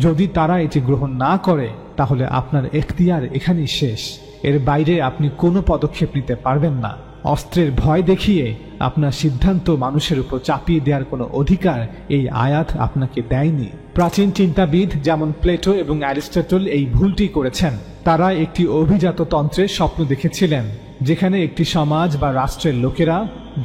যদি তারা এটি গ্রহণ না করে তাহলে আপনার এখতিয়ার এখানেই শেষ। এর বাইরে আপনি কোনো পদক্ষেপ নিতে পারবেন না। অস্ত্রের ভয় দেখিয়ে আপনার সিদ্ধান্ত মানুষের উপর চাপিয়ে দেওয়ার কোনো অধিকার এই আয়াত আপনাকে দেয়নি। প্রাচীন চিন্তাবিদ যেমন প্লেটো এবং অ্যারিস্টটল এই ভুলটি করেছেন। তারা একটি অভিজাত তন্ত্রের স্বপ্ন দেখেছিলেন, যেখানে একটি সমাজ বা রাষ্ট্রের লোকেরা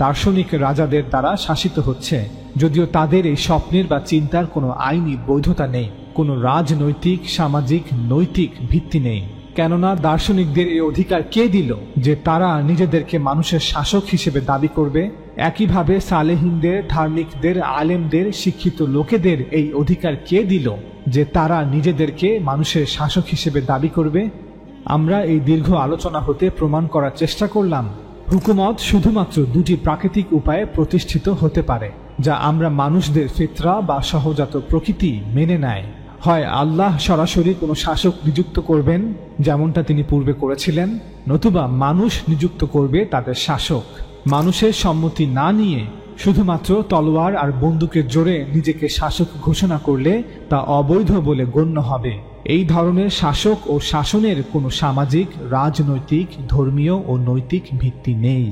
দার্শনিক রাজাদের দ্বারা শাসিত হচ্ছে, যদিও তাদের এই স্বপ্নের বা চিন্তার কোনো আইনি বৈধতা নেই, কোনো রাজনৈতিক, সামাজিক, নৈতিক ভিত্তি নেই। কেননা দার্শনিকদের এই অধিকার কে দিল যে তারা নিজেদেরকে মানুষের শাসক হিসেবে দাবি করবে? একইভাবে সালেহীনদের, ধার্মিকদের, আলেমদের, শিক্ষিত লোকেদের এই অধিকার কে দিল যে তারা নিজেদেরকে মানুষের শাসক হিসেবে দাবি করবে? আমরা এই দীর্ঘ আলোচনা হতে প্রমাণ করার চেষ্টা করলাম, হুকুমত শুধুমাত্র দুটি প্রাকৃতিক উপায়ে প্রতিষ্ঠিত হতে পারে, যা আমরা মানুষদের ফিতরা বা সহজাত প্রকৃতি মেনে নেয়। হয় আল্লাহ সরাসরি কোনো শাসক নিযুক্ত করবেন, যেমনটা তিনি পূর্বে করেছিলেন, নতুবা মানুষ নিযুক্ত করবে তাদের শাসক। মানুষের সম্মতি না নিয়ে শুধুমাত্র তলোয়ার আর বন্দুকের জোরে নিজেকে শাসক ঘোষণা করলে তা অবৈধ বলে গণ্য হবে। এই ধরনের শাসক ও শাসনের কোনো সামাজিক, রাজনৈতিক, ধর্মীয় ও নৈতিক ভিত্তি নেই।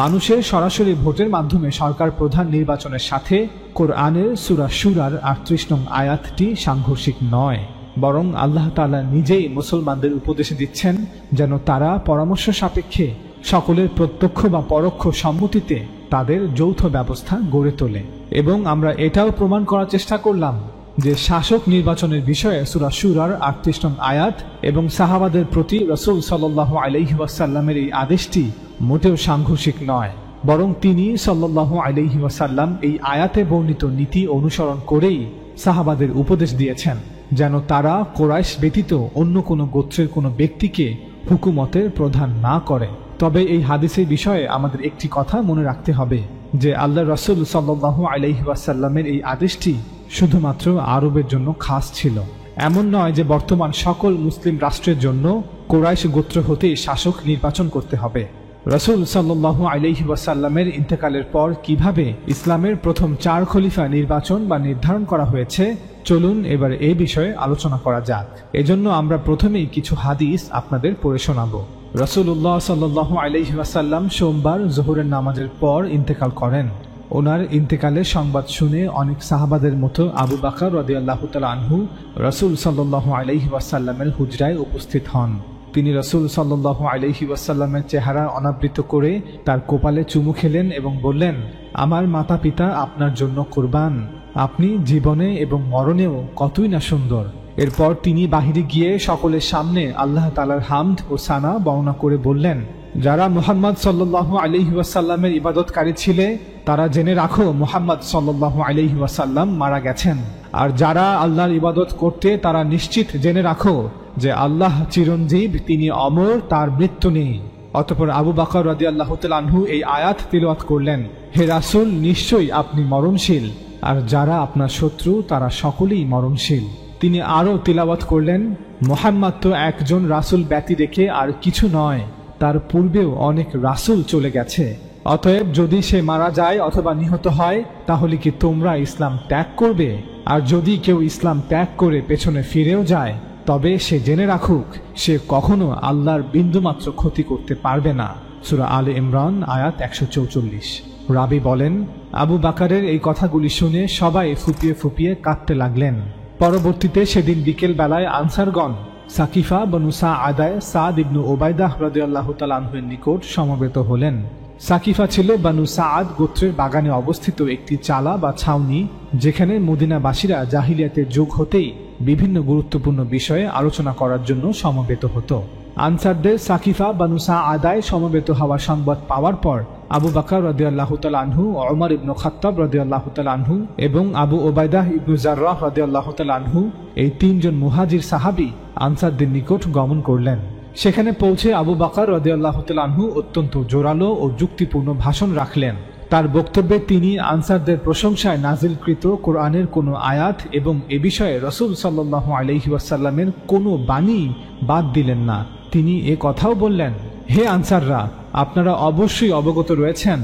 মানুষের সরাসরি ভোটের মাধ্যমে সরকার প্রধান নির্বাচনের সাথে কোরআনের সূরা শুরার ৩৮ নং আয়াতটি সাংঘর্ষিক নয়, বরং আল্লাহ তাআলা নিজেই মুসলমানদের উপদেশ দিচ্ছেন যেন তারা পরামর্শ সাপেক্ষে সকলের প্রত্যক্ষ বা পরোক্ষ সম্মতিতে তাদের যৌথ ব্যবস্থা গড়ে তোলে। এবং আমরা এটাও প্রমাণ করার চেষ্টা করলাম যে শাসক নির্বাচনের বিষয়ে সূরা শুরার ৩৮ নং আয়াত এবং সাহাবাদের প্রতি রাসূল সাল্লাল্লাহু আলাইহি ওয়াসাল্লামের এই আদেশটি মোটেও সাংঘর্ষিক নয়, বরং তিনি সাল্লাল্লাহু আলাইহি ওয়াসাল্লাম এই আয়াতে বর্ণিত নীতি অনুসরণ করেই সাহাবাদের উপদেশ দিয়েছেন যেন তারা কুরাইশ ব্যতীত অন্য কোনো গোত্রের কোনো ব্যক্তিকে হুকুমতের প্রধান না করে। তবে এই হাদিসের বিষয়ে আমাদের একটি কথা মনে রাখতে হবে যে আল্লাহ রাসূল সাল্লাল্লাহু আলাইহি ওয়াসাল্লামের এই আদেশটি শুধুমাত্র আরবের জন্য খাস ছিল। এমন নয় যে বর্তমান সকল মুসলিম রাষ্ট্রের জন্য কুরাইশ গোত্র হতেই শাসক নির্বাচন করতে হবে। রাসূল সাল্লাল্লাহু আলাইহি ওয়াসাল্লামের ইন্তেকালের পর কিভাবে ইসলামের প্রথম ৪ খলিফা নির্বাচন বা নির্ধারণ করা হয়েছে, চলুন এবার এ বিষয়ে আলোচনা করা যাক। এজন্য আমরা প্রথমেই কিছু হাদিস আপনাদের পড়ে শোনাবো। রাসূলুল্লাহ সাল্লাল্লাহু আলাইহি ওয়াসাল্লাম সোমবার যোহরের নামাজের পর ইন্তেকাল করেন। ওনার ইন্তেকালের সংবাদ শুনে অনেক সাহাবাদের মতো আবু বকর রাদিয়াল্লাহু তাআলা আনহু রাসূল সাল্লাল্লাহু আলাইহি ওয়াসাল্লামের হুজরায় উপস্থিত হন। তিনি রাসূল সাল্লাল্লাহু আলাইহি ওয়াসাল্লামের চেহারা অনাবৃত করে তার কপালে চুমু খেলেন এবং বললেন, আমার মাতা পিতা আপনার জন্য কুরবান, আপনি জীবনে এবং মরণেও কতই না সুন্দর। এরপর তিনি বাহিরে গিয়ে সকলের সামনে আল্লাহ তাআলার হামদ ও সানা বর্ণনা করে বললেন, যারা মুহাম্মদ সাল্লাল্লাহু আলাইহি ওয়াসাল্লামের ইবাদতকারী ছিলে তারা জেনে রাখো মুহাম্মদ সাল্লাল্লাহু আলাইহি ওয়াসাল্লাম মারা গেছেন। আর যারা আল্লাহর ইবাদত করতে তারা নিশ্চিত জেনে রাখো যে আল্লাহ চিরঞ্জীব, তিনি অমর, তার মৃত্যু নেই। অতঃপর আবু বকর রাদিয়াল্লাহু তাআলা আনহু এই আয়াত তিলাওয়াত করলেন, হে রাসূল, নিশ্চয়ই আপনি মরণশীল, আর যারা আপনার শত্রু তারা সকলেই মরণশীল। তিনি আরও তিলাওয়াত করলেন, মুহাম্মদ তো একজন রাসূল ব্যতি রেখে আর কিছু নয়, তার পূর্বেও অনেক রাসূল চলে গেছে। অতএব যদি সে মারা যায় অথবা নিহত হয় তাহলে কি তোমরা ইসলাম ত্যাগ করবে? আর যদি কেউ ইসলাম ত্যাগ করে পেছনে ফিরেও যায় তবে সে জেনে রাখুক সে কখনো আল্লাহর বিন্দুমাত্র ক্ষতি করতে পারবে না। সূরা আলে ইমরান আয়াত 144। রাবি বলেন, আবু বকরের এই কথাগুলি শুনে সবাই ফুপিয়ে ফুপিয়ে কাঁদতে লাগলেন। পরবর্তীতে সেদিন বিকেল বেলায় আনসারগণ সাকিফা বনু সাআদায় সাদ ইবনু ওবায়দাহ রাদিয়াল্লাহু তাআলা আনহুর নিকট সমবেত হলেন। সাকিফা ছিল বানু সাআদ গোত্রের বাগানে অবস্থিত একটি চালা বা ছাউনি, যেখানে মদিনাবাসীরা জাহিলিয়াতের যুগ হতেই বিভিন্ন গুরুত্বপূর্ণ বিষয়ে আলোচনা করার জন্য সমবেত হতো। আনসারদের সাকিফা বানু সাআদায় সমবেত হওয়ার সংবাদ পাওয়ার পর আবু বকর রাদিয়াল্লাহু তাআলা আনহু, ওমর ইবনে খাত্তাব রাদিয়াল্লাহু তাআলা আনহু এবং আবু ওবায়দাহ ইবনু জাররাহ রাদিয়াল্লাহু তাআলা আনহু এই তিনজন মুহাজির সাহাবী আনসারদের নিকট গমন করলেন। সেখানে পৌঁছে আবু বকর রাদিয়াল্লাহু তাআলা আনহু অত্যন্ত জোরালো ও যুক্তিপূর্ণ ভাষণ রাখলেন। তার বক্তব্যে তিনি আনসারদের প্রশংসায় নাজিলকৃত কোরআনের কোনো আয়াত এবং এ বিষয়ে রাসূল সাল্লাল্লাহু আলাইহি ওয়াসাল্লামের কোনো বাণী বাদ দিলেন না। তিনি এ কথাও বললেন, হে আনসাররা, আপনারা অবশ্যই অবগত রয়েছেন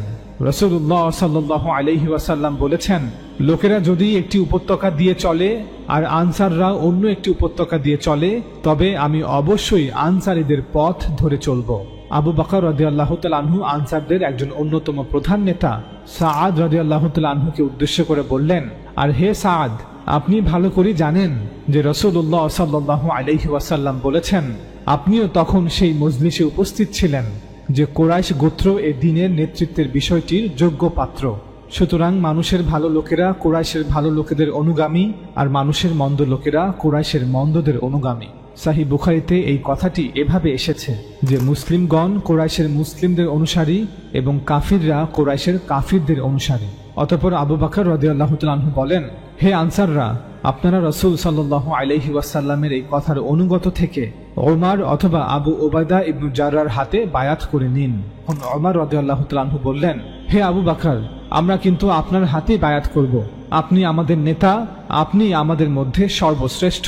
রাসূলুল্লাহ সাল্লাল্লাহু আলাইহি ওয়াসাল্লাম বলেছেন, লোকেরা যদি একটি উপত্যকা দিয়ে চলে আর আনসাররা অন্য একটি উপত্যকা দিয়ে চলে তবে আমি অবশ্যই আনসারীদের পথ ধরে চলব। আবু বকর রাদিয়াল্লাহু তাআলা আনহু আনসারদের একজন অন্যতম প্রধান নেতা সাআদ রাদিয়াল্লাহু তাআলা আনহুকে উদ্দেশ্য করে বললেন, আর হে সাআদ, আপনি ভালো করে জানেন যে রাসূলুল্লাহ সাল্লাল্লাহু আলাইহি ওয়াসাল্লাম বলেছেন, আপনিও তখন সেই মজলিসে উপস্থিত ছিলেন, যে কুরাইশ গোত্র এ দ্বীনের নেতৃত্বের বিষয়টির যোগ্য পাত্র। সুতরাং মানুষের ভালো লোকেরা কুরাইশের ভালো লোকেদের অনুগামী, আর মানুষের মন্দ লোকেরা কুরাইশের মন্দদের অনুগামী। সহিহ বুখারীতে এই কথাটি এভাবে এসেছে যে মুসলিমগণ কুরাইশের মুসলিমদের অনুসারী এবং কাফিররা কুরাইশের কাফিরদের অনুসারী। অতঃপর আবু বকর রাদিয়াল্লাহু তাআলা আনহু বলেন, হে আনসাররা, আপনারা রাসূল সাল্লাল্লাহু আলাইহি ওয়াসাল্লামের এই কথার অনুগত থেকে ওমর অথবা আবু ওবায়দা ইবনু জাররার হাতে বায়াত করে নিন। ওমর রাদিয়াল্লাহু তাআলা আনহু বললেন, হে আবু বকর, আমরা কিন্তু আপনার হাতে বায়াত করব। আপনি আমাদের নেতা, আপনি আমাদের মধ্যে সর্বশ্রেষ্ঠ,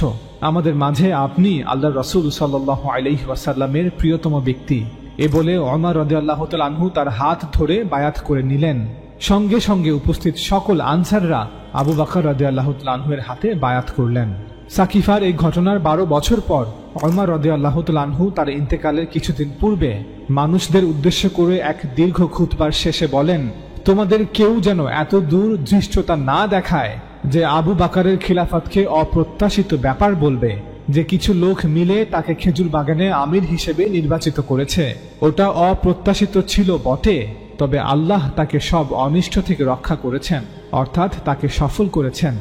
আমাদের মাঝে আপনি আল্লাহর রাসূল সাল্লাল্লাহু আলাইহি ওয়াসাল্লামের প্রিয়তম ব্যক্তি। এ বলে ওমর রাদিয়াল্লাহু তাআলা আনহু তার হাত ধরে বায়াত করে নিলেন। সঙ্গে সঙ্গে উপস্থিত সকল আনসাররা আবু বকর রাদিয়াল্লাহু তাআলা আনহুর হাতে বায়াত করলেন। সাকিফার এই ঘটনার 12 বছর পর ওমর রাদিয়াল্লাহু তাআলা আনহু তার ইন্তেকালের কিছুদিন পূর্বে মানুষদের উদ্দেশ্য করে এক দীর্ঘ খুতবার শেষে বলেন, তোমাদের কেউ যেন এত দূর ধৃষ্টতা না দেখায় যে আবু বকরের খিলাফতকে অপ্রত্যাশিত ব্যাপার বলবে, যে কিছু লোক মিলে তাকে খেজুর বাগানে আমির হিসেবে নির্বাচিত করেছে। ওটা অপ্রত্যাশিত ছিল বটে, তবে আল্লাহ তাকে সব অনিষ্ট থেকে রক্ষা করেছেন, অর্থাৎ তাকে সফল করেছেন।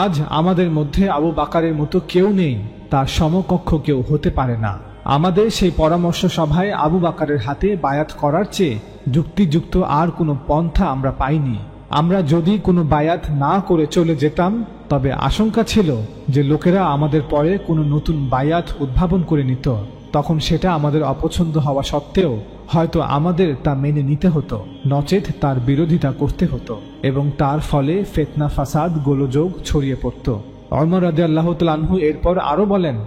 আজ আমাদের মধ্যে আবু বকরের মতো কেউ নেই, তার সমকক্ষ কেউ হতে পারে না। আমাদের সেই পরামর্শ সভায় আবু বকরের হাতে বায়াত করার চেয়ে যুক্তিযুক্ত আর কোনো পন্থা আমরা পাইনি। আমরা যদি কোনো বায়াত না করে চলে যেতাম তবে আশঙ্কা ছিল যে লোকেরা আমাদের পরে কোনো নতুন বায়াত উদ্ভাবন করে নিত। তখন সেটা আমাদের অপছন্দ হওয়া সত্ত্বেও হয়তো আমাদের তা মেনে নিতে হতো, নচেত তার বিরোধিতা করতে হতো এবং তার ফলে ফিতনা ফাসাদ গোলযোগ ছড়িয়ে পড়ত। ওমর রাদিয়াল্লাহু তাআলা আনহু এরপর আরো বলেন,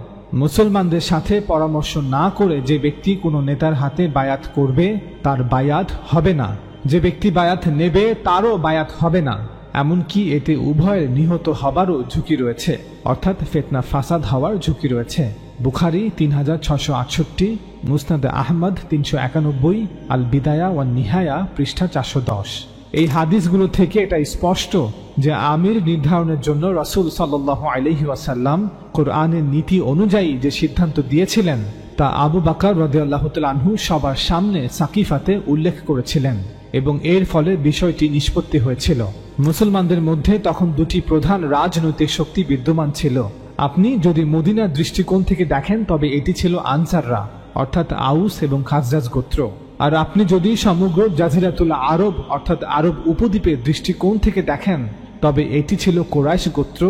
মুসলমানদের সাথে পরামর্শ না করে যে ব্যক্তি কোনো নেতার হাতে বায়াত করবে তার বায়াত হবে না, যে ব্যক্তি বায়াত নেবে তারও বায়াত হবে না, এমনকি এতে উভয়ের নিহত হবারও ঝুঁকি রয়েছে, অর্থাৎ ফিতনা ফাসাদ হওয়ার ঝুঁকি রয়েছে। বুখারী 3668, মুসনাদে আহমদ 391, আল বিদায়া ওয়ান নিহায়া পৃষ্ঠা 410। এই হাদিসগুলো থেকে এটা স্পষ্ট যে আমির নির্ধারণের জন্য রাসূল সাল্লাল্লাহু আলাইহি ওয়াসাল্লাম কোরআনের নীতি অনুযায়ী যে সিদ্ধান্ত দিয়েছিলেন তা আবু বকর রাদিয়াল্লাহু তাআলা আনহু সবার সামনে সাকিফাতে উল্লেখ করেছিলেন এবং এর ফলে বিষয়টি নিষ্পত্তি হয়েছিল। মুসলমানদের মধ্যে তখন দুটি প্রধান রাজনৈতিক শক্তি বিদ্যমান ছিল। আপনি যদি মদিনার দৃষ্টিকোণ থেকে দেখেন তবে এটি ছিল আনসাররা, অর্থাৎ আউস এবং খাজরাজ গোত্র। আর আপনি যদি সমগ্র জাজিরাতুল আরব অর্থাৎ আরব উপদ্বীপের দৃষ্টিকোণ থেকে দেখেন তবে এটি ছিল কুরাইশ গোত্র,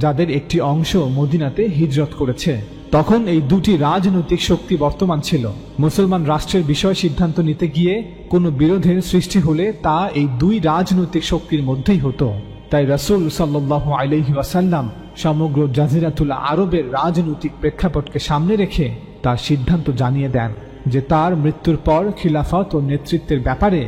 যাদের একটি অংশ মদিনাতে হিজরত করেছে। তখন এই দুটি রাজনৈতিক শক্তি বর্তমান ছিল। মুসলমান রাষ্ট্রের বিষয় সিদ্ধান্ত নিতে গিয়ে কোনো বিরোধের সৃষ্টি হলে তা এই দুই রাজনৈতিক শক্তির মধ্যেই হতো। তাই রাসূল সাল্লাল্লাহু আলাইহি ওয়াসাল্লাম সমগ্র জাজিরাতুল আরবের রাজনৈতিক প্রেক্ষাপটকে সামনে রেখে তার সিদ্ধান্ত জানিয়ে দেন যে তার মৃত্যুর পর খিলাফত ও নেতৃত্বের ব্যাপারে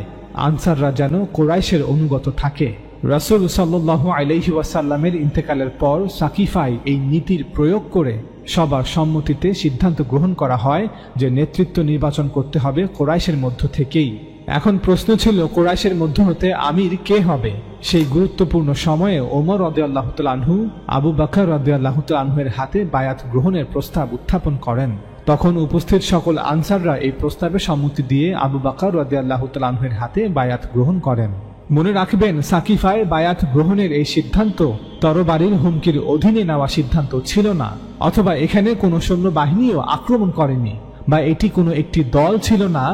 আনসাররা যেন কুরাইশের অনুগত থাকে। রাসূল সাল্লাল্লাহু আলাইহি ওয়াসাল্লামের ইন্তেকালের পর সাকিফায় এই নীতির প্রয়োগ করে সবার সম্মতিতে সিদ্ধান্ত গ্রহণ করা হয় যে নেতৃত্ব নির্বাচন করতে হবে কুরাইশের মধ্য থেকেই। এখন প্রশ্ন ছিল কুরাইশের মধ্য হতে আমির কে হবে? সেই গুরুত্বপূর্ণ সময়ে ওমর রাদিয়াল্লাহু তাআলা আনহু আবু বকর রাদিয়াল্লাহু তাআলা আনহুর হাতে বায়াত গ্রহণের প্রস্তাব উত্থাপন করেন। তখন উপস্থিত সকল আনসাররা এই প্রস্তাবে সম্মতি দিয়ে আবু বকর রাদিয়াল্লাহু তাআলা আনহুর হাতে বায়াত গ্রহণ করেন। মনে রাখবেন, সাকিফায় বায়াত গ্রহণের এই সিদ্ধান্ত তরবারির হুমকির অধীনে নেওয়া সিদ্ধান্ত ছিল না, অথবা এখানে কোনো সৈন্যবাহিনীও আক্রমণ করেনি, বা এটি কোনো একটি দল ছিল না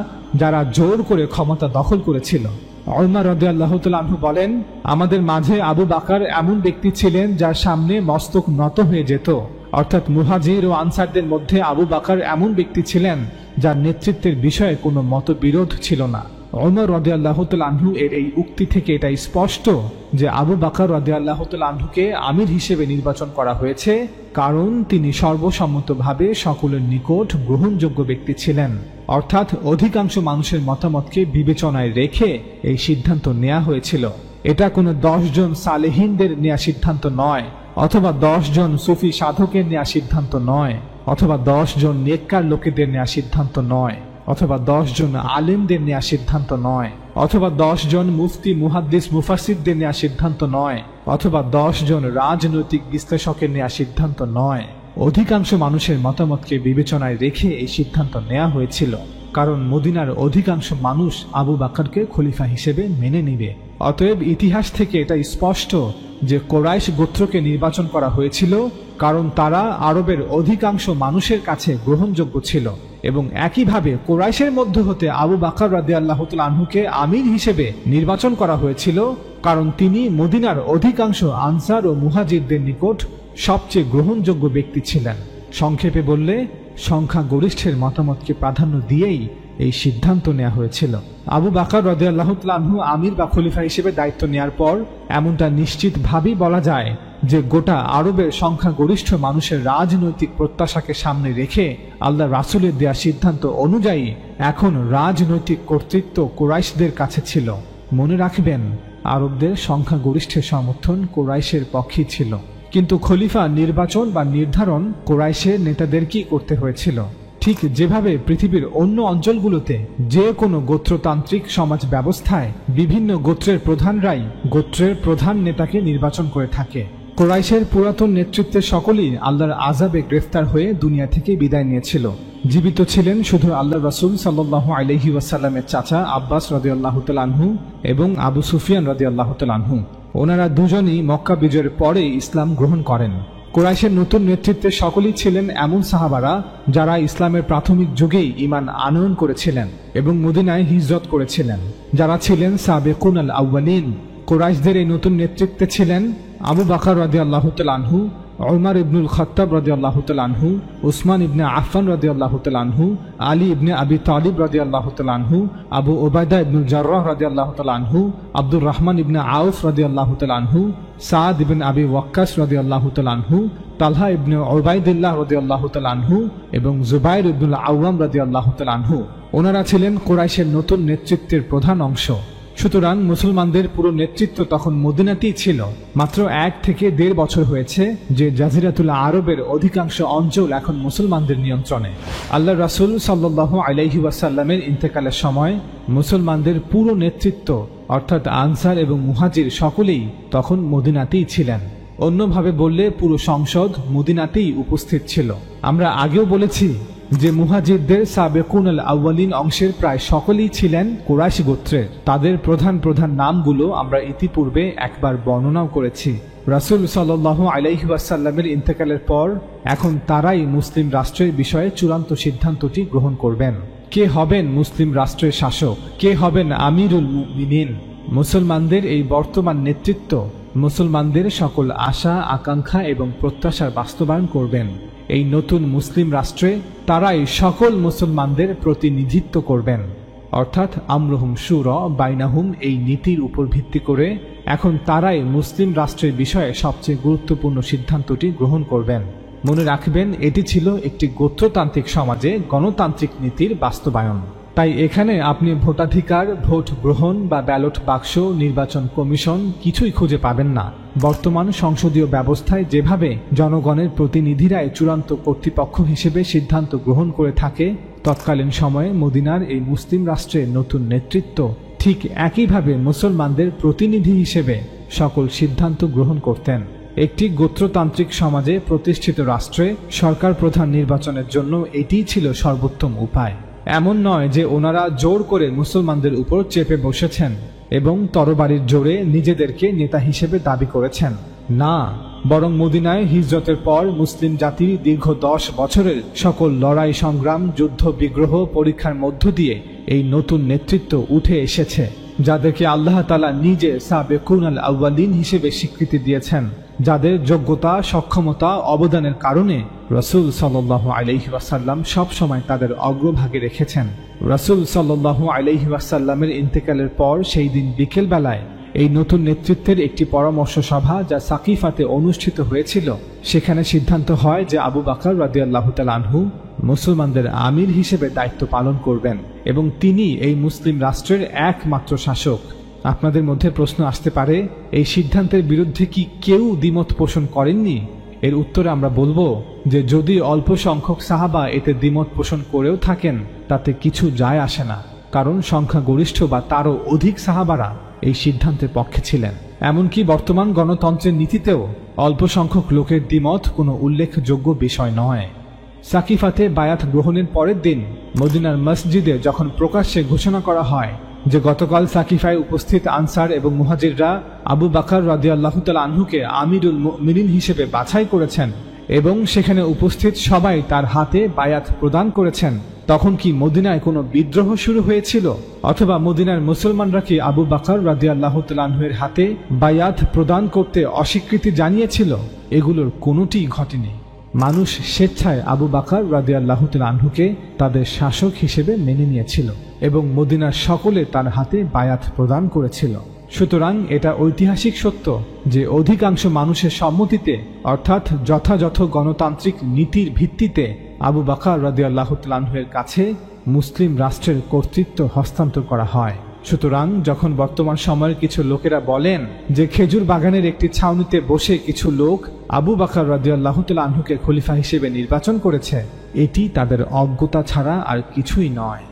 যারা জোর করে ক্ষমতা দখল করেছিল। ওমর রাদিয়াল্লাহু তাআলা আনহু বলেন, আমাদের মাঝে আবু বকর এমন ব্যক্তি ছিলেন যার সামনে মস্তক নত হয়ে যেত, অর্থাৎ মুহাজির ও আনসারদের মধ্যে আবু বকর এমন ব্যক্তি ছিলেন যার নেতৃত্বের বিষয়ে কোনো মতবিরোধ ছিল না। ওমর রাদিয়াল্লাহু তাআলা আনহু এর এই উক্তি থেকে এটা স্পষ্ট যে আবু বকর রাদিয়াল্লাহু তাআলা আনহুকে আমির হিসেবে নির্বাচন করা হয়েছে, কারণ তিনি সর্বসম্মতভাবে সকলের নিকট গ্রহণযোগ্য ব্যক্তি ছিলেন। অর্থাৎ অধিকাংশ মানুষের মতামতকে বিবেচনায় রেখে এই সিদ্ধান্ত নেওয়া হয়েছিল। এটা কোনো 10 জন সালেহিনদের নেওয়া সিদ্ধান্ত নয়, অথবা 10 জন সুফি সাধকের নেওয়া সিদ্ধান্ত নয়, অথবা 10 জন নেককার লোকেদের নেওয়া সিদ্ধান্ত নয়, অথবা 10 জন আলেমদের নেওয়া সিদ্ধান্ত নয়, অথবা 10 জন মুফতি মুহাদ্দিস মুফাসসিরদের নেওয়া সিদ্ধান্ত নয়, অথবা 10 জন রাজনৈতিক বিশ্লেষকের নেওয়া সিদ্ধান্ত নয়। অধিকাংশ মানুষের মতামতকে বিবেচনায় রেখে এই সিদ্ধান্ত নেওয়া হয়েছিল, কারণ মদিনার অধিকাংশ মানুষ আবু বকরকে খলিফা হিসেবে মেনে নেবে। অতএব ইতিহাস থেকে এটা স্পষ্ট যে কুরাইশ গোত্রকে নির্বাচন করা হয়েছিল কারণ তারা আরবের অধিকাংশ মানুষের কাছে গ্রহণযোগ্য ছিল, এবং একইভাবে কুরাইশের মধ্য হতে আবু বকর রাদিয়াল্লাহু তাআলা আনহুকে আমির হিসেবে নির্বাচন করা হয়েছিল কারণ তিনি মদিনার অধিকাংশ আনসার ও মুহাজিরদের নিকট সবচেয়ে গ্রহণযোগ্য ব্যক্তি ছিলেন। সংক্ষেপে বললে, সংখ্যাগরিষ্ঠের মতামতকে প্রাধান্য দিয়েই এই সিদ্ধান্ত নেওয়া হয়েছিল। আবু বকর রাদিয়াল্লাহু তাআলা আনহু আমির বা খলিফা হিসেবে দায়িত্ব নেওয়ার পর এমনটা নিশ্চিতভাবেই বলা যায় যে গোটা আরবের সংখ্যাগরিষ্ঠ মানুষের রাজনৈতিক প্রত্যাশাকে সামনে রেখে আল্লাহ রাসূলের দেয়া সিদ্ধান্ত অনুযায়ী এখন রাজনৈতিক কর্তৃত্ব কুরাইশদের কাছে ছিল। মনে রাখবেন, আরবদের সংখ্যাগরিষ্ঠের সমর্থন কুরাইশের পক্ষেই ছিল, কিন্তু খলিফা নির্বাচন বা নির্ধারণ কুরাইশের নেতাদেরকেই করতে হয়েছিল। ঠিক যেভাবে পৃথিবীর অন্য অঞ্চলগুলোতে যে কোনো গোত্রতান্ত্রিক সমাজ ব্যবস্থায় বিভিন্ন গোত্রের প্রধানরাই গোত্রের প্রধান নেতাকে নির্বাচন করে থাকে। কুরাইশের পুরাতন নেতৃত্বের সকলেই আল্লাহর আযাবে গ্রেফতার হয়ে দুনিয়া থেকে বিদায় নিয়েছিল। জীবিত ছিলেন শুধু আল্লাহ রাসূল সাল্লাল্লাহু আলাইহি ওয়াসাল্লামের চাচা আব্বাস রাদিয়াল্লাহু তাআলা আনহু এবং আবু সুফিয়ান রাদিয়াল্লাহু তাআলা আনহু। ওনারা দুজনই মক্কা বিজয়ের পরে ইসলাম গ্রহণ করেন। কুরাইশের নতুন নেতৃত্বে সকলেই ছিলেন এমন সাহাবারা যারা ইসলামের প্রাথমিক যুগেই ঈমান আনয়ন করেছিলেন এবং মদিনায় হিজরত করেছিলেন, যারা ছিলেন সাবেকুন আল আউয়ালিন। কুরাইশদের এই নতুন নেতৃত্বে ছিলেন আবু বকর রাদিয়াল্লাহু তাআলা আনহু, উমর ইবনুল খাত্তাব রাদিয়াল্লাহু তাআলা আনহু, উসমান ইবনে আফফান রাদিয়াল্লাহু তাআলা আনহু, আলী ইবনে আবি তালিব রাদিয়াল্লাহু তাআলা আনহু, আবু উবাইদা ইবনুল জাররাহ রাদিয়াল্লাহু তাআলা আনহু, আব্দুর রহমান ইবনে আউফ রাদিয়াল্লাহু তাআলা আনহু, সাদ ইবনে আবি ওয়াক্কাস রাদিয়াল্লাহু তাআলা আনহু, তালহা ইবনে উবাইদুল্লাহ রাদিয়াল্লাহু তাআলা আনহু এবং জুবাইর ইবনুল আওয়াম রাদিয়াল্লাহু তাআলা আনহু। ওনারা ছিলেন কুরাইশের নতুন নেতৃত্বের প্রধান অংশ। সুতরাং মুসলমানদের পুরো নেতৃত্ব তখন মদিনাতেই ছিল। মাত্র 1 থেকে 1.5 বছর হয়েছে যে জাজিরাতুল আরবের অধিকাংশ অঞ্চল এখন মুসলমানদের নিয়ন্ত্রণে। আল্লাহ রাসূল সাল্লাল্লাহু আলাইহি ওয়াসাল্লামের ইন্তেকালের সময় মুসলমানদের পুরো নেতৃত্ব অর্থাৎ আনসার এবং মুহাজির সকলেই তখন মদিনাতেই ছিলেন। অন্যভাবে বললে পুরো সংসদ মদিনাতেই উপস্থিত ছিল। আমরা আগেও বলেছি যে মুহাজিরদের সাবেকুন আল আউয়ালিন অংশের প্রায় সকলেই ছিলেন কুরাইশ গোত্রের। তাদের প্রধান প্রধান নামগুলো আমরা ইতিপূর্বে একবার বর্ণনাও করেছি। রাসূল সাল্লাল্লাহু আলাইহি ওয়াসাল্লামের ইন্তেকালের পর এখন তারাই মুসলিম রাষ্ট্রের বিষয়ে চূড়ান্ত সিদ্ধান্তটি গ্রহণ করবেন। কে হবেন মুসলিম রাষ্ট্রের শাসক, কে হবেন আমিরুল মুমিনিন। মুসলমানদের এই বর্তমান নেতৃত্ব মুসলমানদের সকল আশা আকাঙ্ক্ষা এবং প্রত্যাশার বাস্তবায়ন করবেন। এই নতুন মুসলিম রাষ্ট্রে তারাই সকল মুসলমানদের প্রতিনিধিত্ব করবেন, অর্থাৎ আমরুহুম শুরা বাইনাহুম এই নীতির উপর ভিত্তি করে এখন তারাই মুসলিম রাষ্ট্রের বিষয়ে সবচেয়ে গুরুত্বপূর্ণ সিদ্ধান্তটি গ্রহণ করবেন। মনে রাখবেন, এটি ছিল একটি গোত্রতান্ত্রিক সমাজে গণতান্ত্রিক নীতির বাস্তবায়ন। তাই এখানে আপনি ভোটাধিকার, ভোট গ্রহণ বা ব্যালট বাক্স, নির্বাচন কমিশন কিছুই খুঁজে পাবেন না। বর্তমান সংসদীয় ব্যবস্থায় যেভাবে জনগণের প্রতিনিধিরাই চূড়ান্ত কর্তৃপক্ষ হিসেবে সিদ্ধান্ত গ্রহণ করে থাকে, তৎকালীন সময়ে মদিনার এই মুসলিম রাষ্ট্রের নতুন নেতৃত্ব ঠিক একইভাবে মুসলমানদের প্রতিনিধি হিসেবে সকল সিদ্ধান্ত গ্রহণ করতেন। একটি গোত্রতান্ত্রিক সমাজে প্রতিষ্ঠিত রাষ্ট্রে সরকার প্রধান নির্বাচনের জন্য এটিই ছিল সর্বোত্তম উপায়। এমন নয় যে ওনারা জোর করে মুসলমানদের উপর চেপে বসেছেন এবং তরবারির জোরে নিজেদেরকে নেতা হিসেবে দাবি করেছেন। না, বরং মদিনায় হিজরতের পর মুসলিম জাতির দীর্ঘ 10 বছরের সকল লড়াই সংগ্রাম, যুদ্ধ বিগ্রহ, পরীক্ষার মধ্য দিয়ে এই নতুন নেতৃত্ব উঠে এসেছে, যাদেরকে আল্লাহ তাআলা নিজে সাবেকুন আল আউয়ালিন হিসেবে স্বীকৃতি দিয়েছেন, যাদের যোগ্যতা, সক্ষমতা, অবদানের কারণে রাসূল সাল্লাল্লাহু আলাইহি ওয়াসাল্লাম সব সময় তাদের অগ্রভাগে রেখেছেন। রাসূল সাল্লাল্লাহু আলাইহি ওয়াসাল্লামের ইন্তেকালের পর সেই দিন বিকেল বেলায় এই নতুন নেতৃত্বের একটি পরামর্শ সভা যা সাকিফাতে অনুষ্ঠিত হয়েছিল, সেখানে সিদ্ধান্ত হয় যে আবু বকর রাদিয়াল্লাহু তাআলা আনহু মুসলমানদের আমির হিসেবে দায়িত্ব পালন করবেন এবং তিনি এই মুসলিম রাষ্ট্রের একমাত্র শাসক। আপনাদের মধ্যে প্রশ্ন আসতে পারে, এই সিদ্ধান্তের বিরুদ্ধে কি কেউ দ্বিমত পোষণ করেননি? এর উত্তরে আমরা বলবো যে যদি অল্প সংখ্যক সাহাবা এতে দ্বিমত পোষণ করেও থাকেন তাতে কিছু যায় আসে না, কারণ সংখ্যাগরিষ্ঠ বা তারও অধিক সাহাবারা এই সিদ্ধান্তের পক্ষে ছিলেন। এমনকি বর্তমান গণতন্ত্রের নীতিতেও অল্প সংখ্যক লোকের দ্বিমত কোনো উল্লেখযোগ্য বিষয় নয়। সাকিফাতে বায়াত গ্রহণের পরের দিন মদিনার মসজিদে যখন প্রকাশ্যে ঘোষণা করা হয় যে গতকাল সাকিফায় উপস্থিত আনসার এবং মুহাজিররা আবু বকর রাদিয়াল্লাহু তাআলা আনহুকে আমিরুল মুমিনিন হিসেবে বাছাই করেছেন এবং সেখানে উপস্থিত সবাই তার হাতে বায়াত প্রদান করেছেন, তখন কি মদিনায় কোনো বিদ্রোহ শুরু হয়েছিল? অথবা মদিনার মুসলমানরা কি আবু বকর রাদিয়াল্লাহু তাআলা আনহুর হাতে বায়াত প্রদান করতে অস্বীকৃতি জানিয়েছিল? এগুলোর কোনোটিই ঘটেনি। মানুষ স্বেচ্ছায় আবু বকর রাদিয়াল্লাহু তাআলা আনহুকে তাদের শাসক হিসেবে মেনে নিয়েছিল এবং মদিনার সকলে তার হাতে বায়াত প্রদান করেছিল। সুতরাং এটা ঐতিহাসিক সত্য যে অধিকাংশ মানুষের সম্মতিতে, অর্থাৎ যথাযথ গণতান্ত্রিক নীতির ভিত্তিতে আবু বকর রাদিয়াল্লাহু তাআলা আনহুর কাছে মুসলিম রাষ্ট্রের কর্তৃত্ব হস্তান্তর করা হয়। সুতরাং যখন বর্তমান সময়ের কিছু লোকেরা বলেন যে খেজুর বাগানের একটি ছাউনিতে বসে কিছু লোক আবু বকর রাদিয়াল্লাহু তাআলা আনহুকে খলিফা হিসেবে নির্বাচন করেছে, এটি তাদের অজ্ঞতা ছাড়া আর কিছুই নয়।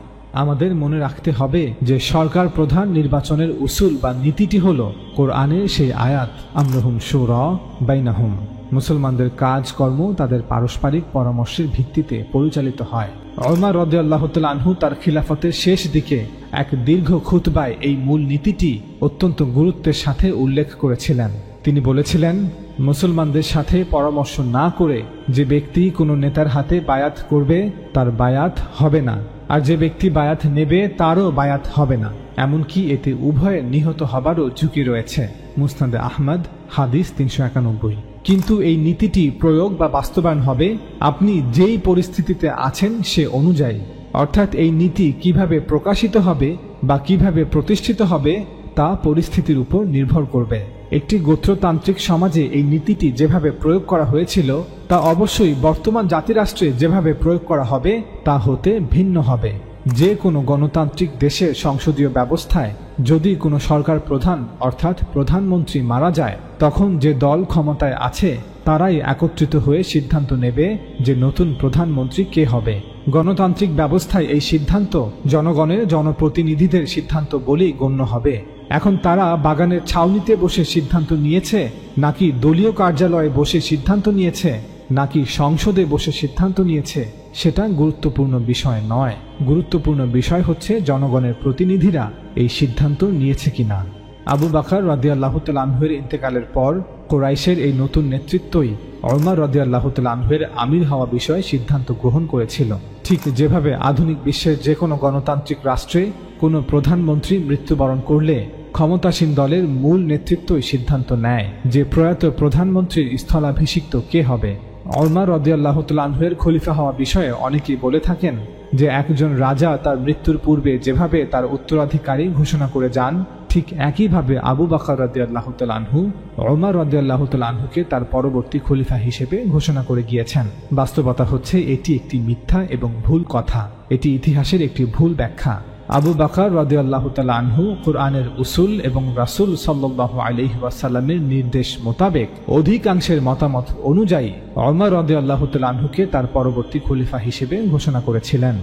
আমাদের মনে রাখতে হবে যে সরকার প্রধান নির্বাচনের উসুল বা নীতিটি হল কোরআনের সেই আয়াত আমরুহুম শুরা বাইনাহুম। মুসলমানদের কাজকর্ম তাদের পারস্পরিক পরামর্শের ভিত্তিতে পরিচালিত হয়। ওমর রাদিয়াল্লাহু তাআলা আনহু তার খিলাফতের শেষ দিকে এক দীর্ঘ খুতবায় এই মূল নীতিটি অত্যন্ত গুরুত্বের সাথে উল্লেখ করেছিলেন। তিনি বলেছিলেন, মুসলমানদের সাথে পরামর্শ না করে যে ব্যক্তি কোনো নেতার হাতে বায়াত করবে তার বায়াত হবে না, আর যে ব্যক্তি বায়াত নেবে তারও বায়াত হবে না, এমনকি এতে উভয়ের নিহত হবারও ঝুঁকি রয়েছে। মুসনাদে আহমদ হাদিস 391। কিন্তু এই নীতিটি প্রয়োগ বা বাস্তবায়ন হবে আপনি যেই পরিস্থিতিতে আছেন সে অনুযায়ী, অর্থাৎ এই নীতি কিভাবে প্রকাশিত হবে বা কিভাবে প্রতিষ্ঠিত হবে তা পরিস্থিতির উপর নির্ভর করবে। একটি গোত্রতান্ত্রিক সমাজে এই নীতিটি যেভাবে প্রয়োগ করা হয়েছিল তা অবশ্যই বর্তমান জাতিরাষ্ট্রে যেভাবে প্রয়োগ করা হবে তা হতে ভিন্ন হবে। যে কোনো গণতান্ত্রিক দেশের সংসদীয় ব্যবস্থায় যদি কোনো সরকার প্রধান অর্থাৎ প্রধানমন্ত্রী মারা যায়, তখন যে দল ক্ষমতায় আছে তারাই একত্রিত হয়ে সিদ্ধান্ত নেবে যে নতুন প্রধানমন্ত্রী কে হবে। গণতান্ত্রিক ব্যবস্থায় এই সিদ্ধান্ত জনগণের জনপ্রতিনিধিদের সিদ্ধান্ত বলেই গণ্য হবে। এখন তারা বাগানের ছাউনিতে বসে সিদ্ধান্ত নিয়েছে, নাকি দলীয় কার্যালয়ে বসে সিদ্ধান্ত নিয়েছে, নাকি সংসদে বসে সিদ্ধান্ত নিয়েছে, সেটা গুরুত্বপূর্ণ বিষয় নয়। গুরুত্বপূর্ণ বিষয় হচ্ছে জনগণের প্রতিনিধিরা এই সিদ্ধান্ত নিয়েছে কিনা। আবু বকর রাদিয়াল্লাহু তাআলা আনহুর ইন্তেকালের পর কুরাইশের এই নতুন নেতৃত্বই ওমর রাদিয়াল্লাহু তাআলা আনহুর আমির হওয়া বিষয়ে সিদ্ধান্ত গ্রহণ করেছিল। ঠিক যেভাবে আধুনিক বিশ্বের যে কোনো গণতান্ত্রিক রাষ্ট্রে কোনো প্রধানমন্ত্রী মৃত্যুবরণ করলে ক্ষমতাসীন দলের মূল নেতৃত্বই সিদ্ধান্ত নেয় যে প্রয়াত প্রধানমন্ত্রীর স্থলাভিষিক্ত কে হবে। ওমর রাদিয়াল্লাহু তাআলা আনহুর খলিফা হওয়া বিষয়ে অনেকেই বলে থাকেন যে একজন রাজা তার মৃত্যুর পূর্বে যেভাবে তার উত্তরাধিকারী ঘোষণা করে যান, ঠিক একইভাবে আবু বকর রাদিয়াল্লাহু তাআলা আনহু ওমর রাদিয়াল্লাহু তাআলা আনহুকে তার পরবর্তী খলিফা হিসেবে ঘোষণা করে গিয়েছেন। বাস্তবতা হচ্ছে এটি একটি মিথ্যা এবং ভুল কথা, এটি ইতিহাসের একটি ভুল ব্যাখ্যা। আবু বকর রাদিয়াল্লাহু তাআলা আনহু কুরআনের উসুল এবং রাসূল সাল্লাল্লাহু আলাইহি ওয়াসাল্লামের নির্দেশ মোতাবেক অধিকাংশের মতামত অনুযায়ী ওমর রাদিয়াল্লাহু তাআলা আনহুকে তার পরবর্তী খলিফা হিসেবে ঘোষণা করেছিলেন।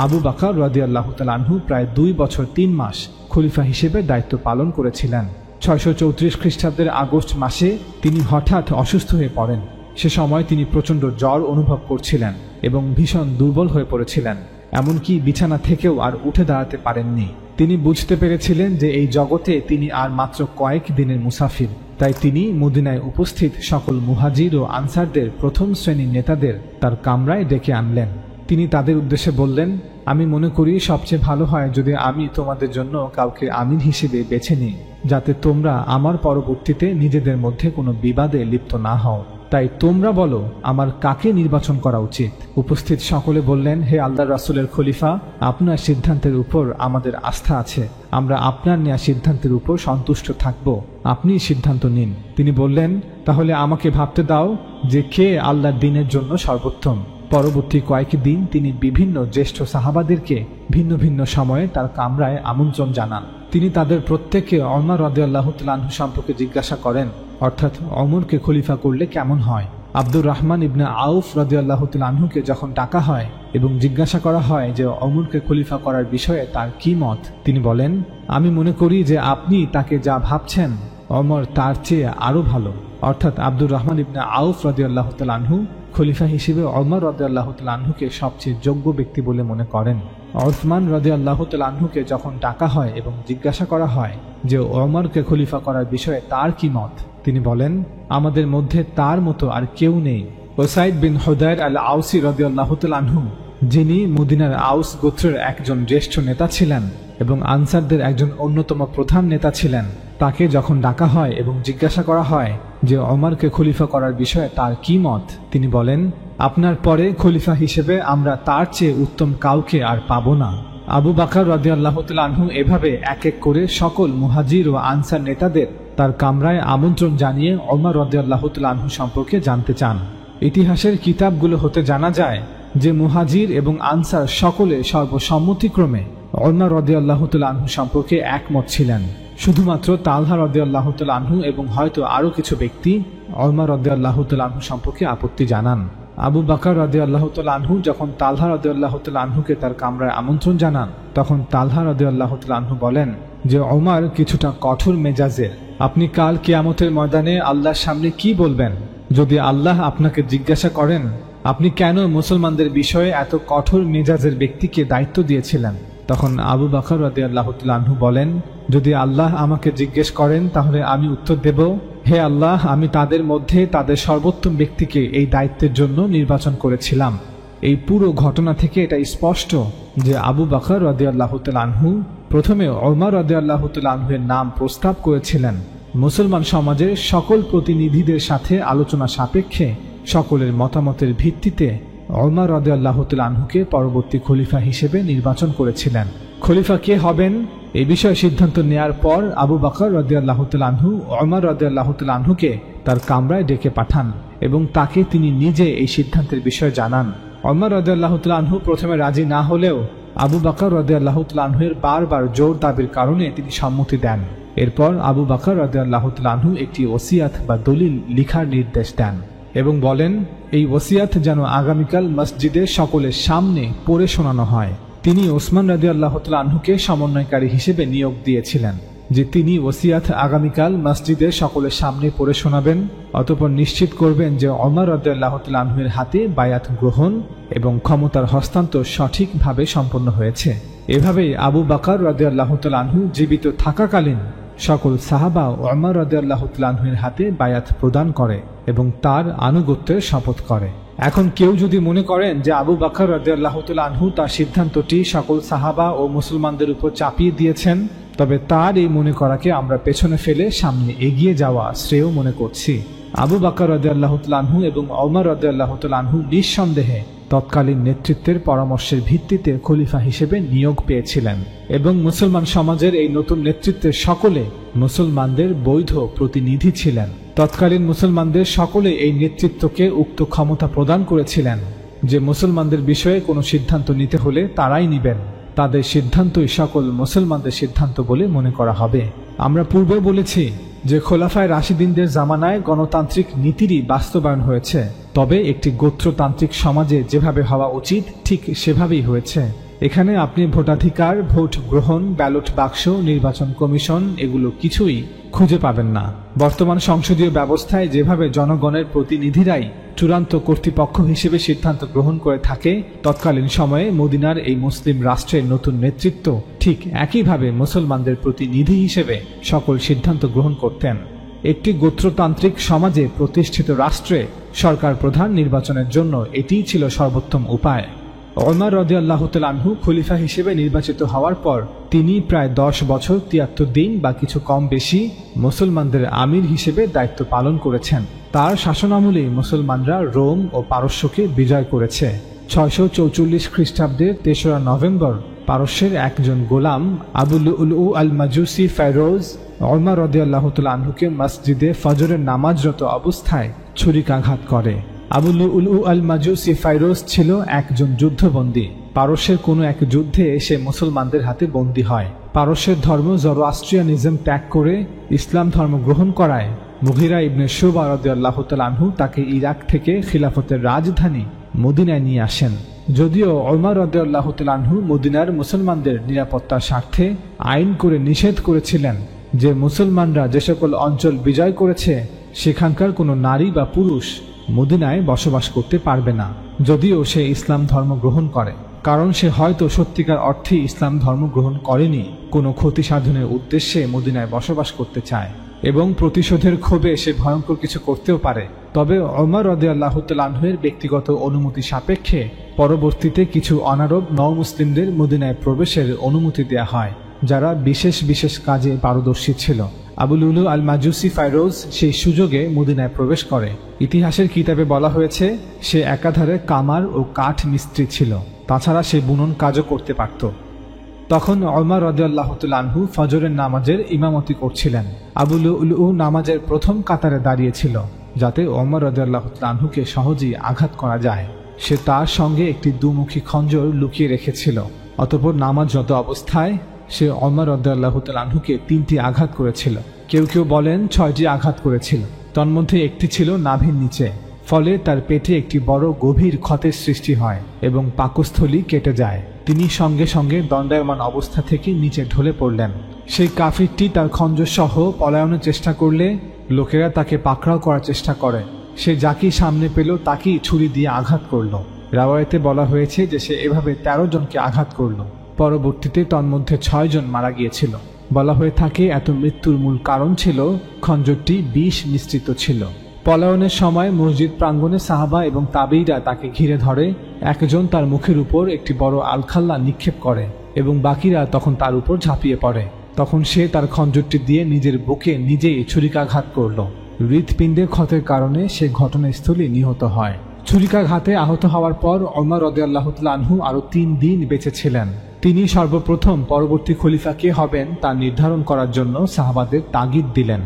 আবু বকর রাদিয়াল্লাহু তাআলা আনহু প্রায় 2 বছর 3 মাস খলিফা হিসেবে দায়িত্ব পালন করেছিলেন। 634 খ্রিস্টাব্দের আগস্ট মাসে তিনি হঠাৎ অসুস্থ হয়ে পড়েন। সে সময় তিনি প্রচণ্ড জ্বর অনুভব করছিলেন এবং ভীষণ দুর্বল হয়ে পড়েছিলেন, এমনকি বিছানা থেকেও আর উঠে দাঁড়াতে পারেননি। তিনি বুঝতে পেরেছিলেন যে এই জগতে তিনি আর মাত্র কয়েক দিনের মুসাফির। তাই তিনি মদিনায় উপস্থিত সকল মুহাজির ও আনসারদের প্রথম শ্রেণীর নেতাদের তার কামরায় ডেকে আনলেন। তিনি তাদের উদ্দেশ্যে বললেন, আমি মনে করি সবচেয়ে ভালো হয় যদি আমি তোমাদের জন্য কাউকে আমির হিসেবে বেছে নিই, যাতে তোমরা আমার পরবর্তীতে নিজেদের মধ্যে কোনো বিবাদে লিপ্ত না হও। তাই তোমরা বলো আমার কাকে নির্বাচন করা উচিত। উপস্থিত সকলে বললেন, হে আল্লাহর রাসূলের খলিফা, আপনার সিদ্ধান্তের উপর আমাদের আস্থা আছে, আমরা আপনার নেওয়া সিদ্ধান্তের উপর সন্তুষ্ট থাকব, আপনি সিদ্ধান্ত নিন। তিনি বললেন, তাহলে আমাকে ভাবতে দাও যে কে আল্লাহর দ্বীনের জন্য সর্বোত্তম। পরবর্তী কয়েক দিন তিনি বিভিন্ন জ্যেষ্ঠ সাহাবাদেরকে ভিন্ন ভিন্ন সময়ে তার কামরায় আমন্ত্রণ জানান। তিনি তাদের প্রত্যেককে ওমর রাদিয়াল্লাহু তাআলা আনহু সম্পর্কে জিজ্ঞাসা করেন, অর্থাৎ ওমরকে খলিফা করলে কেমন হয়। আব্দুর রহমান ইবনে আউফ রাদিয়াল্লাহু তাআলা আনহুকে যখন ডাকা হয় এবং জিজ্ঞাসা করা হয় যে ওমরকে খলিফা করার বিষয়ে তার কি মত, তিনি বলেন, আমি মনে করি যে আপনি তাকে যা ভাবছেন ওমর তার চেয়ে আরো ভালো। অর্থাৎ আব্দুর রহমান ইবনে আউফ রাদিয়াল্লাহু তাআলা আনহু খলিফা হিসেবে ওমর রাদিয়াল্লাহু তাআলা আনহুকে সবচেয়ে যোগ্য ব্যক্তি বলে মনে করেন। উসমান রাদিয়াল্লাহু তাআলা আনহুকে যখন ডাকা হয় এবং জিজ্ঞাসা করা হয় যে ওমরকে খলিফা করার বিষয়ে তার কি মত, তিনি বলেন, আমাদের মধ্যে তার মতো আর কেউ নেই। উসাইদ বিন হুদায়র আল আউসি রাদিয়াল্লাহু তাআলা আনহু, যিনি মদিনার আউস গোত্রের একজন জ্যেষ্ঠ নেতা ছিলেন এবং আনসারদের একজন অন্যতম প্রধান নেতা ছিলেন, তাকে যখন ডাকা হয় এবং জিজ্ঞাসা করা হয় যে ওমরকে খলিফা করার বিষয়ে তার কি মত, তিনি বলেন, আপনার পরে খলিফা হিসেবে আমরা তার চেয়ে উত্তম কাউকে আর পাবো না। আবু বকর রাদিয়াল্লাহু তাআলা আনহু এভাবে এক এক করে সকল মুহাজির ও আনসার নেতাদের তার কামরায় আমন্ত্রণ জানিয়ে ওমর রাদিয়াল্লাহু তাআলা আনহু সম্পর্কে জানতে চান। ইতিহাসের কিতাবগুলো হতে জানা যায় যে মুহাজির এবং আনসার সকলে সর্বসম্মতিক্রমে ওমর রাদিয়াল্লাহু তাআলা আনহু সম্পর্কে একমত ছিলেন। শুধুমাত্র তালহা রাদিয়াল্লাহু তাআলা আনহু এবং হয়তো আরও কিছু ব্যক্তি ওমর রাদিয়াল্লাহু তাআলা আনহু সম্পর্কে আপত্তি জানান। আবু বকর রাদিয়াল্লাহু তাআলা আনহু যখন তালহা রাদিয়াল্লাহু তাআলা আনহুকে তার কামরায় আমন্ত্রণ জানান, তখন তালহা রাদিয়াল্লাহু তাআলা আনহু বলেন যে ওমর কিছুটা কঠোর মেজাজের। আপনি কাল কিয়ামতের ময়দানে আল্লাহর সামনে কি বলবেন? যদি আল্লাহ আপনাকে জিজ্ঞাসা করেন আপনি কেন মুসলমানদের বিষয়ে এত কঠোর মেজাজের ব্যক্তিকে দায়িত্ব দিয়েছিলেন, তখন আবু বকর রাদিয়াল্লাহু তাআলা আনহু বলেন, যদি আল্লাহ আমাকে জিজ্ঞেস করেন তাহলে আমি উত্তর দেব, হে আল্লাহ, আমি তাদের মধ্যে তাদের সর্বোত্তম ব্যক্তিকে এই দায়িত্বের জন্য নির্বাচন করেছিলাম। এই পুরো ঘটনা থেকে এটা স্পষ্ট যে আবু বকর রাদিয়াল্লাহু তাআলা আনহু প্রথমে ওমর রাদিয়াল্লাহু তাআলা আনহুর নাম প্রস্তাব করেছিলেন। মুসলমান সমাজের সকল প্রতিনিধিদের সাথে আলোচনা সাপেক্ষে সকলের মতামতের ভিত্তিতে ওমর রাদিয়াল্লাহু তাআলা আনহুকে পরবর্তী খলিফা হিসেবে নির্বাচন করেছিলেন। খলিফা কে হবেন এই বিষয়ে সিদ্ধান্ত নেয়ার পর আবু বকর রাদিয়াল্লাহু তাআলা আনহু ওমর রাদিয়াল্লাহু তাআলা আনহুকে তার কামরায় ডেকে পাঠান এবং তাকে তিনি নিজে এই সিদ্ধান্তের বিষয়ে জানান। ওমর রাদিয়াল্লাহু তাআলা আনহু প্রথমে রাজি না হলেও আবু বকর রাদিয়াল্লাহু তাআলা আনহুর বারবার জোর দাবির কারণে তিনি সম্মতি দেন। এরপর আবু বকর রাদিয়াল্লাহু তাআলা আনহু একটি ওসিয়াত বা দলিল লিখার নির্দেশ দেন এবং বলেন, এই ওসিয়াত যেন আগামীকাল মসজিদে সকলের সামনে পড়ে শোনানো হয়। তিনি ওসমান রাদিয়াল্লাহু তাআলা আনহুকে সমন্বয়কারী হিসেবে নিয়োগ দিয়েছিলেন। যে তিনি ওসিয়াত আগামীকাল মসজিদের সকলের সামনে পড়ে শোনাবেন, অতঃপর নিশ্চিত করবেন যে ওমর রাদিয়াল্লাহু তাআলা আনহুর হাতে বায়াত গ্রহণ এবং ক্ষমতার হস্তান্তর সঠিকভাবে সম্পন্ন হয়েছে। এভাবেই আবু বকর রাদিয়াল্লাহু তাআলা আনহু জীবিত থাকাকালীন সকল সাহাবা ওমর রাদিয়াল্লাহু তাআলা আনহুর হাতে বায়াত প্রদান করে এবং তার আনুগত্যের শপথ করে। এখন কেউ যদি মনে করেন যে আবু বকর রাদিয়াল্লাহু তাআলা আনহু তার সিদ্ধান্তটি সকল সাহাবা ও মুসলমানদের উপর চাপিয়ে দিয়েছেন, তবে তার এই মনে করাকে আমরা পেছনে ফেলে সামনে এগিয়ে যাওয়া শ্রেয় মনে করছি। আবু বকর রাদিয়াল্লাহু তাআলা আনহু এবং ওমর রাদিয়াল্লাহু তাআলা আনহু নিঃসন্দেহে তৎকালীন নেতৃত্বের পরামর্শের ভিত্তিতে খলিফা হিসেবে নিয়োগ পেয়েছিলেন এবং মুসলমান সমাজের এই নতুন নেতৃত্বের সকলে মুসলমানদের বৈধ প্রতিনিধি ছিলেন। তৎকালীন মুসলমানদের সকলে এই নেতৃত্বকে উক্ত ক্ষমতা প্রদান করেছিলেন যে মুসলমানদের বিষয়ে কোনো সিদ্ধান্ত নিতে হলে তারাই নিবেন, তাদের সিদ্ধান্তই সকল মুসলমানদের সিদ্ধান্ত বলে মনে করা হবে। আমরা পূর্বে বলেছি যে খোলাফায়ে রাশিদিনদের জামানায় গণতান্ত্রিক নীতিরই বাস্তবায়ন হয়েছে, তবে একটি গোত্রতান্ত্রিক সমাজে যেভাবে হওয়া উচিত ঠিক সেভাবেই হয়েছে। এখানে আপনি ভোটাধিকার, ভোট গ্রহণ, ব্যালট বাক্স, নির্বাচন কমিশন এগুলো কিছুই খুঁজে পাবেন না। বর্তমান সংসদীয় ব্যবস্থায় যেভাবে জনগণের প্রতিনিধিরাই চূড়ান্ত কর্তৃপক্ষ হিসেবে সিদ্ধান্ত গ্রহণ করে থাকে, তৎকালীন সময়ে মদিনার এই মুসলিম রাষ্ট্রের নতুন নেতৃত্ব ঠিক একইভাবে মুসলমানদের প্রতিনিধি হিসেবে সকল সিদ্ধান্ত গ্রহণ করতেন। একটি গোত্রতান্ত্রিক সমাজে প্রতিষ্ঠিত রাষ্ট্রে সরকার প্রধান নির্বাচনের জন্য এটিই ছিল সর্বোত্তম উপায়। ওমর রাদিয়াল্লাহু তাআলা আনহু খলিফা হিসেবে নির্বাচিত হওয়ার পর তিনি প্রায় 10 বছর 73 দিন বা কিছু কম বেশি মুসলমানদের আমির হিসেবে দায়িত্ব পালন করেছেন। তার শাসনামলে মুসলমানরা রোম ও পারস্যকে বিজয় করেছে। 644 খ্রিস্টাব্দের 3রা নভেম্বর পারস্যের একজন গোলাম আবু লুলু আল মাজুসি ফেরোজ ওমর রাদিয়াল্লাহু তাআলা আনহুকে মসজিদে ফজরের নামাজরত অবস্থায় ছুরিকাঘাত করে। আবু লুলু আল মাজুসি ফেরোজ ছিল একজন যুদ্ধবন্দী। পারস্যের কোনো এক যুদ্ধে সে মুসলমানদের হাতে বন্দী হয়। পারস্যের ধর্ম জরোআস্ট্রিয়ানিজম ত্যাগ করে ইসলাম ধর্ম গ্রহণ করায় মুগিরা ইবনে শুবা রাদিয়াল্লাহু তাআলা আনহু তাকে ইরাক থেকে খিলাফতের রাজধানী মদিনায় নিয়ে আসেন। যদিও ওমর রাদিয়াল্লাহু তাআলা আনহু মদিনার মুসলমানদের নিরাপত্তার স্বার্থে আইন করে নিষেধ করেছিলেন যে মুসলমানরা যে সকল অঞ্চল বিজয় করেছে সেখানকার কোনো নারী বা পুরুষ মদিনায় বসবাস করতে পারবে না, যদিও সে ইসলাম ধর্ম গ্রহণ করে, কারণ সে হয়তো সত্যিকার অর্থে ইসলাম ধর্ম গ্রহণ করেনি, কোনো ক্ষতি সাধনের উদ্দেশ্যে মদিনায় বসবাস করতে চায় এবং প্রতিশোধের ক্ষোভে সে ভয়ঙ্কর কিছু করতেও পারে। তবে ওমর রাদিয়াল্লাহু তাআলা আনহুর ব্যক্তিগত অনুমতি সাপেক্ষে পরবর্তীতে কিছু অনারব নও-মুসলিমদের মদিনায় প্রবেশের অনুমতি দেয়া হয়, যারা বিশেষ বিশেষ কাজে পারদর্শী ছিল। আবু লুলু আল মাজুসি ফেরোজ সেই সুযোগে মদিনায় প্রবেশ করে। ইতিহাসের কিতাবে বলা হয়েছে সে একাধারে কামার ও কাঠ মিস্ত্রি ছিল, তাছাড়া সে বুনন কাজও করতে পারত। তখন ওমর রাদিয়াল্লাহু তাআলা আনহু ফজরের নামাজের ইমামতি করছিলেন। আবু লুলু নামাজের প্রথম কাতারে দাঁড়িয়েছিল যাতে ওমর রাদিয়াল্লাহু তাআলা আনহুকে সহজেই আঘাত করা যায়। সে তার সঙ্গে একটি দুমুখী খঞ্জর লুকিয়ে রেখেছিল। অতঃপর নামাজরত অবস্থায় সে ওমর রাদিয়াল্লাহু তাআলা আনহুকে 3টি আঘাত করেছিল। কেউ কেউ বলেন 6টি আঘাত করেছিল। তন্মধ্যে একটি ছিল নাভির নিচে, ফলে তার পেটে একটি বড় গভীর ক্ষতের সৃষ্টি হয় এবং পাকস্থলী কেটে যায়। তিনি সঙ্গে সঙ্গে দণ্ডায়মান অবস্থা থেকে নিচে ঢলে পড়লেন। সেই কাফিরটি তার খঞ্জর সহ পলায়নের চেষ্টা করলে লোকেরা তাকে পাকড়াও করার চেষ্টা করে। সে যাকেই সামনে পেল তাকেই ছুরি দিয়ে আঘাত করল। রাওয়ায়াতে বলা হয়েছে যে সে এভাবে 13 জনকে আঘাত করল। পরবর্তীতে তন্মধ্যে 6 জন মারা গিয়েছিল। বলা হয়ে থাকে এত মৃত্যুর মূল কারণ ছিল খঞ্জরটি বিষ মিশ্রিত ছিল। পলায়নের সময় মসজিদ প্রাঙ্গণে সাহাবা এবং তাবেঈরা তাকে ঘিরে ধরে। একজন তার মুখের উপর একটি বড় আলখাল্লা নিক্ষেপ করে এবং বাকিরা তখন তার উপর ঝাঁপিয়ে পড়ে। তখন সে তার খঞ্জরটি দিয়ে নিজের বুকে নিজেই ছুরিকাঘাত করল। হৃৎপিণ্ডে ক্ষতের কারণে সে ঘটনাস্থলে নিহত হয়। ছুরিকাঘাতে আহত হওয়ার পর ওমর রাদিয়াল্লাহু তাআলা আনহু আরো 3 দিন বেঁচে ছিলেন। তিনি সর্বপ্রথম পরবর্তী খলিফা কে হবেন তা নির্ধারণ করার জন্য সাহাবাদের তাগিদ দিলেন।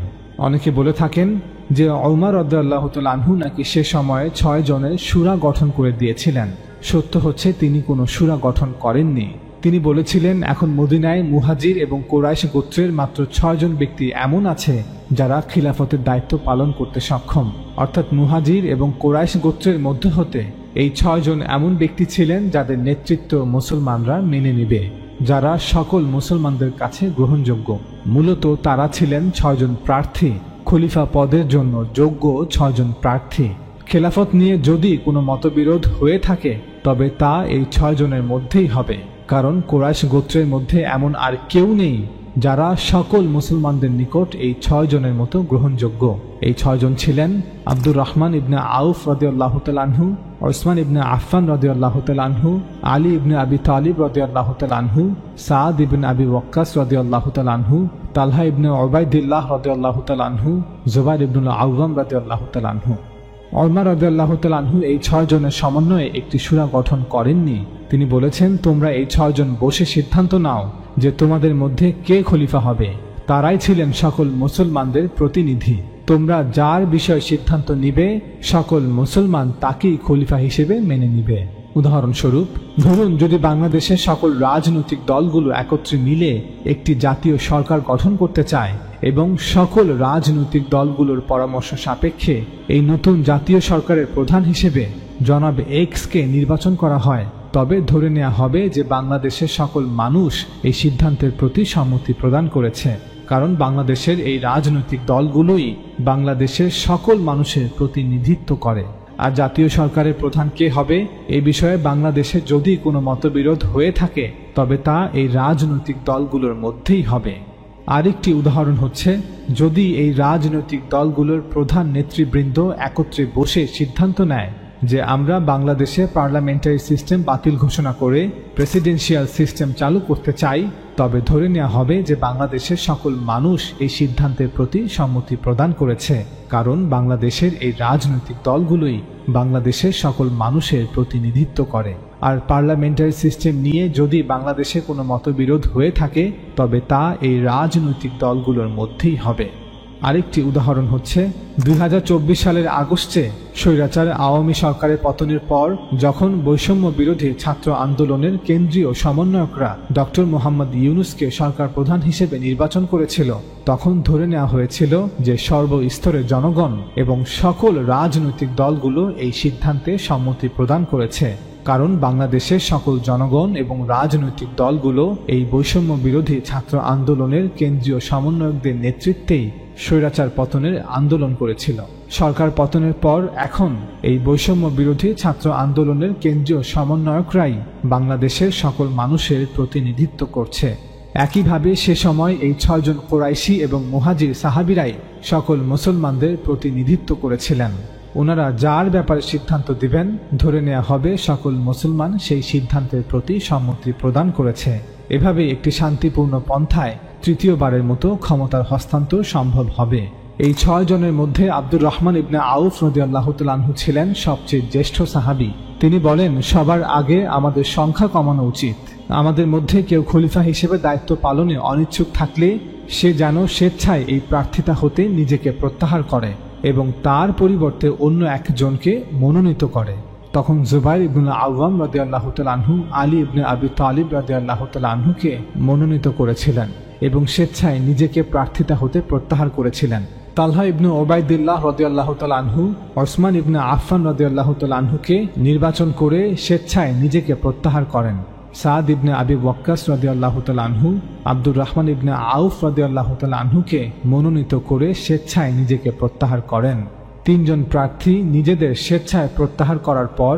অনেকে বলে থাকেন যে ওমর রাদিয়াল্লাহু তাআলা আনহু নাকি সে সময়ে 6 জনের শুরা গঠন করে দিয়েছিলেন। সত্য হচ্ছে তিনি কোনো শুরা গঠন করেননি। তিনি বলেছিলেন এখন মদিনায় মুহাজির এবং কুরাইশ গোত্রের মাত্র 6 জন ব্যক্তি এমন আছে যারা খিলাফতের দায়িত্ব পালন করতে সক্ষম, অর্থাৎ মুহাজির এবং কুরাইশ গোত্রের মধ্যে হতে এই 6 জন এমন ব্যক্তি ছিলেন যাদের নেতৃত্ব মুসলমানরা মেনে নিবে। যারা সকল মুসলমানদের কাছে গ্রহণযোগ্য। মূলত তারা ছিলেন 6 জন প্রার্থী, খলিফা পদের জন্য যোগ্য 6 জন প্রার্থী। খেলাফত নিয়ে যদি কোনো মতবিরোধ হয়ে থাকে তবে তা এই 6 জনের মধ্যেই হবে, কারণ কুরাইশ গোত্রের মধ্যে এমন আর কেউ নেই যারা সকল মুসলমানদের নিকট এই 6 জনের মতো গ্রহণযোগ্য। এই 6 জন ছিলেন আব্দুর রহমান ইবনে আউফ রাদিয়াল্লাহু তাআলা আনহু, ওসমান ইবনে আফফান রাদিয়াল্লাহু তাআলা আনহু, আলী ইবনে আবি তালিব রাদিয়াল্লাহু তাআলা আনহু, সাদ ইবনে আবি ওয়াক্কাস রাদিয়াল্লাহু তাআলা আনহু, তালহা ইবনে উবাইদিল্লাহ রাদিয়াল্লাহু তাআলা আনহু, জুবাইর ইবনুল আওয়াম রাদিয়াল্লাহু তাআলা আনহু। ওমর রাদিয়াল্লাহু তাআলা আনহু এই 6 জনের সমন্বয়ে একটি সূরা গঠন করেননি। তিনি বলেছেন, তোমরা এই 6 জন বসে সিদ্ধান্ত নাও যে তোমাদের মধ্যে কে খলিফা হবে। তারাই ছিলেন সকল মুসলমানদের প্রতিনিধি। তোমরা যার বিষয়ে সিদ্ধান্ত নিবে সকল মুসলমান তাকেই খলিফা হিসেবে মেনে নিবে। উদাহরণস্বরূপ, ধরুন যদি বাংলাদেশের সকল রাজনৈতিক দলগুলো একত্রে মিলে একটি জাতীয় সরকার গঠন করতে চায় এবং সকল রাজনৈতিক দলগুলোর পরামর্শ সাপেক্ষে এই নতুন জাতীয় সরকারের প্রধান হিসেবে জনাব এক্সকে নির্বাচন করা হয়, তবে ধরে নেওয়া হবে যে বাংলাদেশের সকল মানুষ এই সিদ্ধান্তের প্রতি সম্মতি প্রদান করেছে, কারণ বাংলাদেশের এই রাজনৈতিক দলগুলোই বাংলাদেশের সকল মানুষের প্রতিনিধিত্ব করে। আর জাতীয় সরকারের প্রধান কে হবে এই বিষয়ে বাংলাদেশে যদি কোনো মতবিরোধ হয়ে থাকে তবে তা এই রাজনৈতিক দলগুলোর মধ্যেই হবে। আরেকটি উদাহরণ হচ্ছে, যদি এই রাজনৈতিক দলগুলোর প্রধান নেতৃবৃন্দ একত্রে বসে সিদ্ধান্ত নেয় যে আমরা বাংলাদেশে পার্লামেন্টারি সিস্টেম বাতিল ঘোষণা করে প্রেসিডেন্সিয়াল সিস্টেম চালু করতে চাই, তবে ধরে নেওয়া হবে যে বাংলাদেশের সকল মানুষ এই সিদ্ধান্তের প্রতি সম্মতি প্রদান করেছে, কারণ বাংলাদেশের এই রাজনৈতিক দলগুলোই বাংলাদেশের সকল মানুষের প্রতিনিধিত্ব করে। আর পার্লামেন্টারি সিস্টেম নিয়ে যদি বাংলাদেশে কোনো মতবিরোধ হয়ে থাকে তবে তা এই রাজনৈতিক দলগুলোর মধ্যেই হবে। আরেকটি উদাহরণ হচ্ছে, 2024 সালের আগস্টে স্বৈরাচার আওয়ামী সরকারের পতনের পর যখন বৈষম্য বিরোধী ছাত্র আন্দোলনের কেন্দ্রীয় সমন্বয়করা ডক্টর মোহাম্মদ ইউনূসকে সরকার প্রধান হিসেবে নির্বাচন করেছিল, তখন ধরে নেওয়া হয়েছিল যে সর্বস্তরের জনগণ এবং সকল রাজনৈতিক দলগুলো এই সিদ্ধান্তে সম্মতি প্রদান করেছে, কারণ বাংলাদেশের সকল জনগণ এবং রাজনৈতিক দলগুলো এই বৈষম্য বিরোধী ছাত্র আন্দোলনের কেন্দ্রীয় সমন্বয়কদের নেতৃত্বেই স্বৈরাচার পতনের আন্দোলন করেছিল। সরকার পতনের পর এখন এই বৈষম্য বিরোধী ছাত্র আন্দোলনের কেন্দ্রীয় সমন্বয়করাই বাংলাদেশের সকল মানুষের প্রতিনিধিত্ব করছে। একইভাবে সে সময় এই 6 জন কুরাইশি এবং মুহাজির সাহাবীরাই সকল মুসলমানদের প্রতিনিধিত্ব করেছিলেন। ওনারা যার ব্যাপারে সিদ্ধান্ত দিবেন ধরে নেওয়া হবে সকল মুসলমান সেই সিদ্ধান্তের প্রতি সম্মতি প্রদান করেছে। এভাবে একটি শান্তিপূর্ণ পন্থায় তৃতীয়বারের মতো ক্ষমতার হস্তান্তর সম্ভব হবে। এই 6 জনের মধ্যে আব্দুর রহমান ইবনে আউফ রাদিয়াল্লাহু তাআলা আনহু ছিলেন সবচেয়ে জ্যেষ্ঠ সাহাবী। তিনি বলেন, সবার আগে আমাদের সংখ্যা কমানো উচিত। আমাদের মধ্যে কেউ খলিফা হিসেবে দায়িত্ব পালনে অনিচ্ছুক থাকলে সে যেন স্বেচ্ছায় এই প্রার্থিতা হতে নিজেকে প্রত্যাহার করে এবং তার পরিবর্তে অন্য একজনকে মনোনীত করে। তখন জুবাইর ইবনুল আওয়াম রাদিয়াল্লাহু তাআলা আনহু আলী ইবনে আবি তালিব রাদিয়াল্লাহু তাআলা আনহুকে মনোনীত করেছিলেন এবং স্বেচ্ছায় নিজেকে প্রার্থিতা হতে প্রত্যাহার করেছিলেন। তালহা ইবনে উবাইদিল্লাহ রাদিয়াল্লাহু তাআলা আনহু ওসমান ইবনে আফফান রাদিয়াল্লাহু তাআলা আনহুকে নির্বাচন করে স্বেচ্ছায় নিজেকে প্রত্যাহার করেন। সাদ ইবনে আবি ওয়াক্কাস রাদিয়াল্লাহু তাআলা আনহু আব্দুর রহমান ইবনে আউফ রাদিয়াল্লাহু তাআলা আনহুকে মনোনীত করে স্বেচ্ছায় নিজেকে প্রত্যাহার করেন। 3 জন প্রার্থী নিজেদের স্বেচ্ছায় প্রত্যাহার করার পর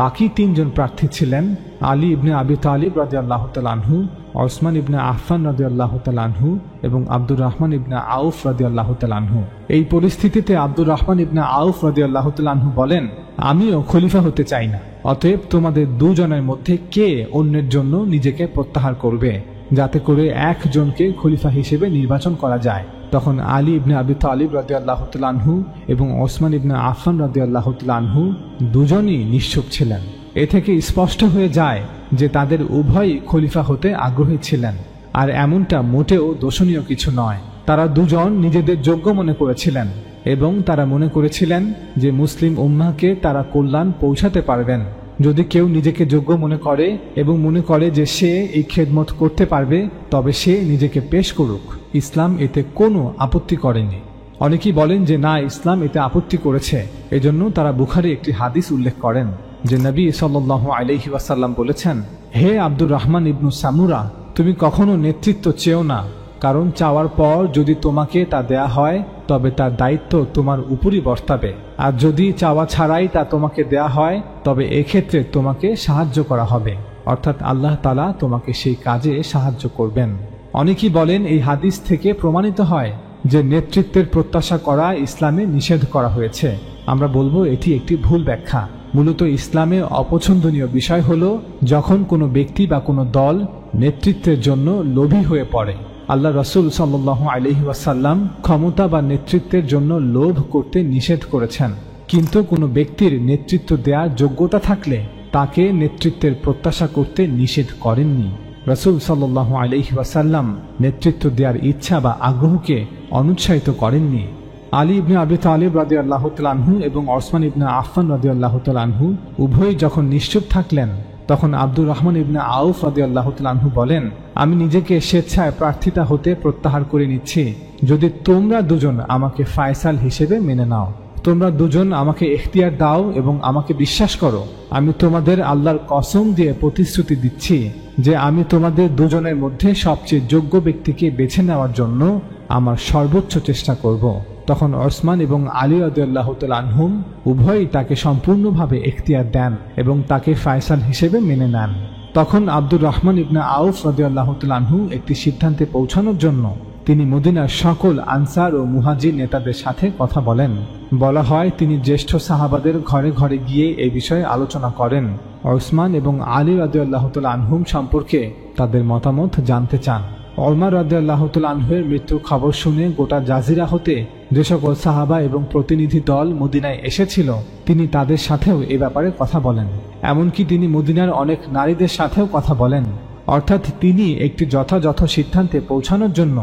বাকি 3 জন প্রার্থী ছিলেন আলী ইবনে আবি তালিব রাদিয়াল্লাহু তাআলা আনহু, ওসমান ইবনে আফফান রাদিয়াল্লাহু তাআলা আনহু এবং আব্দুর রহমান ইবনে আউফ রাদিয়াল্লাহু তাআলা আনহু। এই পরিস্থিতিতে আব্দুর রহমান ইবনে আউফ রাদিয়াল্লাহু তাআলা আনহু বলেন, আমিও খলিফা হতে চাই না, অতএব তোমাদের 2 জনের মধ্যে কে অন্যের জন্য নিজেকে প্রত্যাহার করবে, যাতে করে একজনকে খলিফা হিসেবে নির্বাচন করা যায়। তখন আলী ইবনে আবি তালিব রাদিয়াল্লাহু তাআলা আনহু এবং ওসমান ইবনে আফফান রাদিয়াল্লাহু তাআলা আনহু দুজনই নিশ্চুপ ছিলেন। এ থেকে স্পষ্ট হয়ে যায় যে তাদের উভয়ই খলিফা হতে আগ্রহী ছিলেন, আর এমনটা মোটেও দোষণীয় কিছু নয়। তারা দুজন নিজেদের যোগ্য মনে করেছিলেন এবং তারা মনে করেছিলেন যে মুসলিম উম্মাহকে তারা কল্যাণ পৌঁছাতে পারবেন। যদি কেউ নিজেকে যোগ্য মনে করে এবং মনে করে যে সে এই খেদমত করতে পারবে, তবে সে নিজেকে পেশ করুক, ইসলাম এতে কোনো আপত্তি করেনি। অনেকেই বলেন যে না, ইসলাম এতে আপত্তি করেছে। এজন্য তারা বুখারী একটি হাদিস উল্লেখ করেন যে নবী সাল্লাল্লাহু আলাইহি ওয়াসাল্লাম বলেছেন, হে আব্দুর রহমান ইবনু সামুরা, তুমি কখনো নেতৃত্ব চেও না, কারণ চাওয়ার পর যদি তোমাকে তা দেয়া হয় তবে তার দায়িত্ব তোমার উপরই বর্তাবে, আর যদি চাওয়া ছাড়াই তা তোমাকে দেয়া হয় তবে এক্ষেত্রে তোমাকে সাহায্য করা হবে, অর্থাৎ আল্লাহ তাআলা তোমাকে সেই কাজে সাহায্য করবেন। অনেকেই বলেন এই হাদিস থেকে প্রমাণিত হয় যে নেতৃত্বের প্রত্যাশা করা ইসলামে নিষেধ করা হয়েছে। আমরা বলবো এটি একটি ভুল ব্যাখ্যা। মূলত ইসলামে অপছন্দনীয় বিষয় হলো যখন কোনো ব্যক্তি বা কোনো দল নেতৃত্বের জন্য লোভী হয়ে পড়ে। আল্লাহ রাসূল সাল্লাল্লাহু আলাইহি ওয়াসাল্লাম ক্ষমতা বা নেতৃত্বের জন্য লোভ করতে নিষেধ করেছেন, কিন্তু কোনো ব্যক্তির নেতৃত্ব দেওয়ার যোগ্যতা থাকলে তাকে নেতৃত্বের প্রত্যাশা করতে নিষেধ করেননি। রাসূল সাল্লাল্লাহু আলাইহি ওয়াসাল্লাম নেতৃত্ব দেওয়ার ইচ্ছা বা আগ্রহকে অনুৎসাহিত করেননি। আলী ইবনে আবি তালিব রাদিয়াল্লাহু তাআলা আনহু এবং ওসমান ইবনে আফফান রাদিয়াল্লাহু তাআলা আনহু উভয়ই যখন নিশ্চুপ থাকলেন, তখন আব্দুর রহমান ইবনে আউফ রাদিয়াল্লাহু তাআলা আনহু বলেন, আমি নিজেকে স্বেচ্ছায় প্রার্থিতা হতে প্রত্যাহার করে নিচ্ছি, যদি তোমরা দুজন আমাকে ফায়সাল হিসেবে মেনে নাও। তোমরা দুজন আমাকে ইখতিয়ার দাও এবং আমাকে বিশ্বাস করো। আমি তোমাদের আল্লাহর কসম দিয়ে প্রতিশ্রুতি দিচ্ছি যে আমি তোমাদের দুজনের মধ্যে সবচেয়ে যোগ্য ব্যক্তিকে বেছে নেওয়ার জন্য আমার সর্বোচ্চ চেষ্টা করব। তখন ওসমান এবং আলী রাদিয়াল্লাহু তাআলা আনহুম উভয়ই তাকে সম্পূর্ণভাবে ইখতিয়ার দেন এবং তাকে ফায়সাল হিসেবে মেনে নেন। তখন আব্দুর রহমান ইবনে আউফ রাদিয়াল্লাহু তাআলা আনহু একটি সিদ্ধান্তে পৌঁছানোর জন্য তিনি মদিনার সকল আনসার ও মুহাজির নেতাদের সাথে কথা বলেন। বলা হয় তিনি জ্যেষ্ঠ সাহাবাদের ঘরে ঘরে গিয়ে এই বিষয়ে আলোচনা করেন। ওসমান এবং আলী রাদিয়াল্লাহু তাআলা আনহুম সম্পর্কে তাদের মতামত জানতে চান। ওমর রাদিয়াল্লাহু তাআলা আনহুর মৃত্যুর খবর শুনে গোটা জাজিরা হতে যে সকল সাহাবা এবং প্রতিনিধি দল মদিনায় এসেছিল তিনি তাদের সাথেও এ ব্যাপারে কথা বলেন। এমনকি তিনি মদিনার অনেক নারীদের সাথেও কথা বলেন। অর্থাৎ তিনি একটি যথাযথ সিদ্ধান্তে পৌঁছানোর জন্য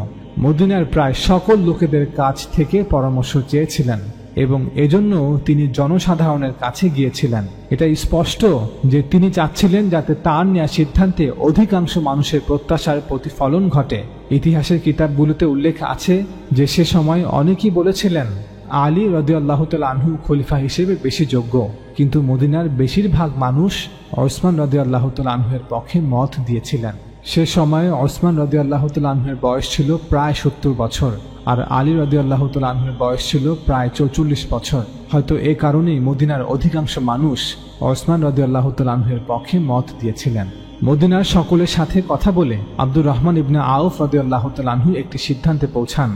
মদিনার প্রায় সকল লোকেদের কাছ থেকে পরামর্শ চেয়েছিলেন এবং এজন্য তিনি জনসাধারণের কাছে গিয়েছিলেন। এটা স্পষ্ট যে তিনি চাচ্ছিলেন যাতে তার নেওয়া সিদ্ধান্তে অধিকাংশ মানুষের প্রত্যাশার প্রতিফলন ঘটে। ইতিহাসের কিতাবগুলোতে উল্লেখ আছে যে সে সময় অনেকেই বলেছিলেন আলী রাদিয়াল্লাহু তাআলা আনহু খলিফা হিসেবে বেশি যোগ্য, কিন্তু মদিনার বেশিরভাগ মানুষ ওসমান রাদিয়াল্লাহু তাআলা আনহুর পক্ষে মত দিয়েছিলেন। সে সময়ে ওসমান রাদিয়াল্লাহু তাআলা আনহুর বয়স ছিল প্রায় ৭০ বছর আর আলী রাদিয়াল্লাহু তাআলা আনহুর বয়স ছিল প্রায় ৪৪ বছর। হয়তো এ কারণেই মদিনার অধিকাংশ মানুষ ওসমান রাদিয়াল্লাহু তাআলা আনহুর পক্ষে মত দিয়েছিলেন। মদিনার সকলের সাথে কথা বলে আব্দুর রহমান ইবনে আউফ রাদিয়াল্লাহু তাআলা আনহু একটি সিদ্ধান্তে পৌঁছান।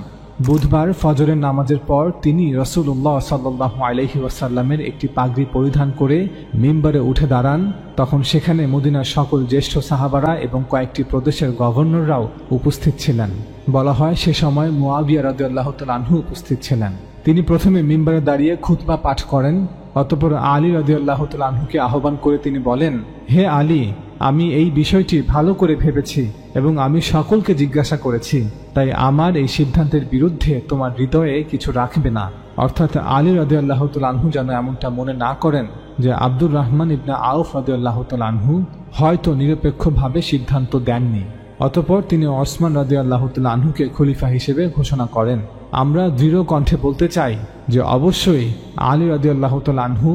বুধবার ফজরের নামাজের পর তিনি রাসূলুল্লাহ সাল্লাল্লাহু আলাইহি ওয়াসাল্লামের একটি পাগড়ি পরিধান করে মিম্বরে উঠে দাঁড়ান। তখন সেখানে মদিনার সকল জ্যেষ্ঠ সাহাবারা এবং কয়েকটি প্রদেশের গভর্নররাও উপস্থিত ছিলেন। বলা হয় সে সময় মুয়াবিয়া রাদিয়াল্লাহু তাআলা আনহু উপস্থিত ছিলেন। তিনি প্রথমে মিম্বরে দাঁড়িয়ে খুতবা পাঠ করেন। অতঃপর আলী রাদিয়াল্লাহু তাআলা আনহুকে আহ্বান করে তিনি বলেন, হে আলী, আমি এই বিষয়টি ভালো করে ভেবেছি এবং আমি সকলকে জিজ্ঞাসা করেছি, তাই আমার এই সিদ্ধান্তের বিরুদ্ধে তোমার হৃদয়ে কিছু রাখবে না। অর্থাৎ আলী রাদিয়াল্লাহু তাআলা আনহু যেন এমনটা মনে না করেন যে আব্দুর রহমান ইবনে আউফ রাদিয়াল্লাহু তাআলা আনহু হয়তো নিরপেক্ষভাবে সিদ্ধান্ত দেননি। অতঃপর তিনি ওসমান রাদিয়াল্লাহু তাআলা আনহুকে খলিফা হিসেবে ঘোষণা করেন। আমরা দৃঢ় কণ্ঠে বলতে চাই যে অবশ্যই আলী রাদিয়াল্লাহু তাআলা আনহু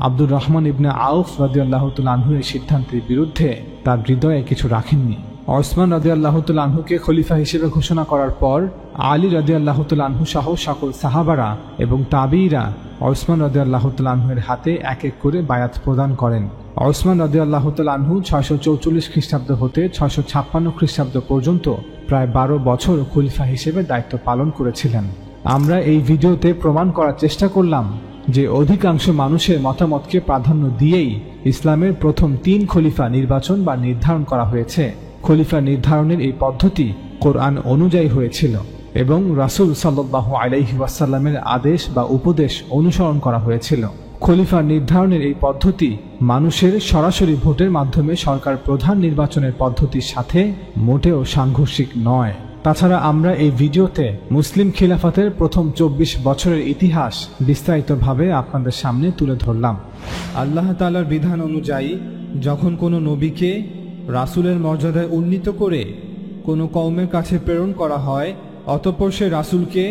আব্দুর রহমান ইবনে আউফ রাদিয়াল্লাহু তাআলা আনহু এর সিদ্ধান্তের বিরুদ্ধে তার হৃদয়ে কিছু রাখেননি। ওসমান রাদিয়াল্লাহু তাআলা আনহুকে খলিফা হিসেবে ঘোষণা করার পর আলী রাদিয়াল্লাহু তাআলা আনহু সহ সকল সাহাবারা এবং তাবেঈরা ওসমান রাদিয়াল্লাহু তাআলা আনহুর হাতে এক এক করে বায়াত প্রদান করেন। ওসমান রাদিয়াল্লাহু তাআলা আনহু ৬৪৪ খ্রিস্টাব্দ হতে ৬৫৬ খ্রিস্টাব্দ পর্যন্ত প্রায় ১২ বছর খলিফা হিসেবে দায়িত্ব পালন করেছিলেন। আমরা এই ভিডিওতে প্রমাণ করার চেষ্টা করলাম যে অধিকাংশ মানুষের মতামতকে প্রাধান্য দিয়েই ইসলামের প্রথম ৩ খলিফা নির্বাচন বা নির্ধারণ করা হয়েছে। খলিফা নির্ধারণের এই পদ্ধতি কোরআন অনুযায়ী হয়েছিল এবং রাসূল সাল্লাল্লাহু আলাইহি ওয়াসাল্লামের আদেশ বা উপদেশ অনুসরণ করা হয়েছিল। খলিফা নির্ধারণের এই পদ্ধতি মানুষের সরাসরি ভোটের মাধ্যমে সরকার প্রধান নির্বাচনের পদ্ধতির সাথে মোটেও সাংঘর্ষিক নয়। তাছাড়া আমরা এই ভিডিওতে মুসলিম খিলাফতের প্রথম ২৪ বছরের ইতিহাস বিস্তারিতভাবে আপনাদের সামনে তুলে ধরলাম। আল্লাহ তাআলার বিধান অনুযায়ী যখন কোনো নবীকে রাসূলের মর্যাদায় উন্নীত করে কোনো কওমের কাছে প্রেরণ করা হয়, অতঃপর সে রাসূলকে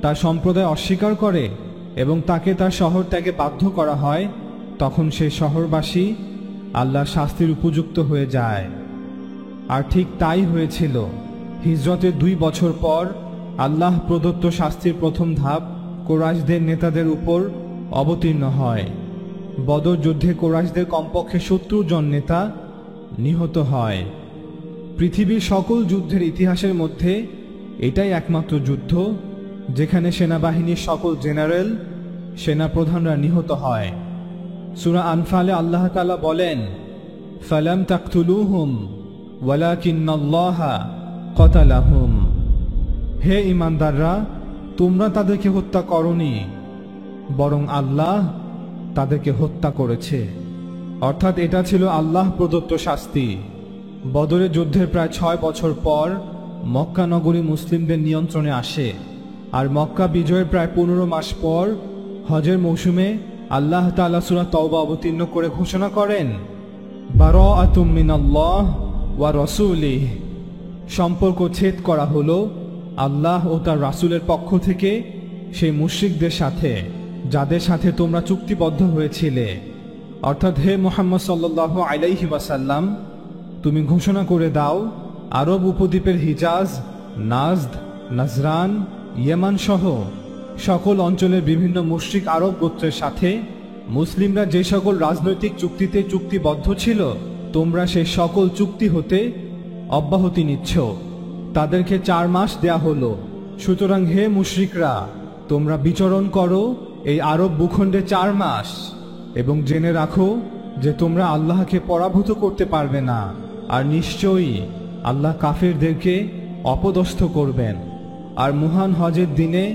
তার সম্প্রদায় অস্বীকার করে এবং তাকে তার শহর ত্যাগে বাধ্য করা হয়, তখন সে শহরবাসী আল্লাহর শাস্তির উপযুক্ত হয়ে যায়। আর ঠিক তাই হয়েছিল। হিজরতের 2 বছর পর আল্লাহ প্রদত্ত শাস্তির প্রথম ধাপ কুরাইশদের নেতাদের উপর অবতীর্ণ হয়। বদর যুদ্ধে কুরাইশদের কমপক্ষে 70 জন নেতা নিহত হয়। পৃথিবীর সকল যুদ্ধের ইতিহাসের মধ্যে এটাই একমাত্র যুদ্ধ যেখানে সেনাবাহিনীর সকল জেনারেল, সেনাপ্রধানরা নিহত হয়। সূরা আনফালে আল্লাহ তাআলা বলেন, ফালাম তাকতুলুহুম ওয়ালাকিন্নাল্লাহা ক্বাতালাহুম। হে ঈমানদাররা, তোমরা তাদেরকে হত্যা করনি, বরং আল্লাহ তাদেরকে হত্যা করেছে। অর্থাৎ এটা ছিল আল্লাহ প্রদত্ত শাস্তি। বদরের যুদ্ধের প্রায় 6 বছর পর মক্কা নগরী মুসলিমদের নিয়ন্ত্রণে আসে। আর মক্কা বিজয়ের প্রায় 15 মাস পর হজের মৌসুমে আল্লাহ তাআলা সূরা তাওবা অবতীর্ণ করে ঘোষণা করেন, বারাআতুম মিনাল্লাহ ওয়া রাসূলিহি। সম্পর্ক ছেদ করা হলো আল্লাহ ও তার রাসূলের পক্ষ থেকে সেই মুশরিকদের সাথে যাদের সাথে তোমরা চুক্তিবদ্ধ হয়েছিলে। অর্থাৎ হে মুহাম্মদ সাল্লাল্লাহু আলাইহি ওয়াসাল্লাম, তুমি ঘোষণা করে দাও, আরব উপদ্বীপের হিজাজ, নাজদ, নাজরান, ইয়েমান সহ সকল অঞ্চলের বিভিন্ন মুশরিক আরব গোত্রের সাথে মুসলিমরা যে সকল রাজনৈতিক চুক্তিতে চুক্তিবদ্ধ ছিল, তোমরা সেই সকল চুক্তি হতে অব্যাহতি নিচ্ছ। তাদেরকে 4 মাস দেয়া হলো। সুতরাং হে মুশরিকরা, তোমরা বিচরণ করো এই আরব ভূখণ্ডে 4 মাস এবং জেনে রাখো যে তোমরা আল্লাহকে পরাভূত করতে পারবে না। আর নিশ্চয়ই আল্লাহ কাফেরদেরকে অপদস্থ করবেন। আর মহান হজের দিনে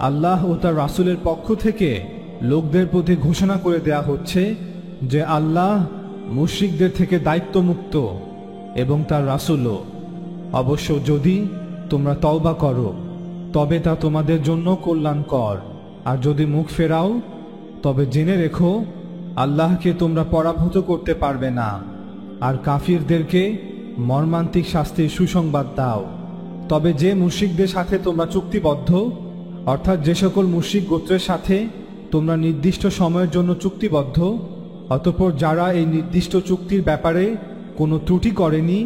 আল্লাহ ও তার রাসূলের পক্ষ থেকে লোকদের প্রতি ঘোষণা করে দেয়া হচ্ছে যে আল্লাহ মুশরিকদের থেকে দায়িত্বমুক্ত এবং তার রাসূলও। অবশ্য যদি তোমরা তওবা করো তবে তা তোমাদের জন্য কল্যাণকর, আর যদি মুখ ফেরাও তবে জেনে রেখো আল্লাহকে তোমরা পরাভূত করতে পারবে না। আর কাফিরদেরকে মর্মান্তিক শাস্তির সুসংবাদ দাও। তবে যে মুশরিকদের সাথে তোমরা চুক্তিবদ্ধ, অর্থাৎ যে সকল মুশরিক গোত্রের সাথে তোমরা নির্দিষ্ট সময়ের জন্য চুক্তিবদ্ধ, অতঃপর যারা এই নির্দিষ্ট চুক্তির ব্যাপারে কোনো ত্রুটি করেনি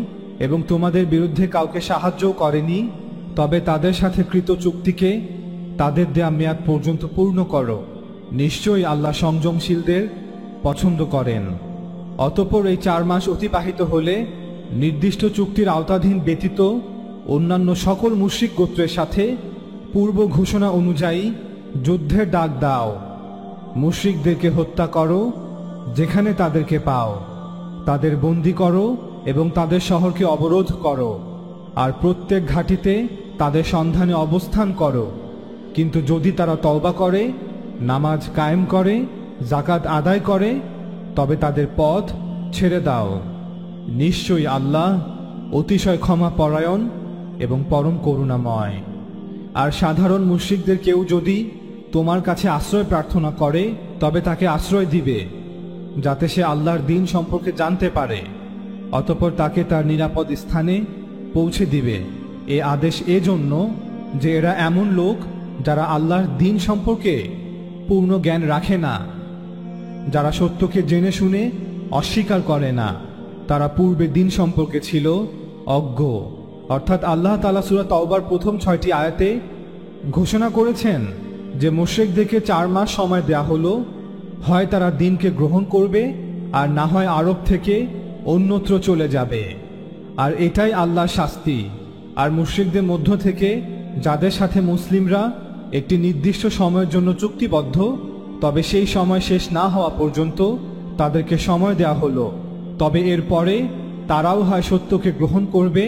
এবং তোমাদের বিরুদ্ধে কাউকে সাহায্যও করেনি, তবে তাদের সাথে কৃত চুক্তিকে তাদের দেয়া মেয়াদ পর্যন্ত পূর্ণ করো। নিশ্চয়ই আল্লাহ সংযমশীলদের পছন্দ করেন। অতঃপর এই 4 মাস অতিবাহিত হলে নির্দিষ্ট চুক্তির আওতাধীন ব্যতীত অন্যান্য সকল মুশরিক গোত্রের সাথে পূর্ব ঘোষণা অনুযায়ী যুদ্ধের ডাক দাও। মুশরিকদেরকে হত্যা করো যেখানে তাদেরকে পাও, তাদের বন্দী করো এবং তাদের শহরকে অবরোধ করো। আর প্রত্যেক ঘাঁটিতে তাদের সন্ধানে অবস্থান করো। কিন্তু যদি তারা তওবা করে, নামাজ কায়েম করে, যাকাত আদায় করে, তবে তাদের পথ ছেড়ে দাও। নিশ্চয়ই আল্লাহ অতিশয় ক্ষমা পরায়ণ এবং পরম করুণাময়। আর সাধারণ মুশরিকদের কেউ যদি তোমার কাছে আশ্রয় প্রার্থনা করে, তবে তাকে আশ্রয় দিবে যাতে সে আল্লাহর দ্বীন সম্পর্কে জানতে পারে। অতঃপর তাকে তার নিরাপদ স্থানে পৌঁছে দিবে। এ আদেশ এজন্য যে এরা এমন লোক যারা আল্লাহর দ্বীন সম্পর্কে পূর্ণ জ্ঞান রাখে না, যারা সত্যকে জেনে শুনে অস্বীকার করে না, তারা পূর্বে দ্বীন সম্পর্কে ছিল অজ্ঞ। অর্থাৎ আল্লাহ তাআলা সূরা তাওবার প্রথম 6টি আয়াতে ঘোষণা করেছেন যে মুশরিকদেরকে 4 মাস সময় দেয়া হলো, হয় তারা দ্বীনকে গ্রহণ করবে আর না হয় আরব থেকে অন্যত্র চলে যাবে। আর এটাই আল্লাহর শাস্তি। আর মুশরিকদের মধ্য থেকে যাদের সাথে মুসলিমরা একটি নির্দিষ্ট সময়ের জন্য চুক্তিবদ্ধ, তবে সেই সময় শেষ না হওয়া পর্যন্ত তাদেরকে সময় দেয়া হলো। তবে এর পরে তারাও হয় সত্যকে গ্রহণ করবে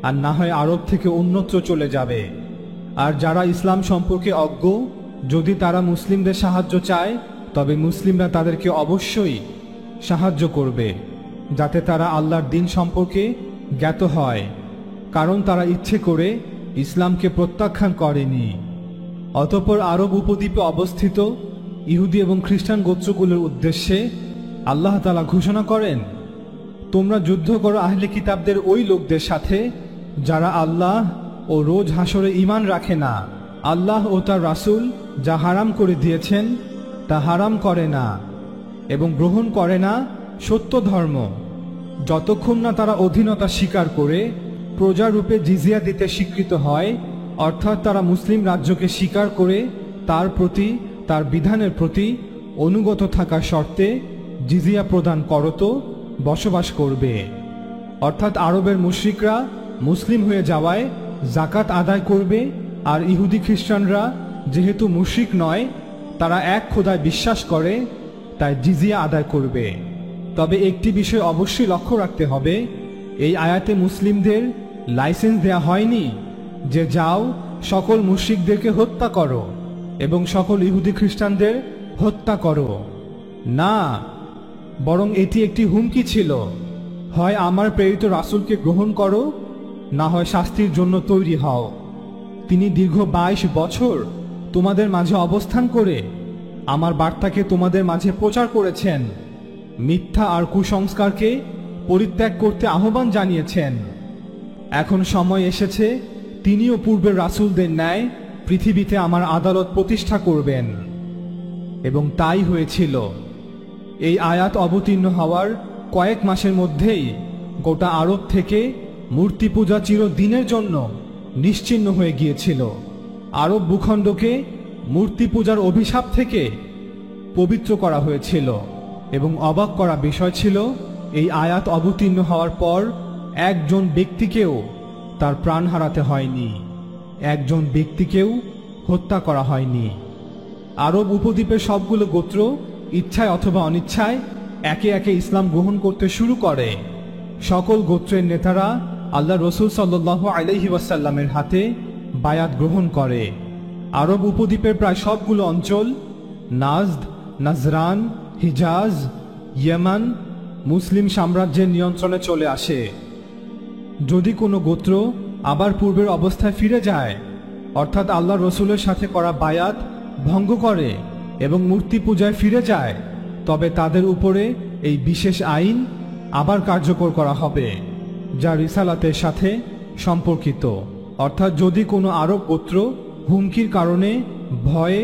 আর না হয় আরব থেকে অন্যত্র চলে যাবে। আর যারা ইসলাম সম্পর্কে অজ্ঞ, যদি তারা মুসলিমদের সাহায্য চায়, তবে মুসলিমরা তাদেরকে অবশ্যই সাহায্য করবে যাতে তারা আল্লাহর দ্বীন সম্পর্কে জ্ঞাত হয়, কারণ তারা ইচ্ছে করে ইসলামকে প্রত্যাখ্যান করেনি। অতঃপর আরব উপদ্বীপে অবস্থিত ইহুদি এবং খ্রিস্টান গোত্রগুলোর উদ্দেশ্যে আল্লাহ তাআলা ঘোষণা করেন, তোমরা যুদ্ধ করো আহলে কিতাবদের ওই লোকদের সাথে যারা আল্লাহ ও রোজ হাসরে ঈমান রাখে না, আল্লাহ ও তার রাসূল যা হারাম করে দিয়েছেন তা হারাম করে না এবং গ্রহণ করে না সত্য ধর্ম। যতক্ষণ না তারা অধীনতা স্বীকার করে প্রজারূপে জিজিয়া দিতে স্বীকৃত হয়, অর্থাৎ তারা মুসলিম রাজ্যকে স্বীকার করে তার প্রতি, তার বিধানের প্রতি অনুগত থাকার শর্তে জিজিয়া প্রদান করত বসবাস করবে। অর্থাৎ আরবের মুশরিকরা মুসলিম হয়ে যাওয়ায় জাকাত আদায় করবে, আর ইহুদি খ্রিস্টানরা যেহেতু মুশরিক নয়, তারা এক খোদায় বিশ্বাস করে, তাই জিজিয়া আদায় করবে। তবে একটি বিষয় অবশ্যই লক্ষ্য রাখতে হবে, এই আয়াতে মুসলিমদের লাইসেন্স দেয়া হয়নি যে যাও সকল মুশরিকদেরকে হত্যা করো এবং সকল ইহুদি খ্রিস্টানদের হত্যা করো। না, বরং এটি একটি হুমকি ছিল, হয় আমার প্রেরিত রাসূলকে গ্রহণ করো, না হয় শাস্তির জন্য তৈরি হও। তিনি দীর্ঘ 22 বছর তোমাদের মাঝে অবস্থান করে আমার বার্তাকে তোমাদের মাঝে প্রচার করেছেন, মিথ্যা আর কুসংস্কারকে পরিত্যাগ করতে আহ্বান জানিয়েছেন। এখন সময় এসেছে তিনিও পূর্বের রাসূলদের ন্যায় পৃথিবীতে আমার আদালত প্রতিষ্ঠা করবেন। এবং তাই হয়েছিল। এই আয়াত অবতীর্ণ হওয়ার কয়েক মাসের মধ্যেই গোটা আরব থেকে মূর্তি পূজা চিরদিনের জন্য নিশ্চিহ্ন হয়ে গিয়েছিল। আরব ভূখণ্ডকে মূর্তি পূজার অভিশাপ থেকে পবিত্র করা হয়েছিল। এবং অবাক করা বিষয় ছিল, এই আয়াত অবতীর্ণ হওয়ার পর একজন ব্যক্তিকেও তার প্রাণ হারাতে হয়নি, একজন ব্যক্তিকেও হত্যা করা হয়নি। আরব উপদ্বীপের সবগুলো গোত্র ইচ্ছায় অথবা অনিচ্ছায় একে একে ইসলাম গ্রহণ করতে শুরু করে। সকল গোত্রের নেতারা আল্লাহ রসুল সাল্লাল্লাহু আলাইহি ওয়াসাল্লামের হাতে বায়াত গ্রহণ করে। আরব উপদ্বীপের প্রায় সবগুলো অঞ্চল, নাজদ, নাজরান, হিজাজ, ইয়েমান মুসলিম সাম্রাজ্যের নিয়ন্ত্রণে চলে আসে। যদি কোনো গোত্র আবার পূর্বের অবস্থায় ফিরে যায়, অর্থাৎ আল্লাহ রসুলের সাথে করা বায়াত ভঙ্গ করে এবং মূর্তি পূজায় ফিরে যায়, তবে তাদের উপরে এই বিশেষ আইন আবার কার্যকর করা হবে, যা রিসালাতের সাথে সম্পর্কিত। অর্থাৎ যদি কোনো আরব গোত্র হুমকির কারণে ভয়ে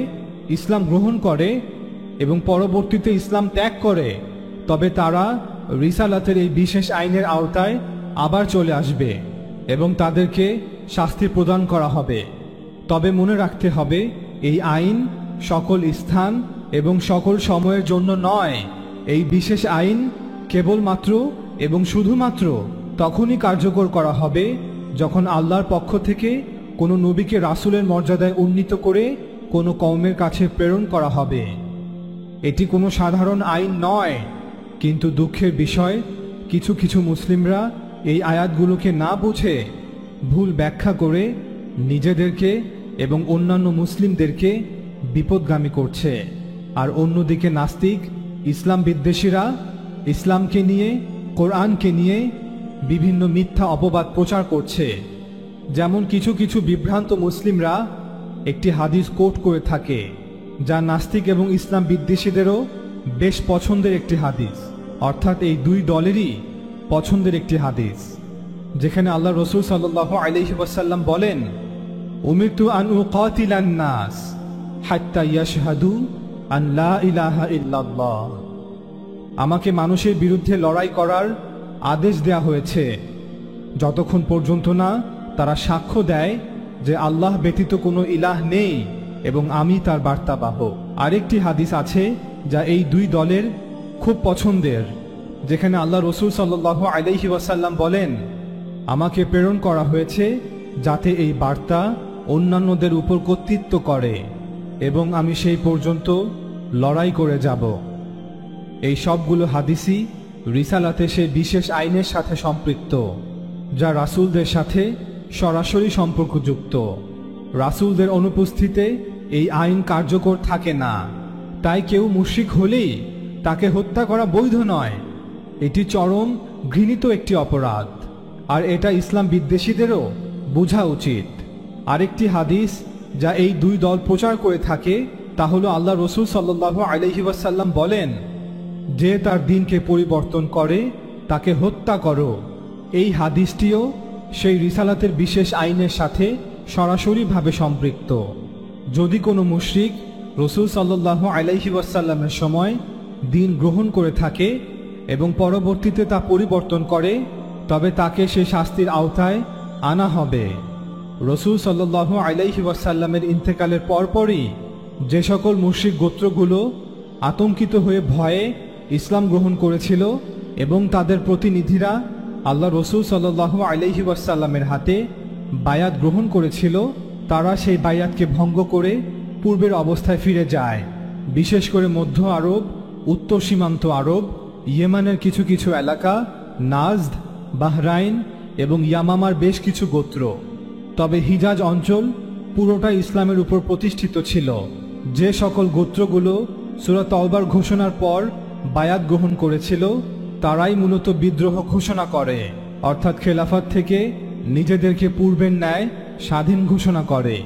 ইসলাম গ্রহণ করে এবং পরবর্তীতে ইসলাম ত্যাগ করে, তবে তারা রিসালাতের এই বিশেষ আইনের আওতায় আবার চলে আসবে এবং তাদেরকে শাস্তি প্রদান করা হবে। তবে মনে রাখতে হবে, এই আইন সকল স্থান এবং সকল সময়ের জন্য নয়। এই বিশেষ আইন কেবলমাত্র এবং শুধুমাত্র তখনই কার্যকর করা হবে যখন আল্লাহর পক্ষ থেকে কোনো নবীকে রাসূলের মর্যাদায় উন্নীত করে কোনো কওমের কাছে প্রেরণ করা হবে। এটি কোনো সাধারণ আইন নয়। কিন্তু দুঃখের বিষয়, কিছু কিছু মুসলিমরা এই আয়াতগুলোকে না বুঝে ভুল ব্যাখ্যা করে নিজেদেরকে এবং অন্যান্য মুসলিমদেরকে বিপদগামী করছে। আর অন্যদিকে নাস্তিক ইসলাম বিদ্বেষীরা ইসলামকে নিয়ে, কোরআনকে নিয়ে বিভিন্ন মিথ্যা অপবাদ প্রচার করছে। যেমন কিছু কিছু বিভ্রান্ত মুসলিমরা একটি হাদিস কোট করে থাকে, যা নাস্তিক এবং ইসলাম বিদ্বেষীদেরও বেশ পছন্দের একটি হাদিস, অর্থাৎ এই দুই দলেরই পছন্দের একটি হাদিস, যেখানে আল্লাহ রসুল সাল্লাল্লাহু আলাইহি ওয়াসাল্লাম বলেন, উমিরতু আন উকাতিলান নাস হাত্তা ইয়াশহাদু আন লা ইলাহা ইল্লাল্লাহ। আমাকে মানুষের বিরুদ্ধে লড়াই করার আদেশ দেয়া হয়েছে যতক্ষণ পর্যন্ত না তারা সাক্ষ্য দেয় যে আল্লাহ ব্যতীত কোনো ইলাহ নেই এবং আমি তার বার্তাবাহক। আরেকটি হাদিস আছে যা এই দুই দলের খুব পছন্দের, যেখানে আল্লাহ রসুল সাল্লাল্লাহু আলাইহি ওয়াসাল্লাম বলেন, আমাকে প্রেরণ করা হয়েছে যাতে এই বার্তা অন্যান্যদের উপর কর্তৃত্ব করে এবং আমি সেই পর্যন্ত লড়াই করে যাব। এই সবগুলো হাদিসই রিসালাতে সেই বিশেষ আইনের সাথে সম্পৃক্ত, যা রাসূলদের সাথে সরাসরি সম্পর্কযুক্ত। রাসূলদের অনুপস্থিতিতে এই আইন কার্যকর থাকে না। তাই কেউ মুশরিক হলেই তাকে হত্যা করা বৈধ নয়। এটি চরম ঘৃণিত একটি অপরাধ, আর এটা ইসলাম বিদ্বেষীদেরও বোঝা উচিত। আরেকটি হাদিস যা এই দুই দল প্রচার করে থাকে তা হলো আল্লাহ রসুল সাল্লাল্লাহু আলাইহি ওয়াসাল্লাম বলেন, যে তার দিনকে পরিবর্তন করে তাকে হত্যা করো। এই হাদিসটিও সেই রিসালাতের বিশেষ আইনের সাথে সরাসরিভাবে সম্পৃক্ত। যদি কোনো মুশরিক রসুল সাল্লাল্লাহু আলাইহি ওয়াসাল্লামের সময় দিন গ্রহণ করে থাকে এবং পরবর্তীতে তা পরিবর্তন করে, তবে তাকে সে শাস্তির আওতায় আনা হবে। রাসূল সাল্লাল্লাহু আলাইহি ওয়াসাল্লামের ইন্তেকালের পরপরই যে সকল মুশরিক গোত্রগুলো আতঙ্কিত হয়ে ভয়ে ইসলাম গ্রহণ করেছিল এবং তাদের প্রতিনিধিরা আল্লাহ রাসূল সাল্লাল্লাহু আলাইহি ওয়াসাল্লামের হাতে বায়াত গ্রহণ করেছিল, তারা সেই বায়াতকে ভঙ্গ করে পূর্বের অবস্থায় ফিরে যায়। বিশেষ করে মধ্য আরব, উত্তর সীমান্ত আরব, ইয়েমানের কিছু কিছু এলাকা, নাজদ, বাহরাইন এবং ইয়ামামার বেশ কিছু গোত্র। তবে হিজাজ অঞ্চল পুরোটাই ইসলামের উপর প্রতিষ্ঠিত ছিল। যে সকল গোত্রগুলো সূরা তাওবার ঘোষণার পর বায়াত গ্রহণ করেছিল তারাই মূলত বিদ্রোহ ঘোষণা করে, অর্থাৎ খেলাফত থেকে নিজেদেরকে পূর্বের ন্যায় স্বাধীন ঘোষণা করে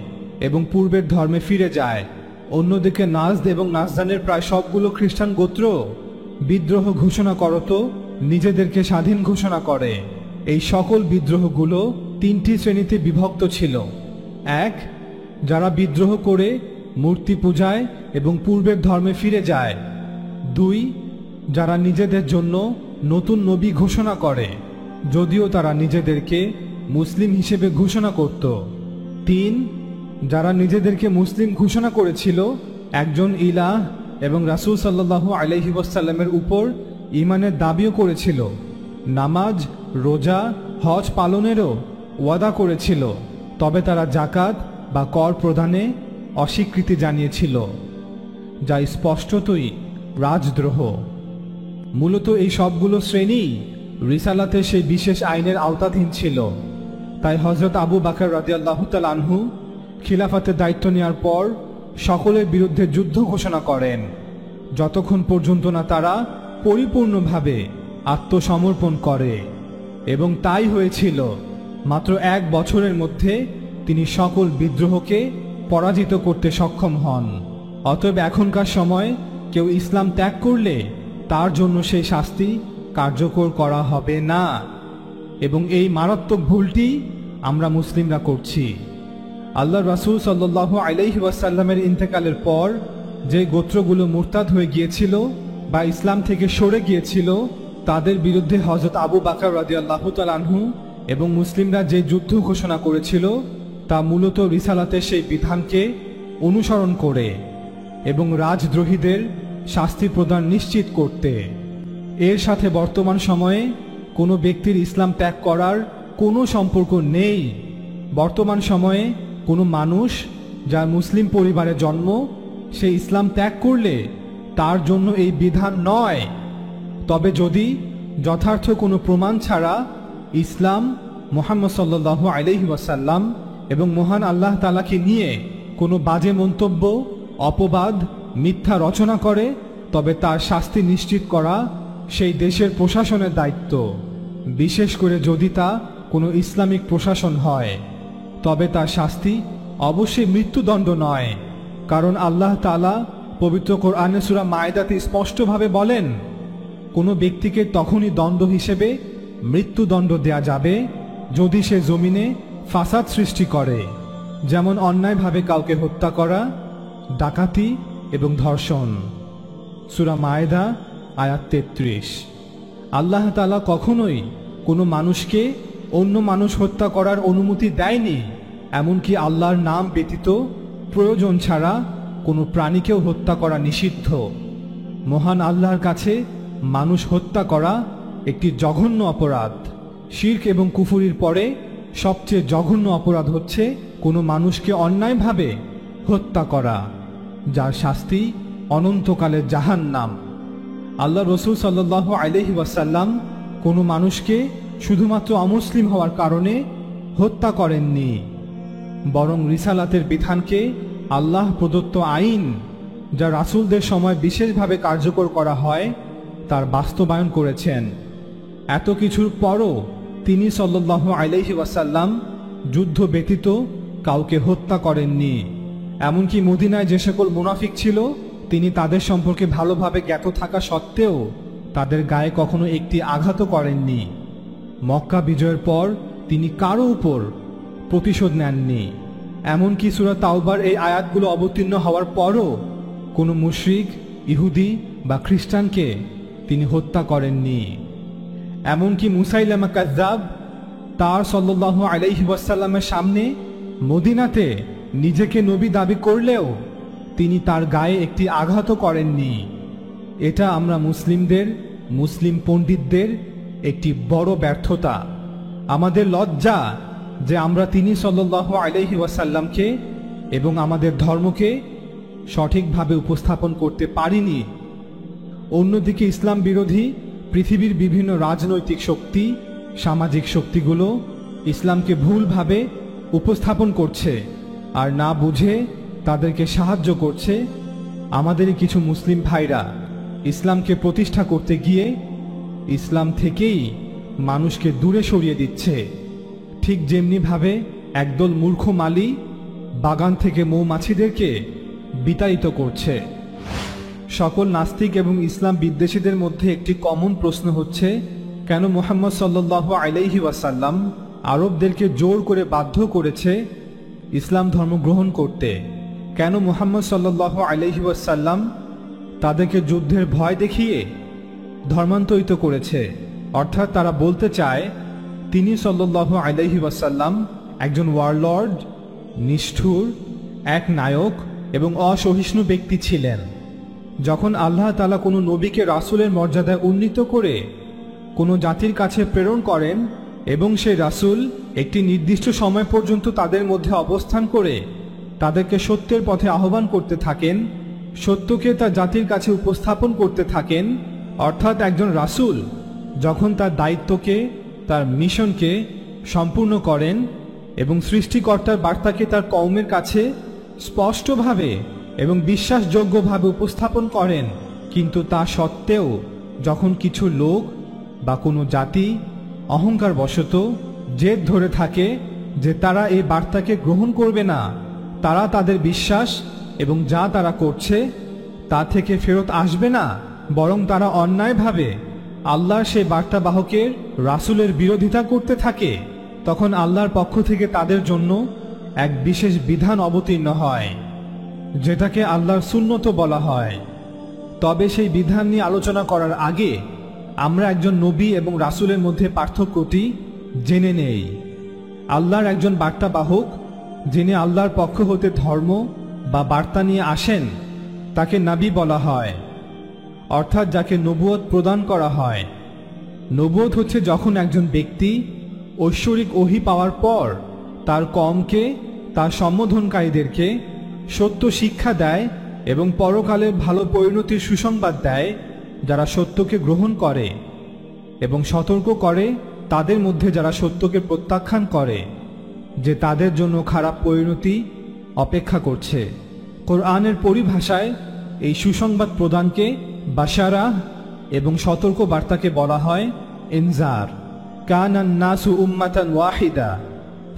এবং পূর্বের ধর্মে ফিরে যায়। অন্যদিকে নাজদ এবং নাজদানের প্রায় সবগুলো খ্রিস্টান গোত্র বিদ্রোহ ঘোষণা করত, নিজেদেরকে স্বাধীন ঘোষণা করে। এই সকল বিদ্রোহগুলো তিনটি শ্রেণীতে বিভক্ত ছিল। এক, যারা বিদ্রোহ করে মূর্তি পূজায় এবং পূর্বের ধর্মে ফিরে যায়। দুই, যারা নিজেদের জন্য নতুন নবী ঘোষণা করে, যদিও তারা নিজেদেরকে মুসলিম হিসেবে ঘোষণা করত। তিন, যারা নিজেদেরকে মুসলিম ঘোষণা করেছিল, একজন ইলাহ এবং রাসূল সাল্লাল্লাহু আলাইহি ওয়াসাল্লামের উপর ঈমানের দাবিও করেছিল, নামাজ, রোজা, হজ পালনেরও ওয়াদা করেছিল, তবে তারা জাকাত বা কর প্রদানে অস্বীকৃতি জানিয়েছিল, যা স্পষ্টতই রাজদ্রোহ। মূলত এই সবগুলো শ্রেণী রিসালাতের সেই বিশেষ আইনের আওতাধীন ছিল। তাই হযরত আবু বকর রাদিয়াল্লাহু তাআলা আনহু খিলাফতের দায়িত্ব নেওয়ার পর সকলের বিরুদ্ধে যুদ্ধ ঘোষণা করেন, যতক্ষণ পর্যন্ত না তারা পরিপূর্ণভাবে আত্মসমর্পণ করে। এবং তাই হয়েছিল। মাত্র 1 বছরের মধ্যে তিনি সকল বিদ্রোহকে পরাজিত করতে সক্ষম হন। অতএব এখনকার সময় কেউ ইসলাম ত্যাগ করলে তার জন্য সেই শাস্তি কার্যকর করা হবে না, এবং এই মারাত্মক ভুলটি আমরা মুসলিমরা করছি। আল্লাহ রাসূল সাল্লাল্লাহু আলাইহি ওয়াসাল্লামের ইন্তেকালের পর যে গোত্রগুলো মুরতাদ হয়ে গিয়েছিল বা ইসলাম থেকে সরে গিয়েছিল, তাদের বিরুদ্ধে হযরত আবু বকর রাদিয়াল্লাহু তাআলা আনহু এবং মুসলিমরা যে যুদ্ধ ঘোষণা করেছিল তা মূলত রিসালাতের সেই বিধানকে অনুসরণ করে এবং রাজদ্রোহীদের শাস্তি প্রদান নিশ্চিত করতে। এর সাথে বর্তমান সময়ে কোনো ব্যক্তির ইসলাম ত্যাগ করার কোনো সম্পর্ক নেই। বর্তমান সময়ে কোনো মানুষ যার মুসলিম পরিবারে জন্ম, সে ইসলাম ত্যাগ করলে তার জন্য এই বিধান নয়। তবে যদি যথার্থ কোনো প্রমাণ ছাড়া ইসলাম, মুহাম্মদ সাল্লাল্লাহু আলাইহি ওয়াসাল্লাম এবং মহান আল্লাহ তাআলাকে নিয়ে কোনো বাজে মন্তব্য, অপবাদ, মিথ্যা রচনা করে, তবে তার শাস্তি নিশ্চিত করা সেই দেশের প্রশাসনের দায়িত্ব। বিশেষ করে যদি তা কোনো ইসলামিক প্রশাসন হয়, তবে তার শাস্তি অবশ্যই মৃত্যুদণ্ড নয়। কারণ আল্লাহ তাআলা পবিত্র কোরআনে সূরা মায়েদাতে স্পষ্টভাবে বলেন, কোনো ব্যক্তিকে তখনই দণ্ড হিসেবে মৃত্যুদণ্ড দেয়া যাবে যদি সে জমিনে ফাসাদ সৃষ্টি করে, যেমন অন্যায়ভাবে কাউকে হত্যা করা, ডাকাতি এবং ধর্ষণ। সূরা মায়েদা আয়াত 33। আল্লাহ তাআলা কখনোই কোনো মানুষকে অন্য মানুষ হত্যা করার অনুমতি দেয়নি, এমনকি আল্লাহর নাম ব্যতীত প্রয়োজন ছাড়া কোনো প্রাণীকেও হত্যা করা নিষিদ্ধ। মহান আল্লাহর কাছে মানুষ হত্যা করা একটি জঘন্য অপরাধ। শিরক এবং কুফরির পরে সবচেয়ে জঘন্য অপরাধ হচ্ছে কোনো মানুষকে অন্যায়ভাবে হত্যা করা, যার শাস্তি অনন্তকালের জাহান্নাম। আল্লাহ রাসূল সাল্লাল্লাহু আলাইহি ওয়াসাল্লাম কোনো মানুষকে শুধুমাত্র অমুসলিম হওয়ার কারণে হত্যা করেননি, বরং রিসালাতের বিধানকে আল্লাহ প্রদত্ত আইন, যা রাসূলদের সময় বিশেষভাবে কার্যকর করা হয়, তার বাস্তবায়ন করেছেন। এত কিছুর পরও তিনি সাল্লাল্লাহু আলাইহি ওয়াসাল্লাম যুদ্ধ ব্যতীত কাউকে হত্যা করেননি। এমনকি মদিনায় যে সকল মুনাফিক ছিল, তিনি তাদের সম্পর্কে ভালোভাবে জ্ঞাত থাকা সত্ত্বেও তাদের গায়ে কখনো একটি আঘাতও করেননি। মক্কা বিজয়ের পর তিনি কারো উপর প্রতিশোধ নেননি। এমনকি সূরা তাওবার এই আয়াতগুলো অবতীর্ণ হওয়ার পরও কোনো মুশরিক, ইহুদি বা খ্রিস্টানকে তিনি হত্যা করেননি। এমনকি মুসাইলামা কাযযাব তার সাল্লাল্লাহু আলাইহি ওয়াসাল্লামের সামনে মদিনাতে নিজেকে নবী দাবি করলেও তিনি তার গায়ে একটি আঘাতও করেননি। এটা আমরা মুসলিম পণ্ডিতদের একটি বড় ব্যর্থতা। আমাদের লজ্জা যে আমরা তিনি সাল্লাল্লাহু আলাইহি ওয়াসাল্লামকে এবং আমাদের ধর্মকে সঠিকভাবে উপস্থাপন করতে পারিনি। অন্যদিকে ইসলাম বিরোধী পৃথিবীর বিভিন্ন রাজনৈতিক শক্তি, সামাজিক শক্তিগুলো ইসলামকে ভুলভাবে উপস্থাপন করছে আর না বুঝে তাদেরকে সাহায্য করছে। আমাদেরই কিছু মুসলিম ভাইরা ইসলামকে প্রতিষ্ঠা করতে গিয়ে ইসলাম থেকেই মানুষকে দূরে সরিয়ে দিচ্ছে। ঠিক যেমনিভাবে একদল মূর্খ মালি বাগান থেকে মৌমাছিদেরকে বিতাড়িত করছে। সকল নাস্তিক এবং ইসলাম বিদ্বেষীদের মধ্যে একটি কমন প্রশ্ন হচ্ছে, কেন মুহাম্মদ সাল্লাল্লাহু আলাইহি ওয়াসাল্লাম আরবদেরকে জোর করে বাধ্য করেছে ইসলাম ধর্ম গ্রহণ করতে? কেন মুহাম্মদ সাল্লাল্লাহু আলাইহি ওয়াসাল্লাম তাদেরকে যুদ্ধের ভয় দেখিয়ে ধর্মান্তরিত করেছে? অর্থাৎ তারা বলতে চায় তিনি সাল্লাল্লাহু আলাইহি ওয়াসাল্লাম একজন ওয়ারলর্ড, নিষ্ঠুর, এক নায়ক এবং অসহিষ্ণু ব্যক্তি ছিলেন। যখন আল্লাহ তাআলা কোনো নবীকে রাসূলের মর্যাদায় উন্নীত করে কোনো জাতির কাছে প্রেরণ করেন এবং সেই রাসূল একটি নির্দিষ্ট সময় পর্যন্ত তাদের মধ্যে অবস্থান করে তাদেরকে সত্যের পথে আহ্বান করতে থাকেন, সত্যকে তার জাতির কাছে উপস্থাপন করতে থাকেন, অর্থাৎ একজন রাসূল যখন তার দায়িত্বকে, তার মিশনকে সম্পূর্ণ করেন এবং সৃষ্টিকর্তার বার্তাকে তার কওমের কাছে স্পষ্টভাবে এবং বিশ্বাসযোগ্যভাবে উপস্থাপন করেন, কিন্তু তা সত্ত্বেও যখন কিছু লোক বা কোনো জাতি অহংকারবশত জেদ ধরে থাকে যে তারা এই বার্তাকে গ্রহণ করবে না, তারা তাদের বিশ্বাস এবং যা তারা করছে তা থেকে ফেরত আসবে না, বরং তারা অন্যায়ভাবে আল্লাহর সেই বার্তাবাহকের রাসূলের বিরোধিতা করতে থাকে, তখন আল্লাহর পক্ষ থেকে তাদের জন্য এক বিশেষ বিধান অবতীর্ণ হয়, যেটাকে আল্লাহর সুন্নত বলা হয়। তবে সেই বিধান নিয়ে আলোচনা করার আগে আমরা একজন নবী এবং রাসূলের মধ্যে পার্থক্যটি জেনে নেই। আল্লাহর একজন বার্তাবাহক, যিনি আল্লাহর পক্ষ হতে ধর্ম বা বার্তা নিয়ে আসেন, তাকে নবী বলা হয়, অর্থাৎ যাকে নবুয়ত প্রদান করা হয়। নবুয়ত হচ্ছে যখন একজন ব্যক্তি ঐশ্বরিক ওহী পাওয়ার পর তার কওমকে, তার সম্বোধনকারীদেরকে সত্য শিক্ষা দেয় এবং পরকালের ভালো পরিণতির সুসংবাদ দেয় যারা সত্যকে গ্রহণ করে, এবং সতর্ক করে তাদের মধ্যে যারা সত্যকে প্রত্যাখ্যান করে যে তাদের জন্য খারাপ পরিণতি অপেক্ষা করছে। কোরআনের পরিভাষায় এই সুসংবাদ প্রদানকে বাশারা এবং সতর্ক বার্তাকে বলা হয় ইনজার। কানান নাসু উম্মাতান ওয়াহিদা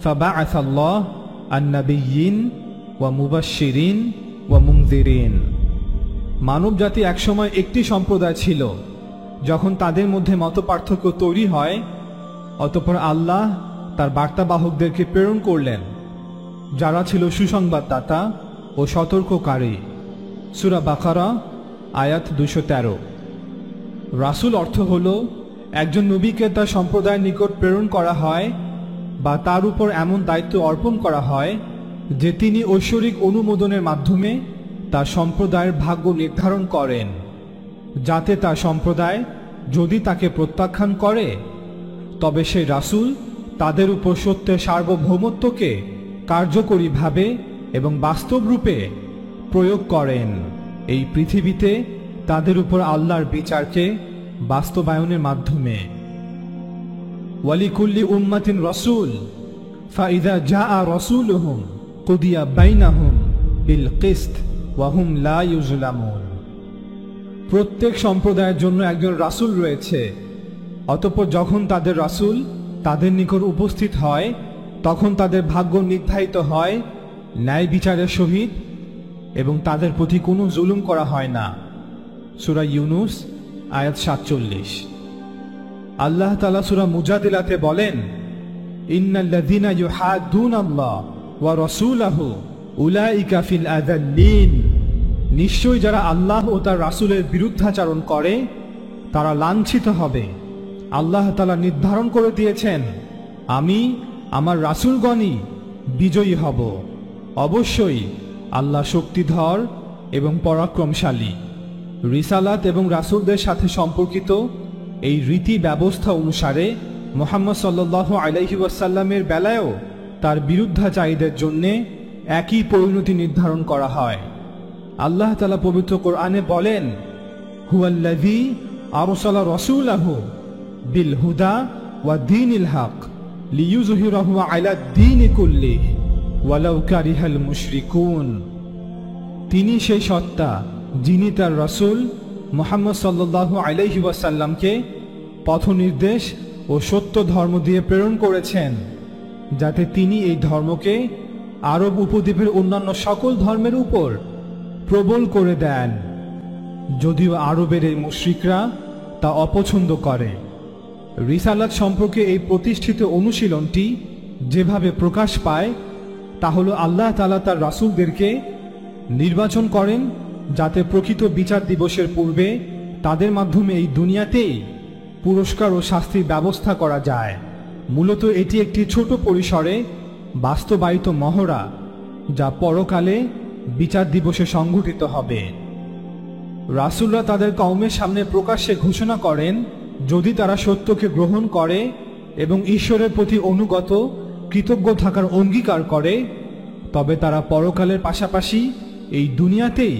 ফাবাআসাল্লাহু আন-নাবিয়্যিন ওয়া মুবাশশিরিন ওয়া মুনযিরিন। মানব জাতি একসময় একটি সম্প্রদায় ছিল। যখন তাদের মধ্যে মতপার্থক্য তৈরি হয়, অতঃপর আল্লাহ তার বার্তাবাহকদেরকে প্রেরণ করলেন, যারা ছিল সুসংবাদদাতা ও সতর্ককারী। সূরা বাকারা আয়াত 213। রাসূল অর্থ হল একজন নবীকে তার সম্প্রদায়ের নিকট প্রেরণ করা হয় বা তার উপর এমন দায়িত্ব অর্পণ করা হয় যে তিনি ঐশ্বরিক অনুমোদনের মাধ্যমে তার সম্প্রদায়ের ভাগ্য নির্ধারণ করেন, যাতে তার সম্প্রদায় যদি তাকে প্রত্যাখ্যান করে তবে সেই রাসূল তাদের উপর সত্যের সার্বভৌমত্বকে কার্যকরীভাবে এবং বাস্তব রূপে প্রয়োগ করেন, এই পৃথিবীতে তাদের উপর আল্লাহর বিচারকে বাস্তবায়নের মাধ্যমে। ওয়ালিকুল্লি উম্মাতিন রাসূল ফাইযা জাআ রাসূলুহুম কুদিয়া বাইনাহুম বিল কিসত ওয়া হুম লা ইউজলামুন। প্রত্যেক সম্প্রদায়ের জন্য একজন রাসূল রয়েছে, অতঃপর যখন তাদের রাসূল তাদের নিকট উপস্থিত হয় তখন তাদের ভাগ্য নির্ধারিত হয় ন্যায় বিচারের সহিত এবং তাদের প্রতি কোনো জুলুম করা হয় না। সূরা ইউনুস আয়াত 47। আল্লাহ তাআলা সূরা মুজাদিলাতে বলেন, ইন্নাল্লাযীনা ইউহাদ্দুনাল্লাহ ওয়া রাসূলাহু উলাইকা ফিল আযাল্লিন। নিশ্চয়ই যারা আল্লাহ ও তার রাসূলের বিরুদ্ধাচরণ করে তারা লাঞ্ছিত হবে। আল্লাহ তাআলা নির্ধারণ করে দিয়েছেন, আমি আমার রাসূলগণই বিজয়ী হব। অবশ্যই আল্লাহ শক্তিধর এবং পরাক্রমশালী। রিসালাত এবং রাসূলদের সাথে সম্পর্কিত এই রীতি ব্যবস্থা অনুসারে মুহাম্মদ সাল্লাল্লাহু আলাইহি ওয়াসাল্লামের বেলায়ও তার বিরুদ্ধাচারীদের জন্য একই পরিণতি নির্ধারণ করা হয়। আল্লাহ তাআলা পবিত্র কোরআনে বলেন, হুয়াল্লাযী আরসালা রাসূলাহু বিল হুদা ওয়া দীনিল হক লিইয়ুযহিরাহু আলা দ্বীনি কুল্লিহি ওয়ালাউ কারিহাল মুশরিকুন। তিনি সেই সত্তা যিনি তার রাসূল মুহাম্মদ সাল্লাল্লাহু আলাইহি ওয়াসাল্লামকে পথনির্দেশ ও সত্য ধর্ম দিয়ে প্রেরণ করেছেন, যাতে তিনি এই ধর্মকে আরব উপদ্বীপের অন্যান্য সকল ধর্মের উপর প্রবল করে দেন, যদিও আরবের এই মুশরিকরা তা অপছন্দ করে। রিসালাত সম্পর্কে এই প্রতিষ্ঠিত অনুশীলনটি যেভাবে প্রকাশ পায় তা হলো আল্লাহ তাআলা তার রাসূলদেরকে নির্বাচন করেন যাতে প্রকৃত বিচার দিবসের পূর্বে তাদের মাধ্যমে এই দুনিয়াতেই পুরস্কার ও শাস্তির ব্যবস্থা করা যায়। মূলত এটি একটি ছোট পরিসরে বাস্তবায়িত মহড়া, যা পরকালে বিচার দিবসে সংঘটিত হবে। রাসূলরা তাদের কওমের সামনে প্রকাশ্যে ঘোষণা করেন, যদি তারা সত্যকে গ্রহণ করে এবং ঈশ্বরের প্রতি অনুগত কৃতজ্ঞ থাকার অঙ্গীকার করে, তবে তারা পরকালের পাশাপাশি এই দুনিয়াতেই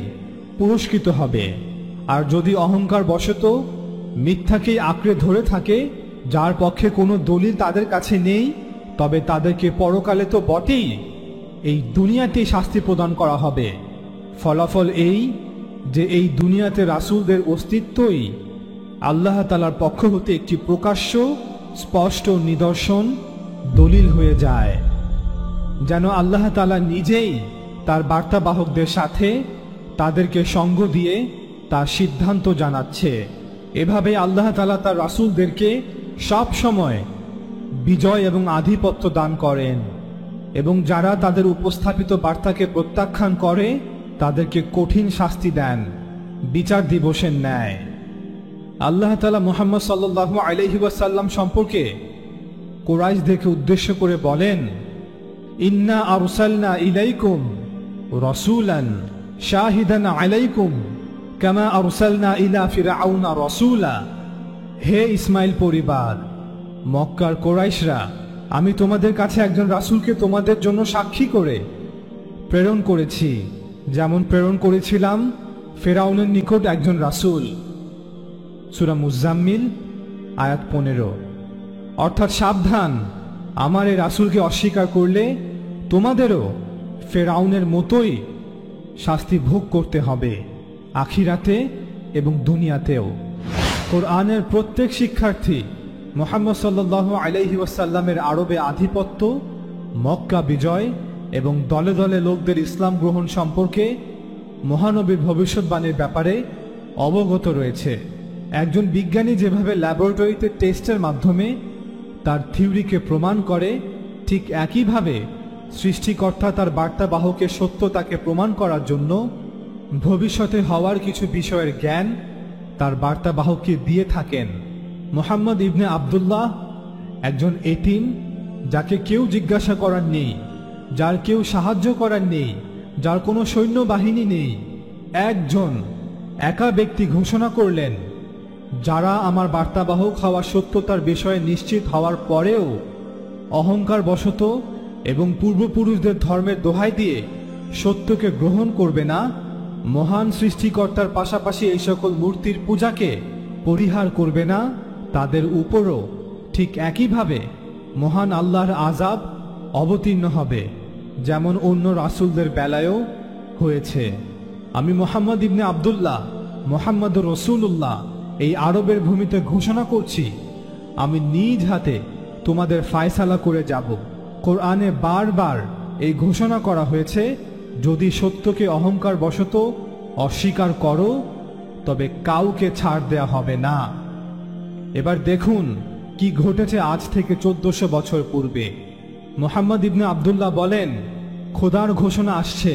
পুরস্কৃত হবে। আর যদি অহংকার বশত মিথ্যাকেই আঁকড়ে ধরে থাকে, যার পক্ষে কোনো দলিল তাদের কাছে নেই, তবে তাদেরকে পরকালে তো বটেই, এই দুনিয়াতেই শাস্তি প্রদান করা হবে। ফলাফল এই যে এই দুনিয়াতে রাসূলদের অস্তিত্বই আল্লাহ তাআলার পক্ষ হতে একটি প্রকাশ্য স্পষ্ট নিদর্শন দলিল হয়ে যায়, যেন আল্লাহ তাআলা নিজেই তার বার্তাবাহকদের সাথে তাদেরকে সঙ্গ দিয়ে তার সিদ্ধান্ত জানাচ্ছে। এভাবে আল্লাহ তাআলা তার রাসূলদেরকে সব সময় বিজয় এবং আধিপত্য দান করেন, এবং যারা তাদের উপস্থাপিত বার্তাকে প্রত্যাখ্যান করে তাদেরকে কঠিন শাস্তি দেন বিচার দিবসের ন্যায়। আল্লাহ তাআলা মুহাম্মদ সাল্লাল্লাহু আলাইহি ওয়াসাল্লাম সম্পর্কে কুরাইশদেরকে উদ্দেশ্য করে বলেন, ইন্না আরসালনা ইলাইকুম রাসূলান শাহিদান আলাইকুম কামা আরসালনা ইলা ফিরআউনা রাসূলা। হে ইসমাইল পরিবার, মক্কার কুরাইশরা, আমি তোমাদের কাছে একজন রাসূলকে তোমাদের জন্য সাক্ষী করে প্রেরণ করেছি, যেমন প্রেরণ করেছিলাম ফেরাউনের নিকট একজন রাসূল। সূরা মুজাম্মিল আয়াত 15। অর্থাৎ সাবধান, আমার এই রাসূলকে অস্বীকার করলে তোমাদেরও ফেরাউনের মতোই শাস্তি ভোগ করতে হবে, আখিরাতে এবং দুনিয়াতেও। কোরআনের প্রত্যেক শিক্ষার্থী মুহাম্মদ সাল্লাল্লাহু আলাইহি ওয়াসাল্লামের আরবে আধিপত্য, মক্কা বিজয় এবং দলে দলে লোকদের ইসলাম গ্রহণ সম্পর্কে মহানবীর ভবিষ্যৎবাণীর ব্যাপারে অবগত রয়েছে। একজন বিজ্ঞানী যেভাবে ল্যাবরেটরিতে টেস্টের মাধ্যমে তার থিওরিকে প্রমাণ করে, ঠিক একইভাবে সৃষ্টিকর্তা তার বার্তাবাহকের সত্যতাকে প্রমাণ করার জন্য ভবিষ্যতে হওয়ার কিছু বিষয়ের জ্ঞান তার বার্তাবাহককে দিয়ে থাকেন। মুহাম্মদ ইবনে আব্দুল্লাহ একজন এতিম, যাকে কেউ জিজ্ঞাসা করার নেই, যার কেউ সাহায্য করার নেই, যার কোনো সৈন্যবাহিনী নেই, একজন একা ব্যক্তি ঘোষণা করলেন, যারা আমার বার্তাবাহক হওয়ার সত্যতার বিষয়ে নিশ্চিত হওয়ার পরেও অহংকার বশত এবং পূর্বপুরুষদের ধর্মের দোহাই দিয়ে সত্যকে গ্রহণ করবে না, মহান সৃষ্টিকর্তার পাশাপাশি এই সকল মূর্তির পূজাকে পরিহার করবে না, তাদের উপরও ঠিক একইভাবে মহান আল্লাহর আযাব অবতীর্ণ হবে, যেমন অন্য রাসূলদের বেলায়ও হয়েছে। আমি মুহাম্মদ ইবনে আব্দুল্লাহ, মুহাম্মদুর রাসূলুল্লাহ এই আরবের ভূমিতে ঘোষণা করছি, আমি নিজ হাতে তোমাদের ফায়সালা করে যাব। কোরআনে বারবার এই ঘোষণা করা হয়েছে, যদি সত্যকে অহংকার বশত অস্বীকার করো তবে কাউকে ছাড় দেয়া হবে না। এবার দেখুন কি ঘটেছে আজ থেকে 1400 বছর পূর্বে। মুহাম্মদ ইবনে আব্দুল্লাহ বলেন, খোদার ঘোষণা আসছে,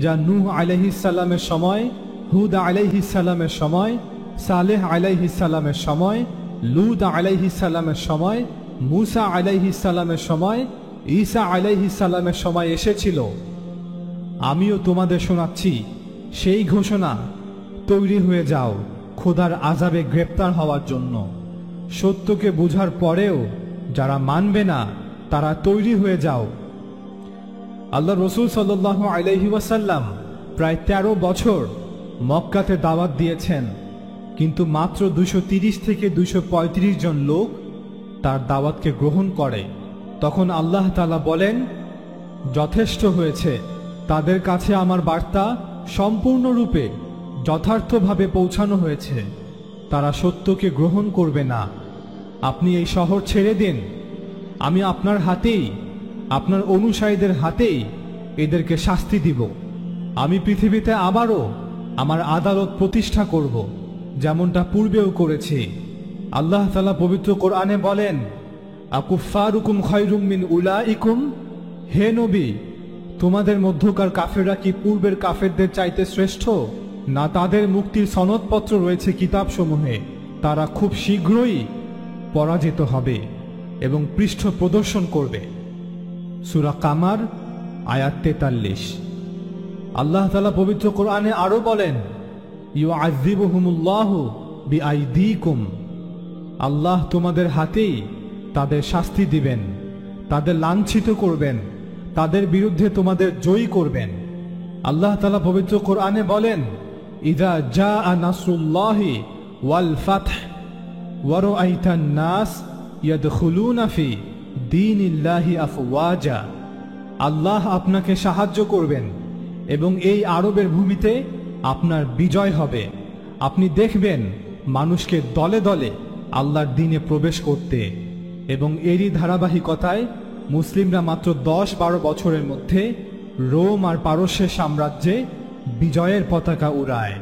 যা নূহ আলাইহিস সালামের সময়, হুদ আলাইহিস সালামের সময়, সালেহ আলাইহিস সালামের সময়, লূত আলাইহিস সালামের সময়, মূসা আলাইহিস সালামের সময়, ঈসা আলাইহিস সালামের সময় এসেছিল। আমিও তোমাদের শোনাচ্ছি সেই ঘোষণা, তৈরি হয়ে যাও খোদার আযাবে গ্রেপ্তার হওয়ার জন্য। সত্যকে বোঝার পরেও যারা মানবে না তারা তৈরি হয়ে যাও। আল্লাহ রসুল সাল্লাল্লাহু আলাইহি ওয়াসাল্লাম প্রায় 13 বছর মক্কাতে দাওয়াত দিয়েছেন, কিন্তু মাত্র 230 থেকে 235 জন লোক তার দাওয়াতকে গ্রহণ করে। তখন আল্লাহ তাআলা বলেন, যথেষ্ট হয়েছে, তাদের কাছে আমার বার্তা সম্পূর্ণরূপে যথার্থভাবে পৌঁছানো হয়েছে, তারা সত্যকে গ্রহণ করবে না। আপনি এই শহর ছেড়ে দিন, আমি আপনার হাতেই, আপনার অনুসারীদের হাতেই এদেরকে শাস্তি দিব। আমি পৃথিবীতে আবারও আমার আদালত প্রতিষ্ঠা করব, যেমনটা পূর্বেও করেছি। আল্লাহ তাআলা পবিত্র কোরআনে বলেন, আকুফারুকুম খায়রুম মিন উলাইকুম, হে নবী, তোমাদের মধ্যকার কাফেররা কি পূর্বের কাফেরদের চাইতে শ্রেষ্ঠ? না, তাদের মুক্তির সনদপত্র রয়েছে কিতাবসমূহে, তারা খুব শীঘ্রই পরাজিত হবে এবং পৃষ্ঠ প্রদর্শন করবে। সূরা কামার আয়াত 43। আল্লাহ তাআলা পবিত্র কোরআনে আরো বলেন, ইউআযিবুহুমুল্লাহু বিআইদিকুম, আল্লাহ তোমাদের হাতেই তাদের শাস্তি দিবেন, তাদের লাঞ্ছিত করবেন, তাদের বিরুদ্ধে তোমাদের জয়ী করবেন। আল্লাহ তাআলা পবিত্র কোরআনে বলেন, ইযা জাআ নাসরুল্লাহি ওয়াল ফাতহ ওয়া রাআইতান নাস ইয়াদখুলুনা ফি দীনিল্লাহি আফওয়াজা, আল্লাহ আপনাকে সাহায্য করবেন এবং এই আরবের ভূমিতে আপনার বিজয় হবে। আপনি দেখবেন মানুষকে দলে দলে আল্লাহর দ্বীনে প্রবেশ করতে, এবং এরই ধারাবাহিকতায় মুসলিমরা মাত্র 10-12 বছরের মধ্যে রোম আর পারস্যের সাম্রাজ্যে বিজয়ের পতাকা উড়ায়।